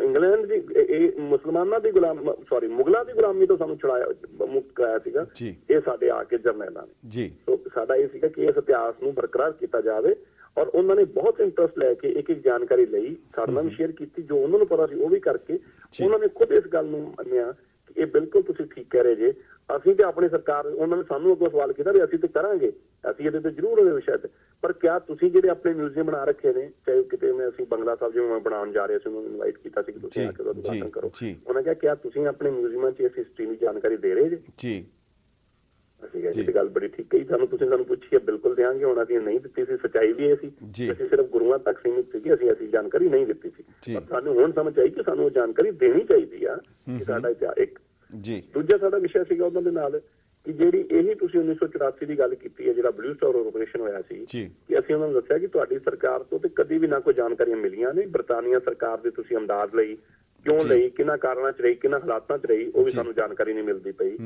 ਇੰਗਲੈਂਡ ਦੀ ਇਹ ਮੁਸਲਮਾਨਾਂ ਦੀ ਮੁਗਲਾਂ ਦੀ ਗੁਲਾਮੀ ਤੋਂ ਸਾਨੂੰ ਛੁਡਾਇਆ, ਮੁਕਤ ਕਰਾਇਆ ਸੀਗਾ ਇਹ ਸਾਡੇ ਆ ਕੇ ਜਰਨੈਲਾਂ ਨੇ। ਸੋ ਸਾਡਾ ਇਹ ਸੀਗਾ ਕਿ ਇਸ ਇਤਿਹਾਸ ਨੂੰ ਬਰਕਰਾਰ ਕੀਤਾ ਜਾਵੇ ਔਰ ਉਹਨਾਂ ਨੇ ਬਹੁਤ ਇੰਟਰਸਟ ਲੈ ਕੇ ਇੱਕ ਜਾਣਕਾਰੀ ਲਈ ਸਾਡੇ ਨਾਲ ਸ਼ੇਅਰ ਕੀਤੀ, ਜੋ ਉਹਨਾਂ ਨੂੰ ਪਤਾ ਸੀ ਉਹ ਵੀ ਕਰਕੇ ਉਹਨਾਂ ਨੇ ਖੁਦ ਇਸ ਗੱਲ ਨੂੰ ਮੰਨਿਆ ਇਹ ਬਿਲਕੁਲ ਤੁਸੀਂ ਠੀਕ ਕਹਿ ਰਹੇ ਜੇ। ਅਸੀਂ ਤੇ ਆਪਣੀ ਸਰਕਾਰ, ਉਹਨਾਂ ਨੇ ਸਾਨੂੰ ਅੱਗੋਂ ਸਵਾਲ ਕੀਤਾ ਵੀ ਅਸੀਂ ਤੇ ਕਰਾਂਗੇ, ਅਸੀਂ ਇਹਦੇ ਤੇ ਜ਼ਰੂਰ ਉਹਦੇ ਵਿਸ਼ੇ ਤੇ, ਪਰ ਕਿਆ ਤੁਸੀਂ ਜਿਹੜੇ ਆਪਣੇ ਮਿਊਜ਼ੀਅਮ ਬਣਾ ਰੱਖੇ ਨੇ, ਚਾਹੇ ਕਿਤੇ ਮੈਂ ਅਸੀਂ ਬੰਗਲਾ ਸਾਹਿਬ ਜਿਵੇਂ ਬਣਾਉਣ ਜਾ ਰਹੇ ਸੀ, ਉਹਨੂੰ ਇਨਵਾਈਟ ਕੀਤਾ ਸੀ ਕਿ ਤੁਸੀਂ ਆ ਕੇ ਉਹਦਾ ਉਦਘਾਟਨ ਕਰੋ। ਉਹਨਾਂ ਕਿਹਾ ਕਿਆ ਤੁਸੀਂ ਆਪਣੇ ਮਿਊਜ਼ੀਅਮਾਂ 'ਚ ਇਸ ਹਿਸਟਰੀ ਦੀ ਜਾਣਕਾਰੀ ਦੇ ਰਹੇ ਜੀ? ਅਸੀਂ ਕਿਹਾ ਇਹ ਗੱਲ ਬੜੀ ਠੀਕ ਕਹੀ, ਸਾਨੂੰ ਪੁੱਛੀ ਹੈ, ਬਿਲਕੁਲ ਦਿਆਂਗੇ। ਹੁਣ ਅਸੀਂ ਨਹੀਂ ਦਿੱਤੀ ਸੀ, ਸੱਚਾਈ ਵੀ ਇਹ ਸੀ, ਅਸੀਂ ਸਿਰਫ ਗੁਰੂਆਂ ਤੱਕ ਸੀਮਿਤ ਸੀ, ਅਸੀਂ ਜਾਣਕਾਰੀ ਨਹੀਂ ਦਿੱਤੀ ਸੀ। ਪਰ ਸਾਨੂੰ ਹੁਣ ਸਮਝ ਆਈ ਕਿ ਸਾਨੂੰ ਉਹ ਜਾਣਕਾਰੀ ਦੇਣੀ ਚਾਹੀਦੀ ਆ ਕਿ ਸਾਡਾ ਇਤਿਹਾਸ ਇੱਕ। ਦੂਜਾ ਸਾਡਾ ਵਿਸ਼ਾ ਸੀਗਾ ਉਹਨਾਂ ਦੇ ਨਾਲ ਕਿ ਜਿਹੜੀ ਇਹੀ ਤੁਸੀਂ 1984 ਦੀ ਗੱਲ ਕੀਤੀ ਹੈ, ਜਿਹੜਾ ਬਲੂ ਸਟਾਰ ਆਪਰੇਸ਼ਨ ਹੋਇਆ ਸੀ, ਕਿ ਅਸੀਂ ਉਹਨਾਂ ਨੂੰ ਦੱਸਿਆ ਕਿ ਤੁਹਾਡੀ ਸਰਕਾਰ ਤੋਂ ਤੇ ਕਦੀ ਵੀ ਨਾ ਕੋਈ ਜਾਣਕਾਰੀਆਂ ਮਿਲੀਆਂ ਨੇ, ਬਰਤਾਨੀਆ ਸਰਕਾਰ ਦੇ ਤੁਸੀਂ ਅਮਦਾਦ ਲਈ ਕਿਉਂ ਲਈ, ਕਿਹਨਾਂ ਕਾਰਨਾਂ 'ਚ ਰਹੀ, ਕਿਹਨਾਂ ਹਾਲਾਤਾਂ 'ਚ ਰਹੀ, ਉਹ ਵੀ ਸਾਨੂੰ ਜਾਣਕਾਰੀ ਨਹੀਂ ਮਿਲਦੀ ਪਈ।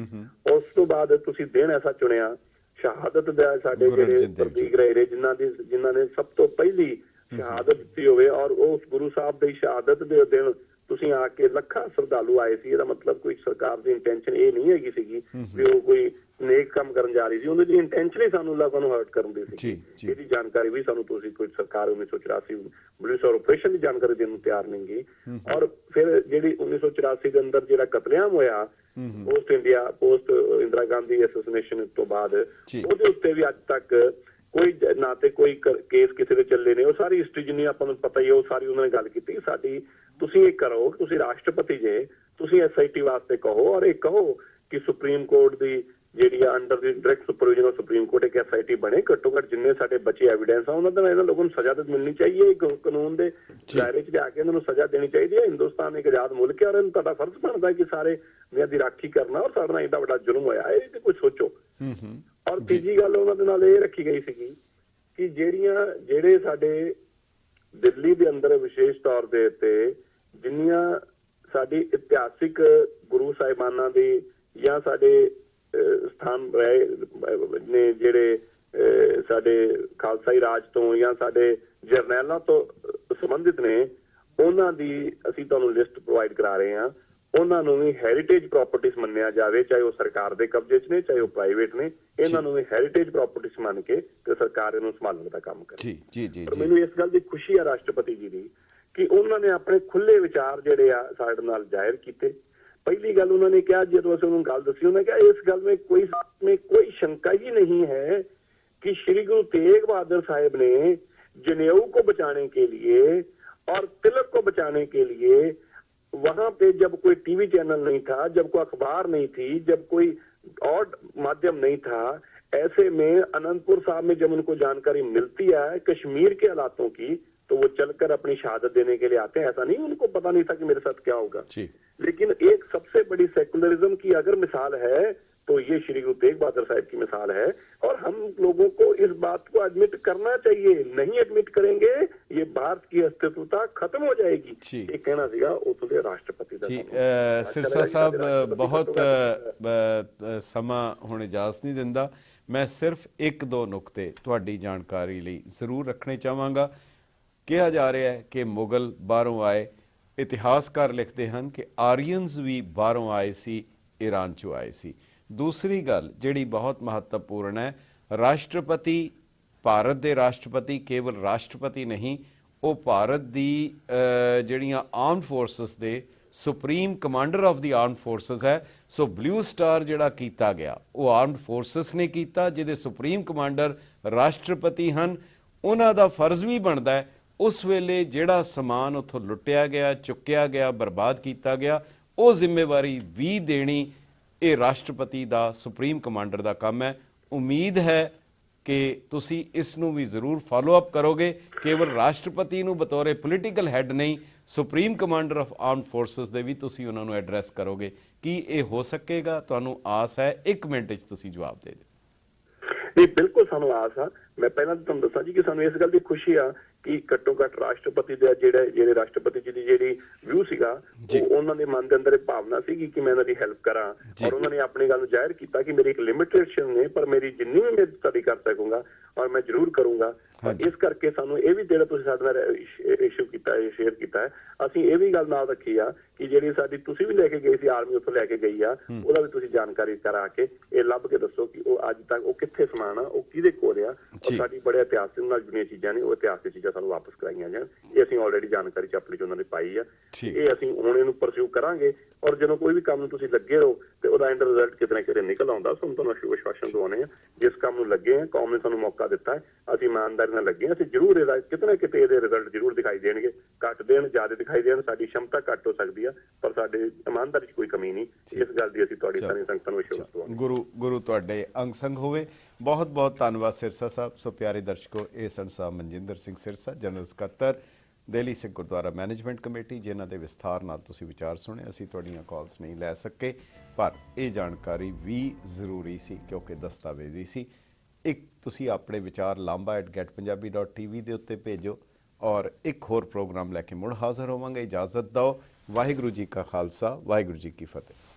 ਉਸ ਤੋਂ ਬਾਅਦ ਤੁਸੀਂ ਦਿਨ ਐਸਾ ਚੁਣਿਆ ਸ਼ਹਾਦਤ ਦਾ, ਸਾਡੇ ਜਿਹੜੇ ਪ੍ਰਤੀਕ ਰਹੇ ਜਿਨ੍ਹਾਂ ਨੇ ਸਭ ਤੋਂ ਪਹਿਲੀ ਸ਼ਹਾਦਤ ਦਿੱਤੀ ਹੋਵੇ ਔਰ ਉਸ ਗੁਰੂ ਸਾਹਿਬ ਦੀ ਸ਼ਹਾਦਤ ਦੇ ਦਿਨ ਤੁਸੀਂ ਆ ਕੇ ਲੱਖਾਂ ਸ਼ਰਧਾਲੂ ਆਏ ਸੀ। ਇਹਦਾ ਮਤਲਬ ਕੋਈ ਸਰਕਾਰ ਦੀ ਇੰਟੈਂਸ਼ਨ ਇਹ ਨਹੀਂ ਹੈਗੀ ਸੀਗੀ ਵੀ ਉਹ ਕੋਈ ਨੇਕ ਕੰਮ ਕਰਨ ਜਾ ਰਹੀ ਸੀ, ਉਹਦੀ ਇੰਟੈਂਸ਼ਨ ਹੀ ਸਾਨੂੰ ਲੋਕਾਂ ਨੂੰ ਹਰਟ ਕਰਨ ਦੀ ਸੀ। ਇਹਦੀ ਜਾਣਕਾਰੀ ਵੀ ਸਾਨੂੰ ਤੁਸੀਂ ਕੋਈ ਸਰਕਾਰ 1984 ਬਲੂ ਸਟਾਰ ਆਪਰੇਸ਼ਨ ਦੀ ਜਾਣਕਾਰੀ ਦੇਣ ਨੂੰ ਤਿਆਰ ਨਹੀਂ ਗਈ। ਔਰ ਫਿਰ ਜਿਹੜੀ 1984 ਦੇ ਅੰਦਰ ਜਿਹੜਾ ਕਤਲੇਆਮ ਹੋਇਆ ਪੋਸਟ ਇੰਦਰਾ ਗਾਂਧੀ ਐਸੋਸੀਏਸ਼ਨ ਤੋਂ ਬਾਅਦ, ਉਹਦੇ ਉੱਤੇ ਵੀ ਅੱਜ ਤੱਕ ਕੋਈ ਨਾ ਤੇ ਕੋਈ ਕੇਸ ਕਿਸੇ ਦੇ ਚੱਲੇ ਨੇ। ਉਹ ਸਾਰੀ ਹਿਸਟਰੀ ਜਿੰਨੀ ਆਪਾਂ ਨੂੰ ਪਤਾ ਹੀ ਉਹ ਸਾਰੀ ਉਹਨਾਂ ਨੇ ਗੱਲ ਕੀਤੀ ਸਾਡੀ, ਤੁਸੀਂ ਇਹ ਕਰੋ, ਤੁਸੀਂ ਰਾਸ਼ਟਰਪਤੀ ਜੇ, ਤੁਸੀਂ SIT ਵਾਸਤੇ ਕਹੋ ਔਰ ਇਹ ਕਹੋ ਕਿ ਸੁਪਰੀਮ ਕੋਰਟ ਦੀ ਜਿਹੜੀ ਆ under the direct supervision of supreme court ਇੱਕ SIT ਬਣੇ, ਘੱਟੋ ਘੱਟ ਜਿੰਨੇ ਸਾਡੇ ਬਚੇ ਐਵੀਡੈਂਸ ਆ ਉਹਨਾਂ ਦਾ ਇਹਨਾਂ ਲੋਕਾਂ ਨੂੰ ਸਜ਼ਾ ਤਾਂ ਮਿਲਣੀ ਚਾਹੀਏ, ਕਾਨੂੰਨ ਦੇ ਦਾਇਰੇ 'ਚ ਲਿਆ ਕੇ ਇਹਨਾਂ ਨੂੰ ਸਜ਼ਾ ਦੇਣੀ ਚਾਹੀਦੀ ਹੈ। ਹਿੰਦੁਸਤਾਨ ਇੱਕ ਆਜ਼ਾਦ ਮੁਲਕ ਹੈ ਔਰ ਇਹਨੂੰ ਤੁਹਾਡਾ ਫਰਜ਼ ਬਣਦਾ ਕਿ ਸਾਰੇ ਨਿਆਂ ਦੀ ਰਾਖੀ ਕਰਨਾ ਔਰ ਸਾਡੇ ਨਾਲ ਏਡਾ ਵੱਡਾ ਜ਼ੁਲਮ ਹੋਇਆ ਇਹ ਤੇ ਕੁਝ ਸੋਚੋ। ਔਰ ਤੀਜੀ ਗੱਲ ਉਹਨਾਂ ਦੇ ਨਾਲ ਇਹ ਰੱਖੀ ਗਈ ਸੀਗੀ ਕਿ ਜਿਹੜੇ ਸਾਡੇ ਦਿੱਲੀ ਦੇ ਅੰਦਰ ਵਿਸ਼ੇਸ਼ ਤੌਰ ਦੇ ਉੱਤੇ ਜਿੰਨੀਆਂ ਸਾਡੀ ਇਤਿਹਾਸਿਕ ਗੁਰੂ ਸਾਹਿਬਾਨਾਂ ਦੀ ਜਾਂ ਸਾਡੇ ਸਥਾਨ ਰਹੇ ਨੇ, ਜਿਹੜੇ ਸਾਡੇ ਖਾਲਸਾਈ ਰਾਜ ਤੋਂ ਜਾਂ ਸਾਡੇ ਜਰਨੈਲਾਂ ਤੋਂ ਸੰਬੰਧਿਤ ਨੇ, ਉਹਨਾਂ ਦੀ ਅਸੀਂ ਤੁਹਾਨੂੰ ਲਿਸਟ ਪ੍ਰੋਵਾਈਡ ਕਰਾ ਰਹੇ ਹਾਂ ਉਹਨਾਂ ਨੂੰ ਵੀ ਹੈਰੀਟੇਜ ਪ੍ਰਾਪਰਟੀਜ਼ ਮੰਨਿਆ ਜਾਵੇ, ਚਾਹੇ ਉਹ ਸਰਕਾਰ ਦੇ ਕਬਜ਼ੇ 'ਚ ਨੇ ਚਾਹੇ ਉਹ ਪ੍ਰਾਈਵੇਟ ਨੇ, ਇਹਨਾਂ ਨੂੰ ਵੀ ਹੈਰੀਟੇਜ ਪ੍ਰਾਪਰਟੀਜ਼ ਮੰਨ ਕੇ ਤੇ ਸਰਕਾਰ ਇਹਨੂੰ ਸੰਭਾਲਣ ਦਾ ਕੰਮ ਕਰੇ। ਪਰ ਮੈਨੂੰ ਇਸ ਗੱਲ ਦੀ ਖੁਸ਼ੀ ਆ ਰਾਸ਼ਟਰਪਤੀ ਜੀ ਦੀ ਕਿ ਉਹਨਾਂ ਨੇ ਆਪਣੇ ਖੁੱਲੇ ਵਿਚਾਰ ਜਿਹੜੇ ਆ ਸਾਡੇ ਨਾਲ ਜ਼ਾਹਿਰ ਕੀਤੇ। पहली गल उन्होंने कहा, जब असं उन्होंने गल दसी, उन्होंने कहा इस गल में कोई शंका ही नहीं है कि श्री गुरु तेग बहादुर साहिब ने जनेऊ को बचाने के लिए और तिलक को बचाने के लिए वहां पे जब कोई टीवी चैनल नहीं था, जब कोई अखबार नहीं थी, जब कोई और माध्यम नहीं था, ऐसे में अनंतपुर साहब में जब उनको जानकारी मिलती है कश्मीर के हालातों की तो वो चलकर अपनी शहादत देने के लिए आते हैं। ऐसा नहीं उनको पता नहीं था कि मेरे साथ क्या होगा। लेकिन एक सबसे बड़ी सेकुलरिज्म की अगर मिसाल है तो ये श्री गुरु तेग बहादुर साहिब की मिसाल है और हम लोगों को इस बात को एडमिट करना चाहिए। नहीं एडमिट करेंगे ये भारत की अस्तित्वता खत्म हो जाएगी। ये कहना सीगा उतो दे राष्ट्रपति दा। सिरसा साहब बहुत समा हुण इजाजत नहीं दिंदा, मैं सिर्फ एक दो नुकते तुहाडी जानकारी लई जरूर रखने चाहांगा। कहा जा रहा है कि मुगल बाहरों आए, इतिहासकार लिखते हैं कि आर्यनस भी बाहरों आए सी, ईरान चों आए सी। दूसरी गल जिहड़ी बहुत महत्वपूर्ण है, राष्ट्रपति भारत के राष्ट्रपति केवल राष्ट्रपति नहीं, वो भारत दी जिहड़ियां आर्म्ड फोर्सेस दे supreme commander of the armed forces है। सो ब्लू स्टार जिहड़ा कीता गया वो आर्म्ड फोर्सेस ने कीता, जिहदे सुप्रीम कमांडर राष्ट्रपति हैं। उन्हां दा फर्ज भी बनता है उस वेले जिहड़ा समान उत्थों लुटिया गया, चुक्या गया, बर्बाद किया गया, वो जिम्मेवारी भी देनी ये राष्ट्रपति दा सुप्रीम कमांडर दा काम है। उम्मीद है कि तुसी इसनूं भी जरूर फॉलो अप करोगे, केवल राष्ट्रपति नूं बतौर पोलीटिकल हैड नहीं, supreme commander of armed forces दे भी तुसी उन्हां नूं एड्रैस करोगे। कि ये हो सकेगा? तुहानूं आस है? 1 मिनट च तुसी जवाब दे दो। नहीं बिल्कुल सानू आस आ। मैं पहला तो तुहानूं दस्सां जी कि सानू इस गल दी खुशी आ कि घट्टो घट्ट राष्ट्रपति दे ਜਿਹੜੇ राष्ट्रपति जी ਦੀ ਜਿਹੜੀ व्यू ਸੀਗਾ ਉਹਨਾਂ ਦੇ ਮਨ ਦੇ ਅੰਦਰ ਇਹ ਭਾਵਨਾ ਸੀਗੀ ਕਿ ਮੈਂ ਇਹਨਾਂ ਦੀ ਹੈਲਪ ਕਰਾਂ ਔਰ ਉਹਨਾਂ ਨੇ ਆਪਣੀ ਗੱਲ ਨੂੰ ਜ਼ਾਹਿਰ ਕੀਤਾ ਕਿ ਮੇਰੀ ਇੱਕ ਲਿਮਿਟੇਸ਼ਨ ਨੇ ਪਰ ਮੇਰੀ ਜਿੰਨੀ ਵੀ ਮੈਂ ਸਟੱਡੀ ਕਰ ਸਕੂੰਗਾ ਔਰ ਮੈਂ ਜ਼ਰੂਰ ਕਰੂੰਗਾ। ਇਸ ਕਰਕੇ ਸਾਨੂੰ ਇਹ ਵੀ ਜਿਹੜਾ ਤੁਸੀਂ ਸਾਡੇ ਨਾਲ ਇਸ਼ੂ ਕੀਤਾ ਹੈ, ਸ਼ੇਅਰ ਕੀਤਾ ਹੈ, ਅਸੀਂ ਇਹ ਵੀ ਗੱਲ ਨਾਲ ਰੱਖੀ ਆ ਕਿ ਜਿਹੜੀ ਸਾਡੀ ਤੁਸੀਂ ਵੀ ਲੈ ਕੇ ਗਏ ਸੀ ਆਰਮੀ ਉੱਥੋਂ ਲੈ ਕੇ ਗਈ ਆ, ਉਹਦਾ ਵੀ ਤੁਸੀਂ ਜਾਣਕਾਰੀ ਕਰਾ ਕੇ ਇਹ ਲੱਭ ਕੇ ਦੱਸੋ ਕਿ ਉਹ ਅੱਜ ਤੱਕ ਉਹ ਕਿੱਥੇ ਸਮਾਨ ਆ, ਉਹ ਕਿਹਦੇ ਕੋਲ ਆ ਔਰ ਸਾਡੀ ਬੜੇ ਇਤਿਹਾਸ ਦੇ ਨਾਲ ਜੁੜੀਆਂ ਚੀਜ਼ਾਂ ਨੇ ਉਹ ਇਤਿਹਾਸ ਦੀਆਂ ਚੀਜ਼ਾਂ ਸਾਨੂੰ ਵਾਪਸ ਕਰਾਈਆਂ ਜਾਣ। ਇਹ ਅਸੀਂ ਆਲਰੇਡੀ ਜਾਣਕਾਰੀ ਚੱਪਲੀ 'ਚ ਉਹਨਾਂ ਨੇ ਪਾਈ ਆ। ਇਹ ਅਸੀਂ ਹੁਣ ਇਹਨੂੰ ਪਰਸਿਊ ਕਰਾਂਗੇ ਔਰ ਜਦੋਂ ਕੋਈ ਵੀ ਕੰਮ ਨੂੰ ਤੁਸੀਂ ਲੱਗੇ ਰਹੋ ਤੇ ਉਹਦਾ ਐਂਡ ਰਿਜ਼ਲਟ ਕਿਤੇ ਨਾ ਕਿਤੇ ਨਿਕਲ ਆਉਂਦਾ। ਤੁਹਾਨੂੰ ਵਿਸ਼ਵਾਸਨ ਦਵਾਉਣੇ ਆ ਜਿਸ ਕੰਮ ਨੂੰ ਲੱਗੇ ਆ, ਕੌਮ ਨੇ ਸਾਨੂੰ ਮੌਕਾ ਦਿੱਤਾ ਹੈ, ਅਸੀਂ ਇਮਾਨਦਾਰੀ ਨਾਲ ਲੱਗੇ ਹਾਂ, ਅਸੀਂ ਜ਼ਰੂਰ ਇਹਦਾ ਕਿਤੇ ਨਾ ਕਿਤੇ ਇਹਦੇ ਰਿਜ਼ਲਟ ਜ਼ਰੂਰ ਦਿਖਾਈ ਦੇਣਗੇ। ਘੱਟ ਦੇਣ ਜ਼ਿਆਦਾ ਦਿਖਾਈ ਦੇਣ, ਸਾਡੀ ਸ਼ਮਤਾ ਘੱਟ ਹੋ ਸਕਦੀ ਆ ਪਰ ਸਾਡੇ ਇਮਾਨਦਾਰੀ 'ਚ ਕੋਈ ਕਮੀ ਨਹੀਂ। ਇਸ ਗੱਲ ਦੀ ਅਸੀਂ ਤੁਹਾਡੀ ਸਾਰੀ ਸੰਗਤਾਂ ਨੂੰ ਵਿਸ਼ਵਾਸ ਦਵਾਂਗੇ। ਗੁਰੂ ਤੁਹਾਡੇ ਅੰਗ ਸੰਗ ਹੋਵੇ। बहुत बहुत धन्यवाद सिरसा साहब। सो प्यारे दर्शकों, ये सन साहब मनजिंदर सिंह सिरसा, जनरल ਸਕੱਤਰ दिल्ली सिख गुरुद्वारा मैनेजमेंट कमेटी, जिन्हां दे विस्तार नाल तुसीं विचार सुने। असीं तुहाडीआं कॉल्स नहीं लै सके पर यह जानकारी भी जरूरी सी क्योंकि दस्तावेजी सी। एक तुसीं अपने विचार lamba@getpunjabi.tv दे उत्ते भेजो और एक होर प्रोग्राम लैके मुड़ हाज़र होवांगे। इजाज़त दो। वाहिगुरू जी का खालसा, वाहिगुरू जी की फतेह।